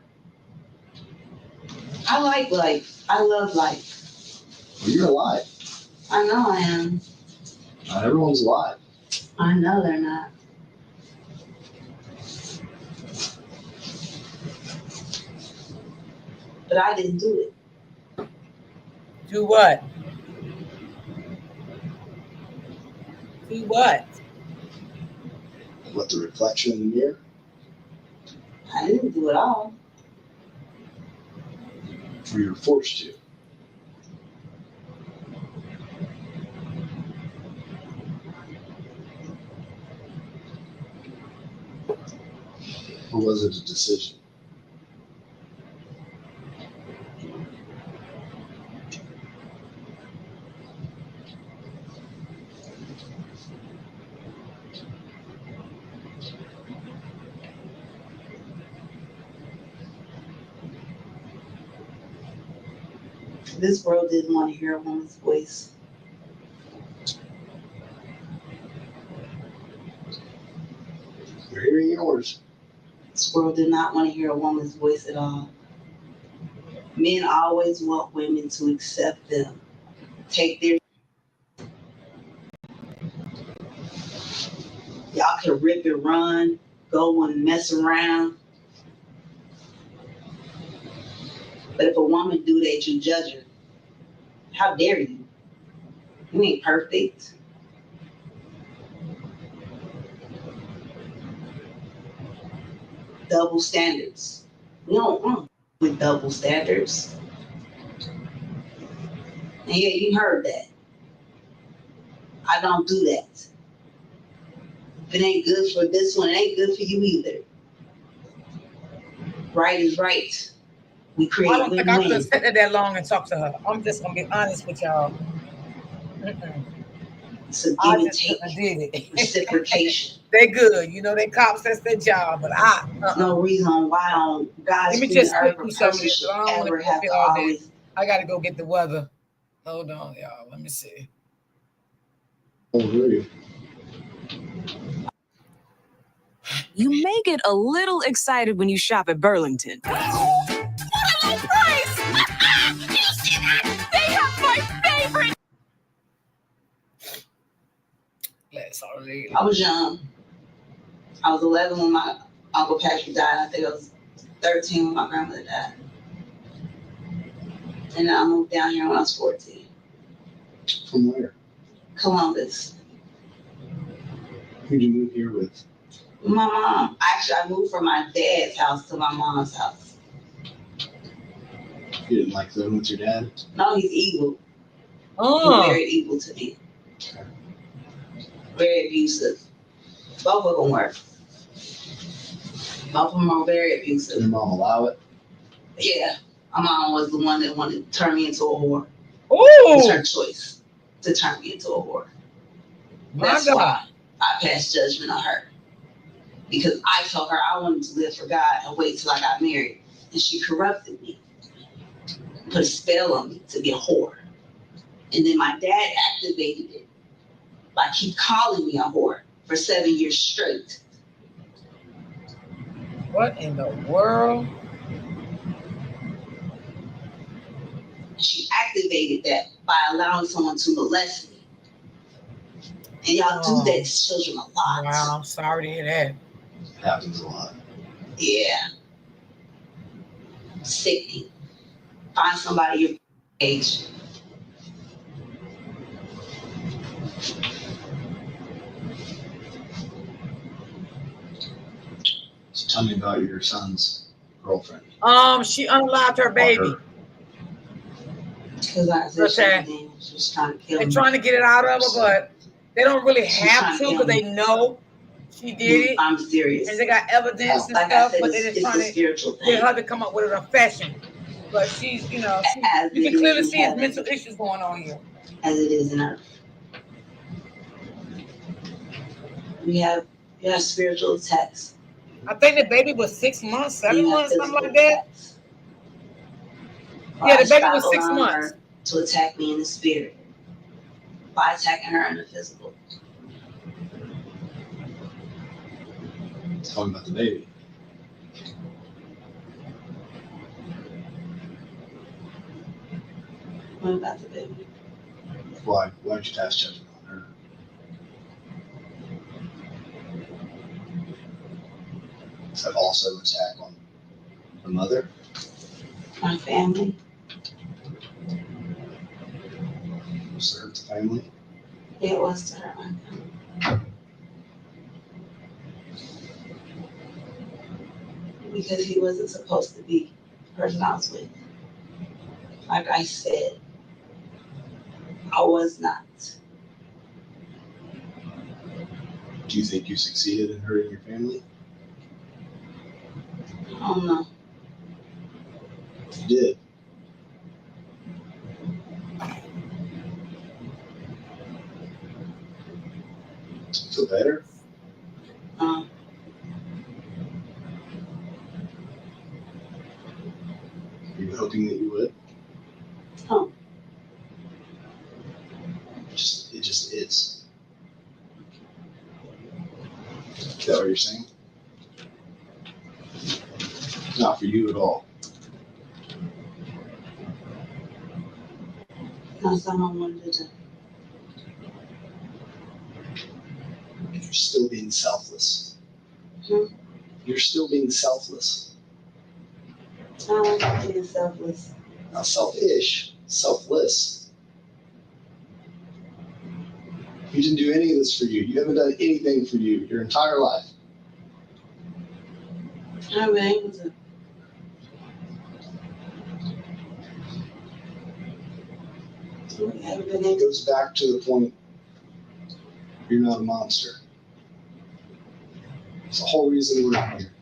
I like life. I love life. Well, you're alive. I know I am. Not everyone's alive. I know they're not. But I didn't do it. Do what? Do what? What, the reflection in the mirror? I didn't do it all. Or you were forced to? Or was it a decision? This world didn't want to hear a woman's voice. You're hearing yours. This world did not want to hear a woman's voice at all. Men always want women to accept them, take their. Y'all Y'all can rip and run, go and mess around. But if a woman do that, you judge her. How dare you? You ain't perfect. Double standards. We don't want with double standards. And yeah, you heard that. I don't do that. If it ain't good for this one, it ain't good for you either. Right is right. We create I don't think I could have win-win. sat there that long and talked to her. I'm just gonna be honest with y'all. So give I and just take. did it. Reciprocation. They good, you know. They cops, that's their job, but No reason why on God's let me green just earth skip a through some of person this. should I don't want ever to have be to all always. this. I gotta go get the weather. Hold on, y'all. Let me see. You may get a little excited when you shop at Burlington. What a low price! You see that? They have my favorite. Let's already. I was young. I was 11 when my Uncle Patrick died. I think I was 13 when my grandmother died. And I moved down here when I was 14. From where? Columbus. Who'd you move here with? My mom. Actually, I moved from my dad's house to my mom's house. You didn't like living with your dad? No, he's evil. Oh. He's very evil to me. Very abusive. Both of them were. Both of them are very abusive. Did your mom allow it? Yeah. My mom was the one that wanted to turn me into a whore. Ooh. It's her choice to turn me into a whore. That's why I passed judgment on her. Because I told her I wanted to live for God and wait till I got married. And she corrupted me. Put a spell on me to be a whore. And then my dad activated it by keep calling me a whore for 7 years straight. What in the world? She activated that by allowing someone to molest me. And y'all do that to children a lot. Wow, I'm sorry to hear that. Happens a lot. Yeah. Sickening. Find somebody your age. So tell me about your son's girlfriend. She unlocked her baby. Because I said she was trying to kill me. They're trying to get it out of her, but they don't really have to because they know she did it. I'm serious. And they got evidence and like stuff, said, but they're just trying to get her to come up with a confession. But she's, you know, you can clearly see his mental issues going on here. As it is in earth. You have spiritual attacks. I think the baby was 6 months, 7 months, something like that. Yeah, the baby was 6 months. To attack me in the spirit by attacking her in the physical. Tell me about the baby. What about the baby? Why don't you pass judgment on her? Does that also attack on the mother? My family. Was it hurt the family? It was to hurt my family. Because he wasn't supposed to be the person I was with. Like I said, I was not. Do you think you succeeded in hurting your family? I don't know. You did. Feel better? Were you hoping that you would? Oh. It just is. Is that what you're saying? Not for you at all. No, someone wanted to. still being selfless. You're still being selfless. I don't like being selfless. Not selfish, selfless. You didn't do any of this for you. You haven't done anything for you your entire life. I haven't been able to. It goes back to the point, you're not a monster. It's the whole reason we're here.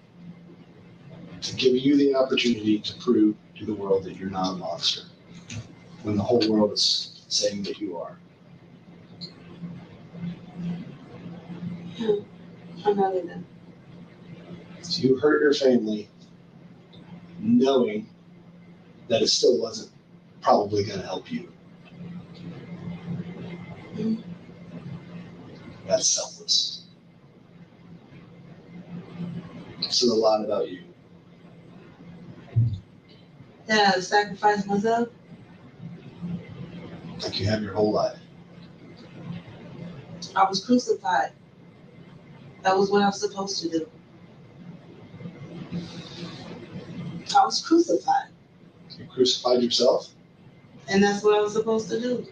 To give you the opportunity to prove to the world that you're not a monster. When the whole world is saying that you are. I'm not in it. So you hurt your family knowing that it still wasn't probably going to help you. That's selfless. It says a lot about you. That I sacrificed myself? Like you have your whole life. I was crucified. That was what I was supposed to do. I was crucified. You crucified yourself? And that's what I was supposed to do.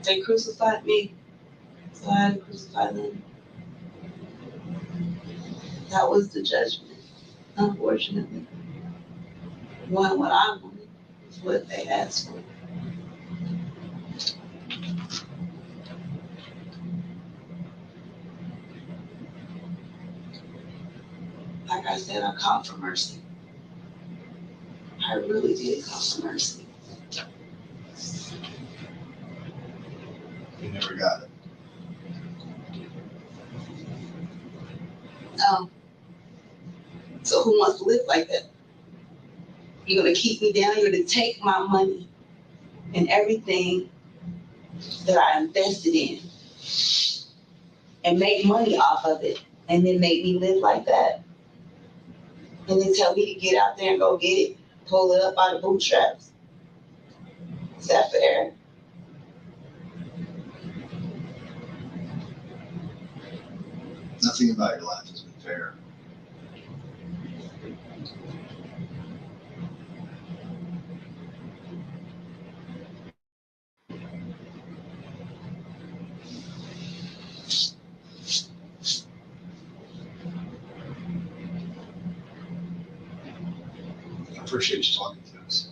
They crucified me, so I had to crucify them. That was the judgment, unfortunately. It wasn't what I wanted, it's what they asked for. Like I said, I called for mercy. I really did call for mercy. You never got it. So who wants to live like that? You're gonna keep me down, you're gonna take my money and everything that I invested in and make money off of it and then make me live like that? And then tell me to get out there and go get it, pull it up by the bootstraps? Is that fair? Nothing about your life has been fair. I appreciate you talking to us.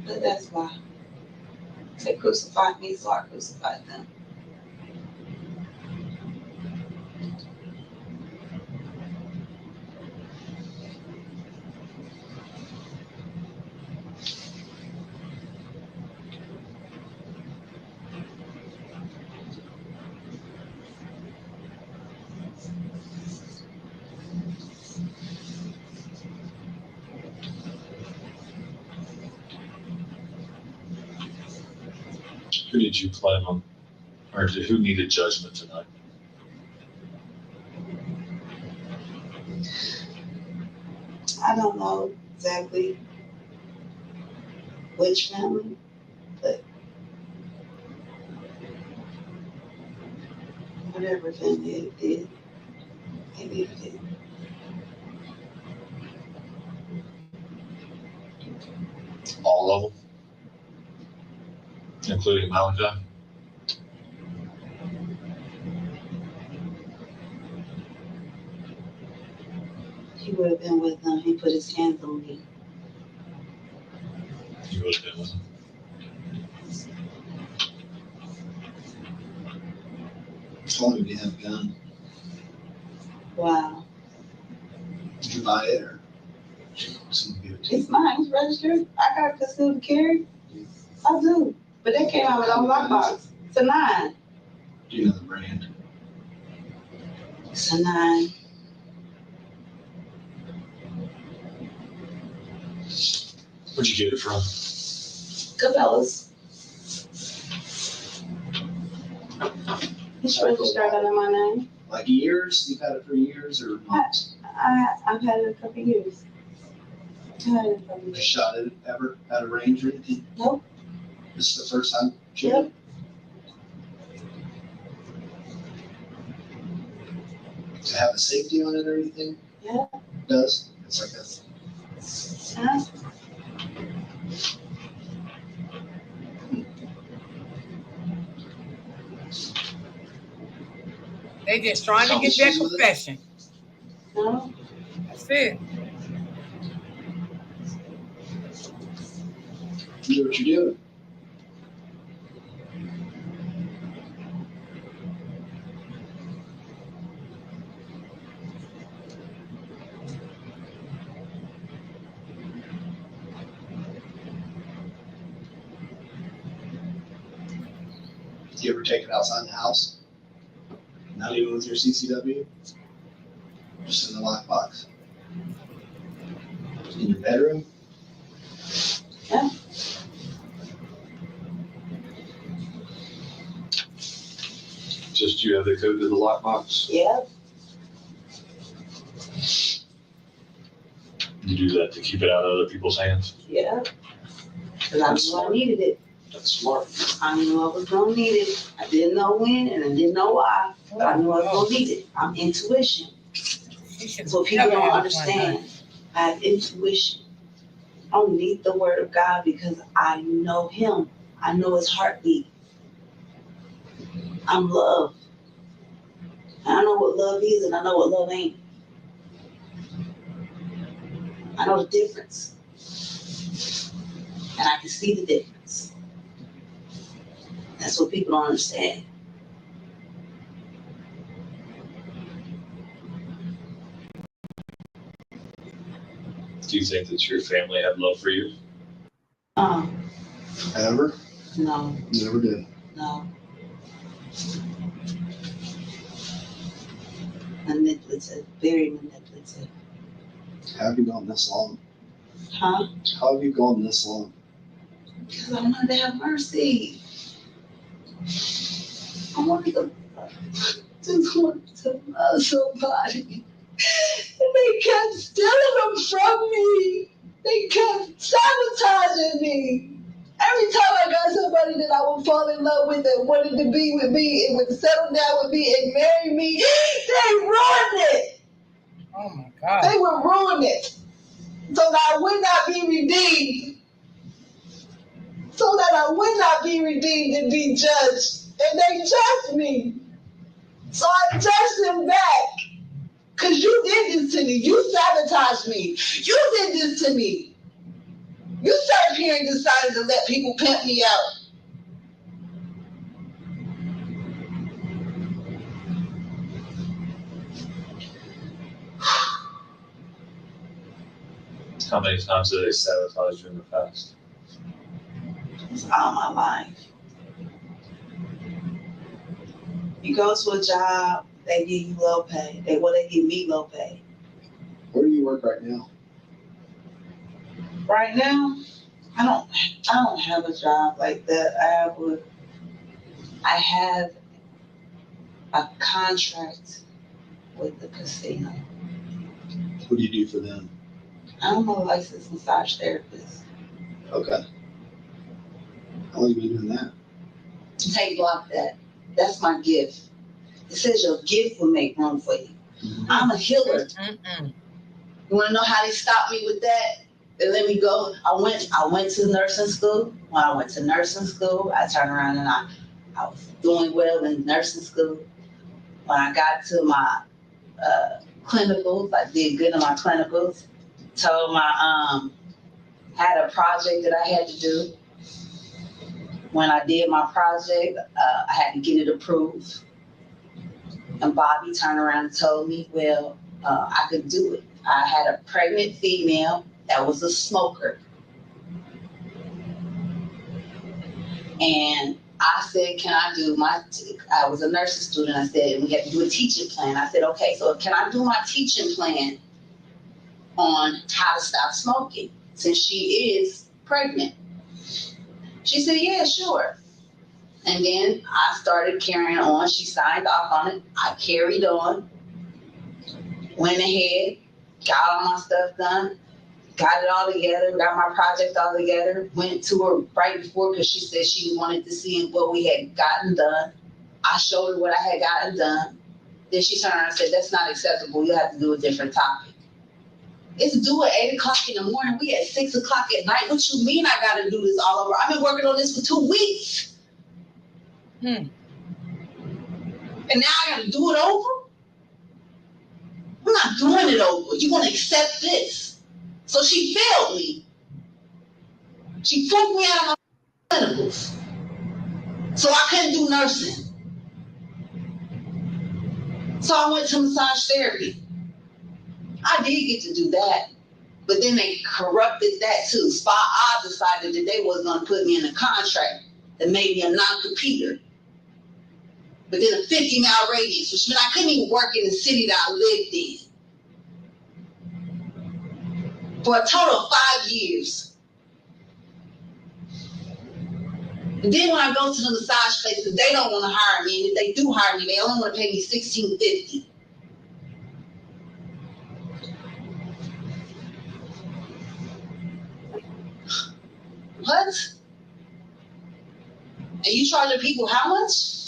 But that's why. They crucified me, so I crucified them. Who did you plan on, or who needed judgment tonight? I don't know exactly which family, but whatever family it did, they needed it. All of them? Including Malachi? He would have been with them. He put his hands on me. You would have been with him. How long did you have a gun? Wow. Did you buy it or someone give it to you? It's mine. It's registered. I got a concealed carry. I do. But that came out with a lockbox. It's a 9. Do you know the brand? It's a 9. Where'd you get it from? Cabela's. It's registered under my name. Like years? You've had it for years or months? I've had it a couple years. You shot it ever at a range or anything? Nope. This is the first time? Yep. Does it have a safety on it or anything? Yeah. It does? It's like a... They just trying to get that confession. No. That's it. You do what you're doing. Do you ever take it outside the house? Not even with your CCW? Just in the lockbox? In your bedroom? Yeah. Just you have the code to the lockbox? Yeah. You do that to keep it out of other people's hands? Yeah. Because I knew I needed it. That's smart. I knew I was going to need it. I didn't know when and I didn't know why, but I knew I was going to need it. I'm intuition. So people don't understand. I have intuition. I don't need the word of God because I know him. I know his heartbeat. I'm love. And I know what love is and I know what love ain't. I know the difference. And I can see the difference. That's what people don't understand. Do you think that your family had love for you? Ever? No. Never did. No. Manipulative. Very manipulative. How have you gone this long? Huh? How have you gone this long? Because I wanted to have mercy. I wanted to just wanted to love somebody. And they kept stealing them from me. They kept sabotaging me. Every time I got somebody that I would fall in love with and wanted to be with me and would settle down with me and marry me, they ruined it. Oh my God. They would ruin it. So that I would not be redeemed. So that I would not be redeemed and be judged. And they judged me. So I judged them back. Because you did this to me. You sabotaged me. You did this to me. You sat here and decided to let people pimp me out. How many times did they sabotage you in the past? It's all my life. You go to a job, they give you low pay. They give me low pay. Where do you work right now? Right now, I don't have a job like that. I have a contract with the casino. What do you do for them? I'm a licensed massage therapist. Okay. How long have you been doing that? Hey, block that. That's my gift. It says your gift will make room for you. Mm-hmm. I'm a healer. Mm-mm. You want to know how they stopped me with that? They let me go. I went to nursing school. When I went to nursing school, I turned around and I was doing well in nursing school. When I got to my clinicals, I did good in my clinicals. Told had a project that I had to do. When I did my project, I had to get it approved. And Bobby turned around and told me, well, I could do it. I had a pregnant female that was a smoker. And I said, can I do I was a nursing student, I said, and we had to do a teaching plan. I said, okay, so can I do my teaching plan on how to stop smoking since she is pregnant? She said, yeah, sure. And then I started carrying on. She signed off on it. I carried on, went ahead, got all my stuff done, got it all together, got my project all together, went to her right before because she said she wanted to see what we had gotten done. I showed her what I had gotten done. Then she turned around and said, that's not acceptable. You have to do a different topic. It's due at 8 o'clock in the morning. We at 6 o'clock at night. What you mean I got to do this all over? I've been working on this for 2 weeks. And now I got to do it over? I'm not doing it over. You're going to accept this. So she failed me. She took me out of my clinicals. So I couldn't do nursing. So I went to massage therapy. I did get to do that. But then they corrupted that too. Spa I decided that they wasn't going to put me in a contract that made me a non-competer. Within a 50-mile radius, which meant I couldn't even work in the city that I lived in. For a total of 5 years. And then when I go to the massage places, they don't want to hire me. And if they do hire me, they only want to pay me $16.50. What? And you charging people how much?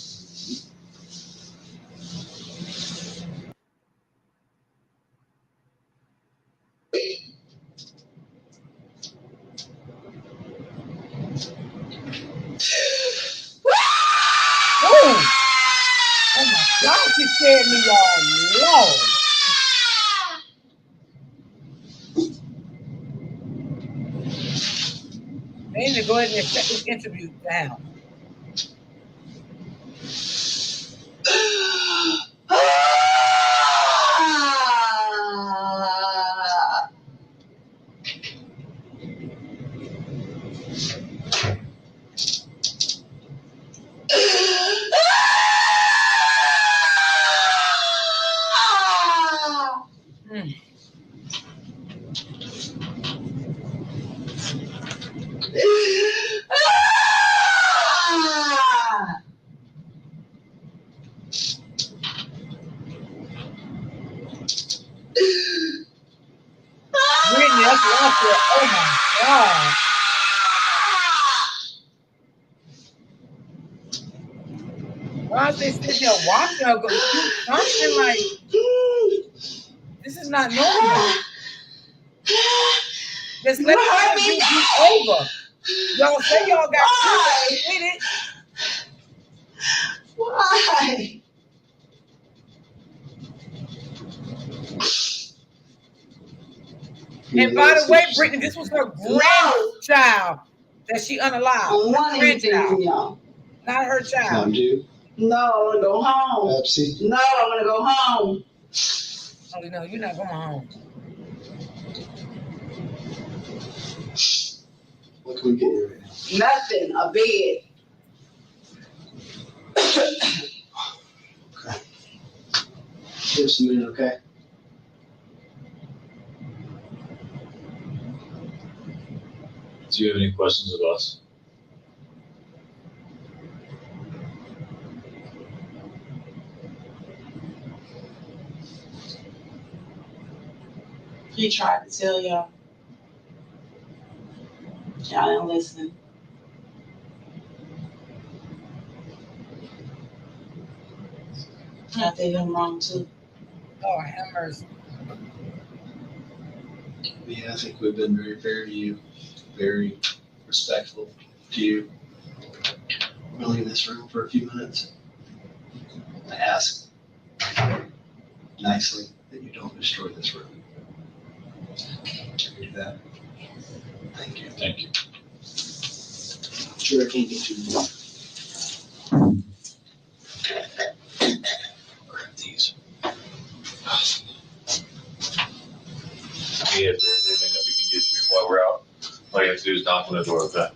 Oh my God, she scared me, y'all. Lord. They need to go ahead and shut this interview down. Brittany, that's what I said. Oh my God. Why is they sitting there watching her go do something like this is not normal. Just let the interview be over. Y'all say y'all got with it. Why? And by the way, Brittany, this was her grandchild that she unalived. Her grandchild. Not her child. Mom, do? No, I want to go home. Pepsi? No, I want to go home. Oh, no, you're not going home. What can we get you right now? Nothing. A bed. Okay. Give us a minute, okay? Do you have any questions of us? He tried to tell y'all. Y'all didn't listen. I did him wrong too. Oh, have mercy. Yeah, I think we've been very fair to you, very respectful to you. I'm gonna leave this room for a few minutes. I ask nicely that you don't destroy this room. Can you do that? Thank you. Thank you. Sure, I can't get you more. Grab these. If there's anything that we can get through while we're out, all you have to do is knock on the door, okay?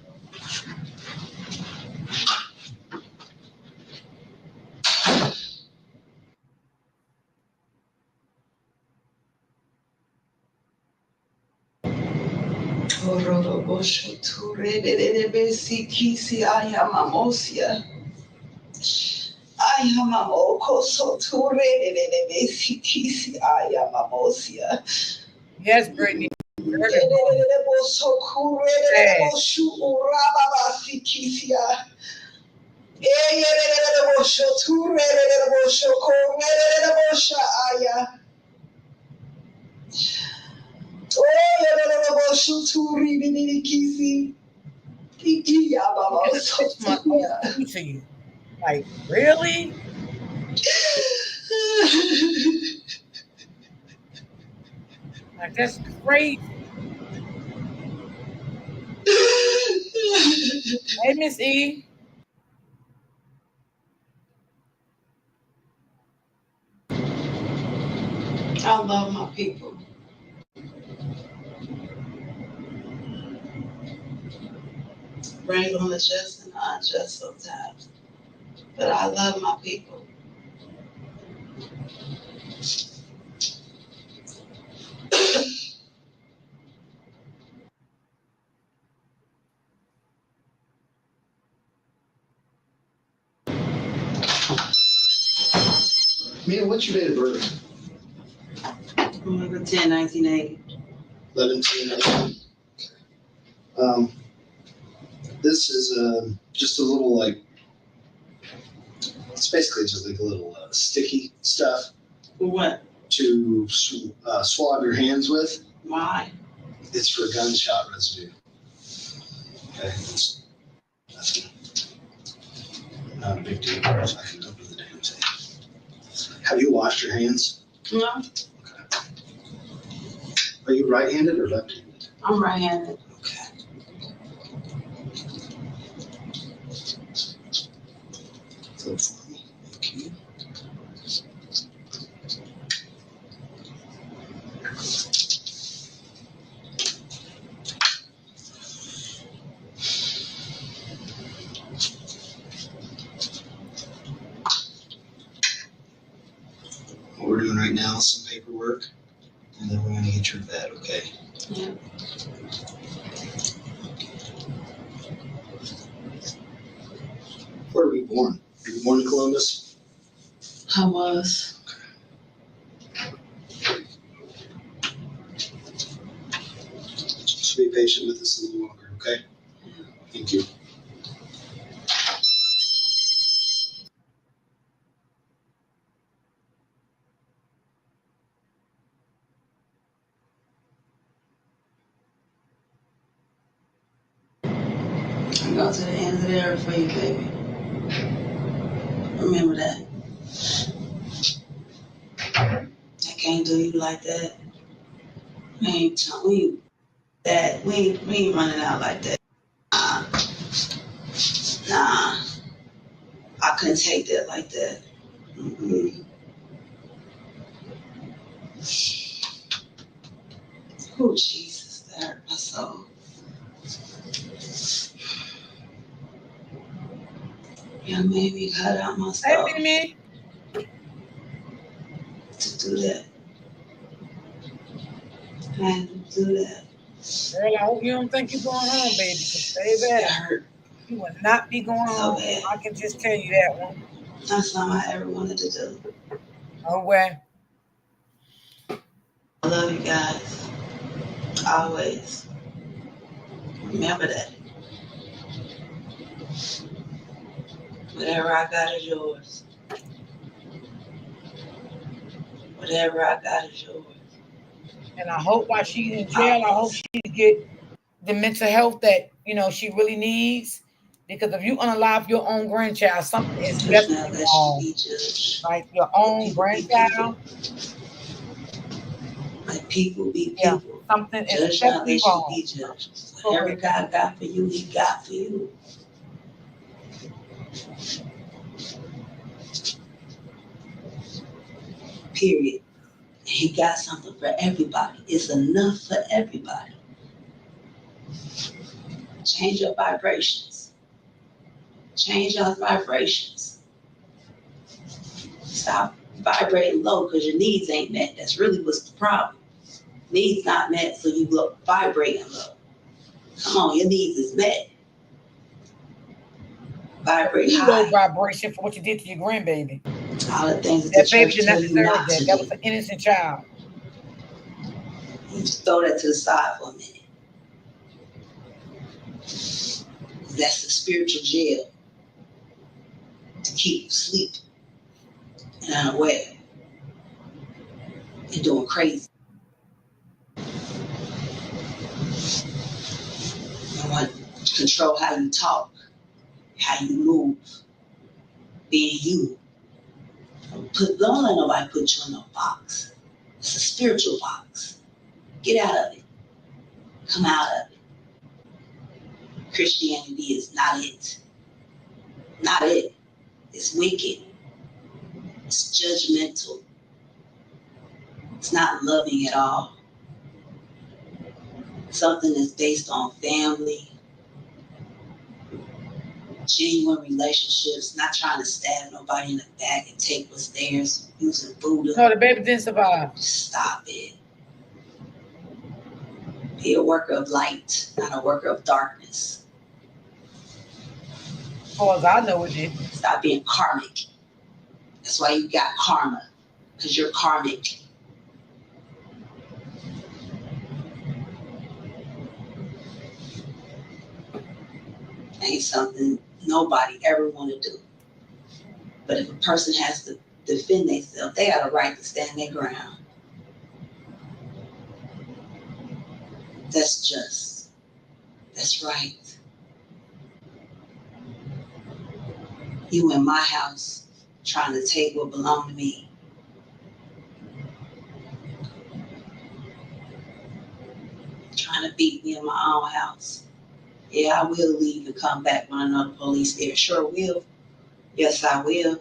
I am a moko so to re I am a mosia. Yes, Brittany. So cool. To you. Like, really? Like, that's crazy. Hey, Miss E. I love my people. Bring on the just and unjust sometimes. But I love my people. Mia, what's your date of birth? 11/10/1980. 11/10/1980. This is just a little it's basically just like a little sticky stuff. What? To swab your hands with. Why? It's for gunshot residue. Okay, it's nothing. Not a big deal. I can open the damn thing. Have you washed your hands? No. Okay. Are you right-handed or left-handed? I'm right-handed. Okay. So for me, thank you. What we're doing right now is some paperwork, and then we're going to get your vet, okay? Yeah. Where were you born? Were you born in Columbus? I was. Just be patient with us a little longer, okay? Thank you. I go to the ends of the earth for you, baby. Remember that. I can't do you like that. We ain't running out like that. Nah. I couldn't take that like that. Mm-mm. Oh, Jesus, that hurt my soul. You made me cut out my soul. Hey, me. To do that. I had to do that. Girl, I hope you don't think you're going home, baby. Because, baby, It hurt. You will not be going home. Bad. I can just tell you that one. That's something I ever wanted to do. Oh, well. I love you guys. Always. Remember that. Whatever I got is yours. Whatever I got is yours. And I hope while she's in jail, I hope she get the mental health that, she really needs. Because if you unalive your own grandchild, something is definitely wrong. Like your own grandchild. Like people be people. Yeah, something is Judge not definitely that you wrong. be judged. Whatever God got for you, He got for you. Period. He got something for everybody. It's enough for everybody. Change your vibrations. Change your vibrations. Stop vibrating low because your needs ain't met. That's really what's the problem. Needs not met, so you look vibrating low. Come on, your needs is met. vibrate low high. vibration for what you did to your grandbaby. All the things That the baby church did not tell you deserve not that. to That do. was an innocent child. You just throw that to the side for a minute. That's the spiritual jail to keep you asleep and unaware and doing crazy. You want to control how you talk, how you move, being you. Don't let nobody put you in no box. It's a spiritual box. Get out of it. Come out of it. Christianity is not it. Not it. It's wicked. It's judgmental. It's not loving at all. Something that's based on family, genuine relationships, not trying to stab nobody in the back and take what's theirs, using Buddha. No, the baby didn't survive. Stop it. Be a worker of light, not a worker of darkness. As far as I know, it did. Stop being karmic. That's why you got karma, because you're karmic. Ain't something nobody ever want to do. But if a person has to defend themselves, they got a right to stand their ground. That's just. That's right. You in my house trying to take what belonged to me. Trying to beat me in my own house. Yeah, I will leave and come back when I know the police there. Sure will. Yes, I will.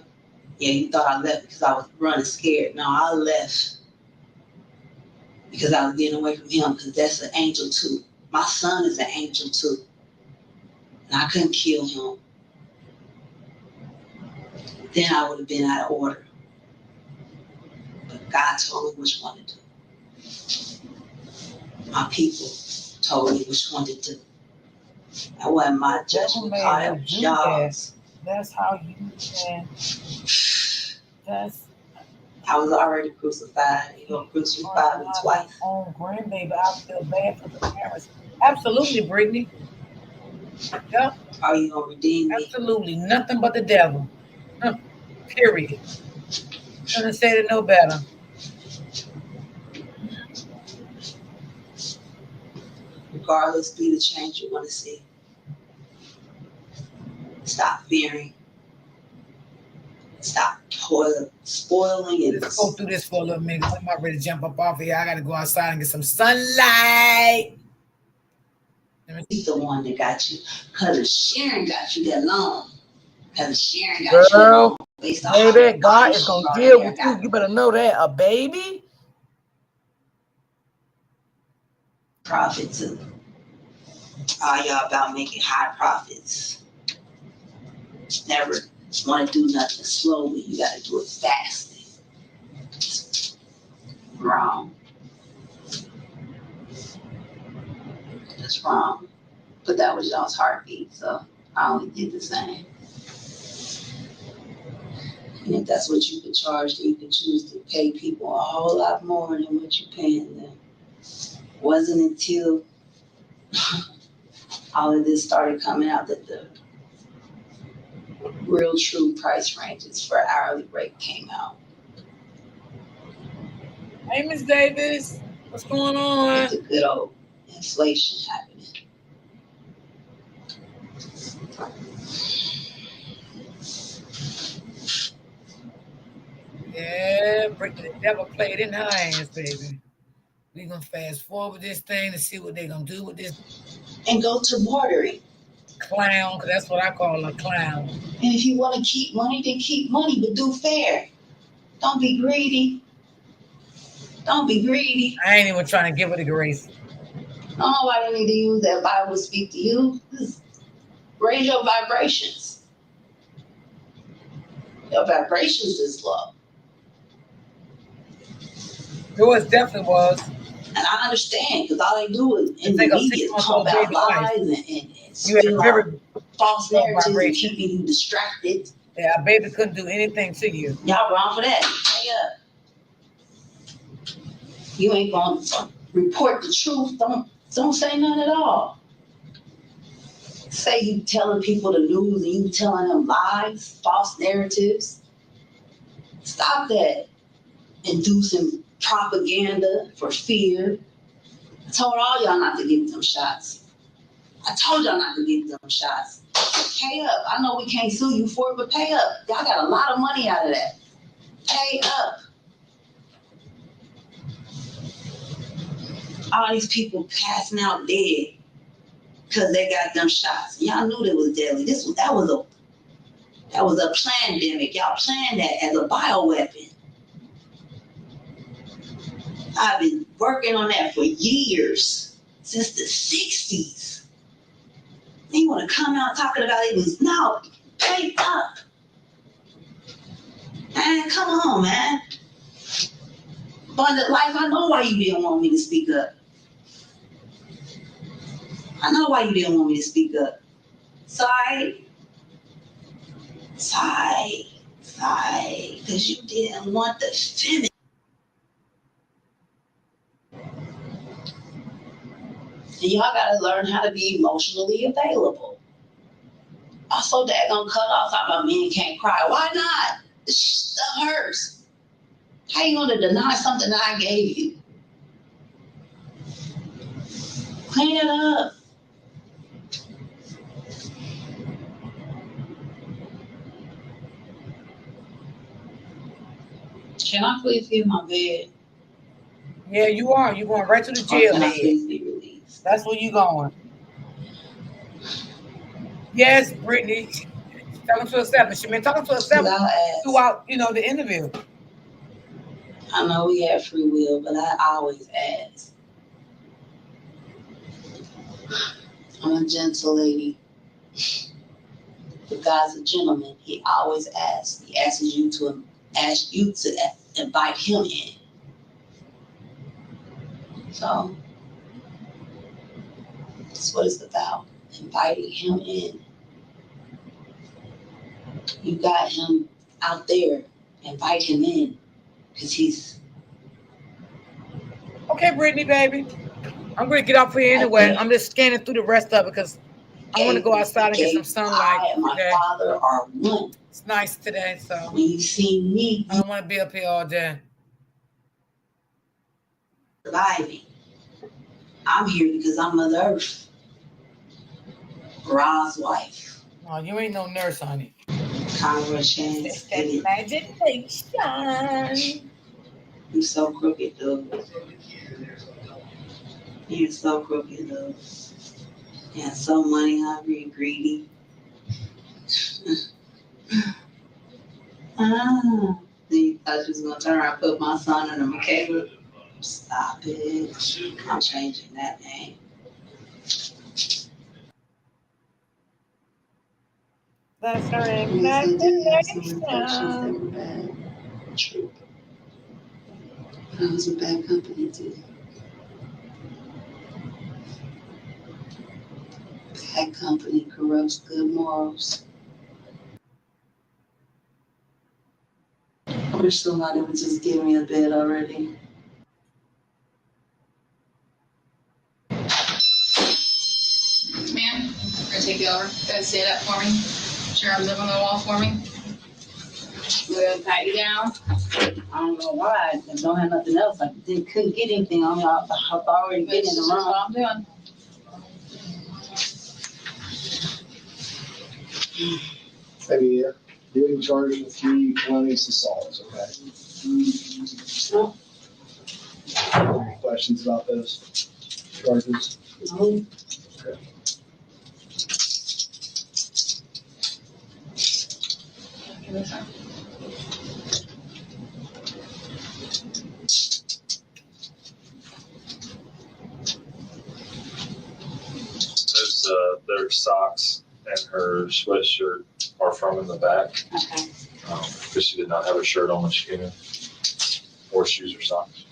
Yeah, you thought I left because I was running scared. No, I left because I was getting away from him, because that's an angel too. My son is an angel too. And I couldn't kill him. Then I would have been out of order. But God told me which one to do. My people told me which one to do. That wasn't my judgment call, that was y'all's. That's how you can. That's. I was already crucified. You're going to crucify me twice. Own grandbaby, I feel bad for the parents. Absolutely, Brittany. Yep. Are you going to redeem me? Absolutely. Nothing but the devil. Period. Couldn't have said it no better. Regardless, be the change you want to see. Stop fearing. Stop spoiling it. Let's go through this for a little minute. I'm about ready to jump up off of here. I got to go outside and get some sunlight. He's the one that got you. Because Sharon got you that long. Because Sharon got you that long. Baby, God is going to deal with you. You better know that. A baby? Profits. All y'all about making high profits. Never want to do nothing slowly. You got to do it fast. Wrong. That's wrong. But that was y'all's heartbeat, so I only did the same. And if that's what you can charge, then you can choose to pay people a whole lot more than what you're paying them. Wasn't until all of this started coming out that the real true price ranges for hourly rate came out. Hey, Miss Davis, what's going on? With the good old inflation happening. Yeah, the devil played in her hands, baby. We're going to fast forward this thing to see what they're going to do with this. And go to bordering. Clown, because that's what I call a clown. And if you want to keep money, then keep money, but do fair. Don't be greedy. Don't be greedy. I ain't even trying to give her the grace. Nobody need to use that Bible to speak to you. Just raise your vibrations. Your vibrations is low. Yours definitely was. And I understand, because all they do is in the media talk about lies and You had very false low narratives and vibration. keeping you distracted. Yeah, baby couldn't do anything to you. Y'all wrong for that. Hang up. You ain't gonna report the truth. Don't say none at all. Say you telling people the news and you telling them lies, false narratives. Stop that. Inducing propaganda for fear. I told all y'all not to get them shots. I told y'all not to get them shots. Pay up. I know we can't sue you for it, but pay up. Y'all got a lot of money out of that. Pay up. All these people passing out dead because they got them shots. Y'all knew they was deadly. That was a pandemic. Y'all planned that as a bioweapon. I've been working on that for years, since the 60s. And you want to come out talking about it was no, pay up. Man, come on, man. Abundant life, I know why you didn't want me to speak up. I know why you didn't want me to speak up. Sorry. Because you didn't want the feminine. And y'all gotta learn how to be emotionally available. I'm so daggone cut off about men can't cry. Why not? This stuff hurts. How you gonna deny something that I gave you? Clean it up. Can I please get my bed? Yeah, you are. You're going right to the jail Can I bed. please be released? That's where you going. Yes, Brittany. She's talking to herself, but she's been talking to herself throughout, the interview. I know we have free will, but I always ask. I'm a gentle lady. The God's a gentleman. He always asks. He asks you to invite him in. So that's what it's about. Inviting him in. You got him out there. Invite him in. Because he's... Okay, Brittany, baby. I'm going to get off here anyway. I'm just scanning through the rest of it because I want to go outside and get some sunlight. I and my father are one. It's nice today, so when you see me, I don't want to be up here all day. Surviving. I'm here because I'm Mother Earth. Ra's wife. Oh, you ain't no nurse, honey. Congregation. Imagination. You're so crooked, dude. You're so crooked, dude. Yeah, so money hungry and greedy. Then you thought you was gonna turn around and put my son in a Michaela. Stop it. I'm changing that name. That's her imagination. True. I was in bad company too. Bad company corrupts good morals. I wish somebody would just give me a bed already. Ma'am, I'm gonna take you over. Go ahead and stand up for me. Sure, I'm living on the wall for me. We're gonna pat you down. I don't know why. I don't have nothing else. I couldn't get anything on me. I've already been in the room. That's what I'm doing. Maybe you're in charge of 3 felonious assaults, okay? Any questions about those charges? No. Okay. Their socks and her sweatshirt are from in the back. Okay. Because she did not have a shirt on when she came in, or shoes or socks.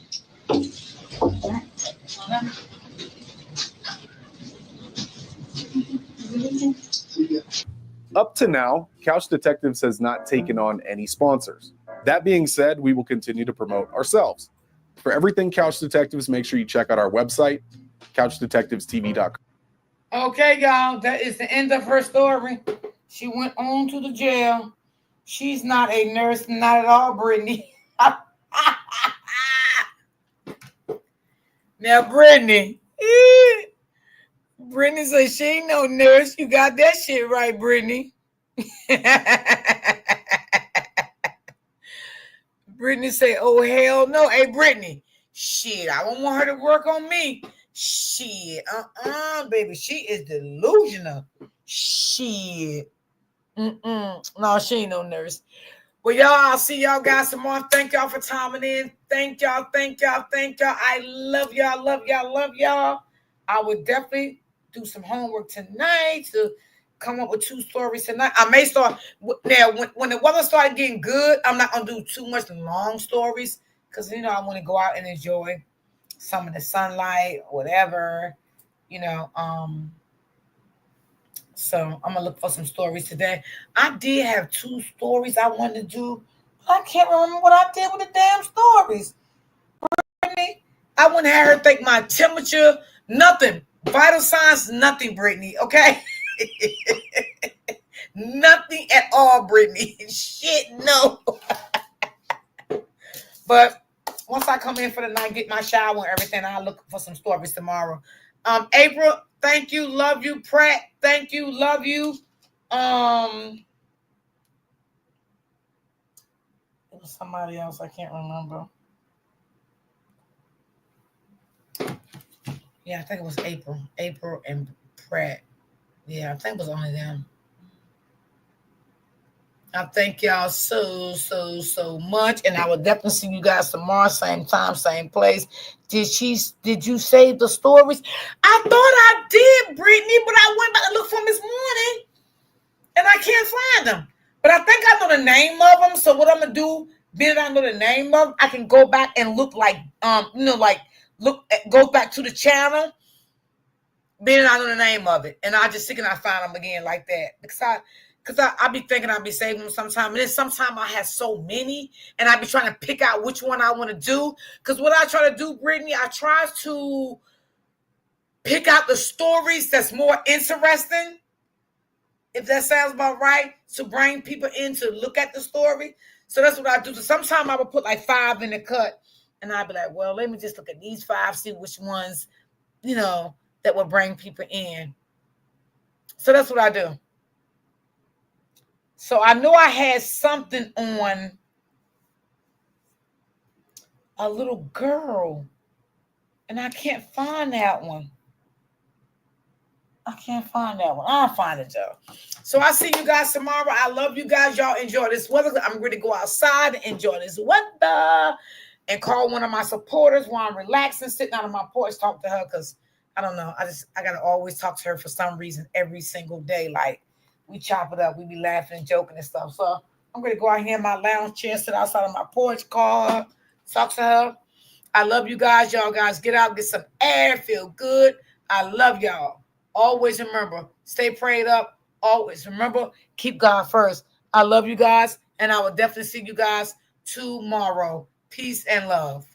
Up to now, Couch Detectives has not taken on any sponsors. That being said, we will continue to promote ourselves. For everything Couch Detectives, make sure you check out our website, couchdetectivestv.com. Okay, y'all, that is the end of her story. She went on to the jail. She's not a nurse, not at all, Brittany. Now, Brittany. Brittany says she ain't no nurse. You got that shit right, Brittany. Brittany say, oh, hell no. Hey, Brittany. Shit, I don't want her to work on me. Shit, baby. She is delusional. Shit. No, she ain't no nurse. Well, y'all, I'll see y'all guys tomorrow. Thank y'all for timing in. Thank y'all. I love y'all. I would definitely do some homework tonight to come up with 2 stories tonight. I may start now when the weather started getting good. I'm not gonna do too much long stories because I want to go out and enjoy some of the sunlight, whatever, So I'm gonna look for some stories today. I did have 2 stories I wanted to do. I can't remember what I did with the damn stories. Brittany, I wouldn't have her take my temperature, nothing. Vital signs, nothing, Brittany. Okay. Nothing at all, Brittany. Shit, no. But once I come in for the night, get my shower and everything, I'll look for some stories tomorrow. April, thank you, love you. Pratt, thank you, love you. It was somebody else, I can't remember. Yeah, I think it was April and Pratt. Yeah, I think it was only them. I thank y'all so much, and I will definitely see you guys tomorrow, same time, same place. Did you save the stories? I thought I did, Brittany, but I went back to look for them this morning, and I can't find them. But I think I know the name of them. So what I'm gonna do, being that I know the name of them, I can go back and look go back to the channel. Being I know the name of it, and I just think I find them again like that because I be thinking I'll be saving them sometime, and then sometime I have so many, and I be trying to pick out which one I want to do. Because what I try to do, Brittany, I try to pick out the stories that's more interesting, if that sounds about right, to bring people in to look at the story. So that's what I do. So sometimes I would put like 5 in the cut, and I'd be like, well, let me just look at these 5, see which ones, that will bring people in. So that's what I do. So I know I had something on a little girl, and I can't find that one. I'll find it, y'all. So I'll see you guys tomorrow. I love you guys. Y'all enjoy this weather. I'm going to go outside and enjoy this weather and call one of my supporters while I'm relaxing, sitting out on my porch, talk to her because I don't know. I got to always talk to her for some reason every single day. Like, we chop it up. We be laughing and joking and stuff. So I'm going to go out here in my lounge chair, sit outside on my porch, call her, talk to her. I love you guys. Y'all guys get out, get some air, feel good. I love y'all. Always remember, stay prayed up. Always remember, keep God first. I love you guys, and I will definitely see you guys tomorrow. Peace and love.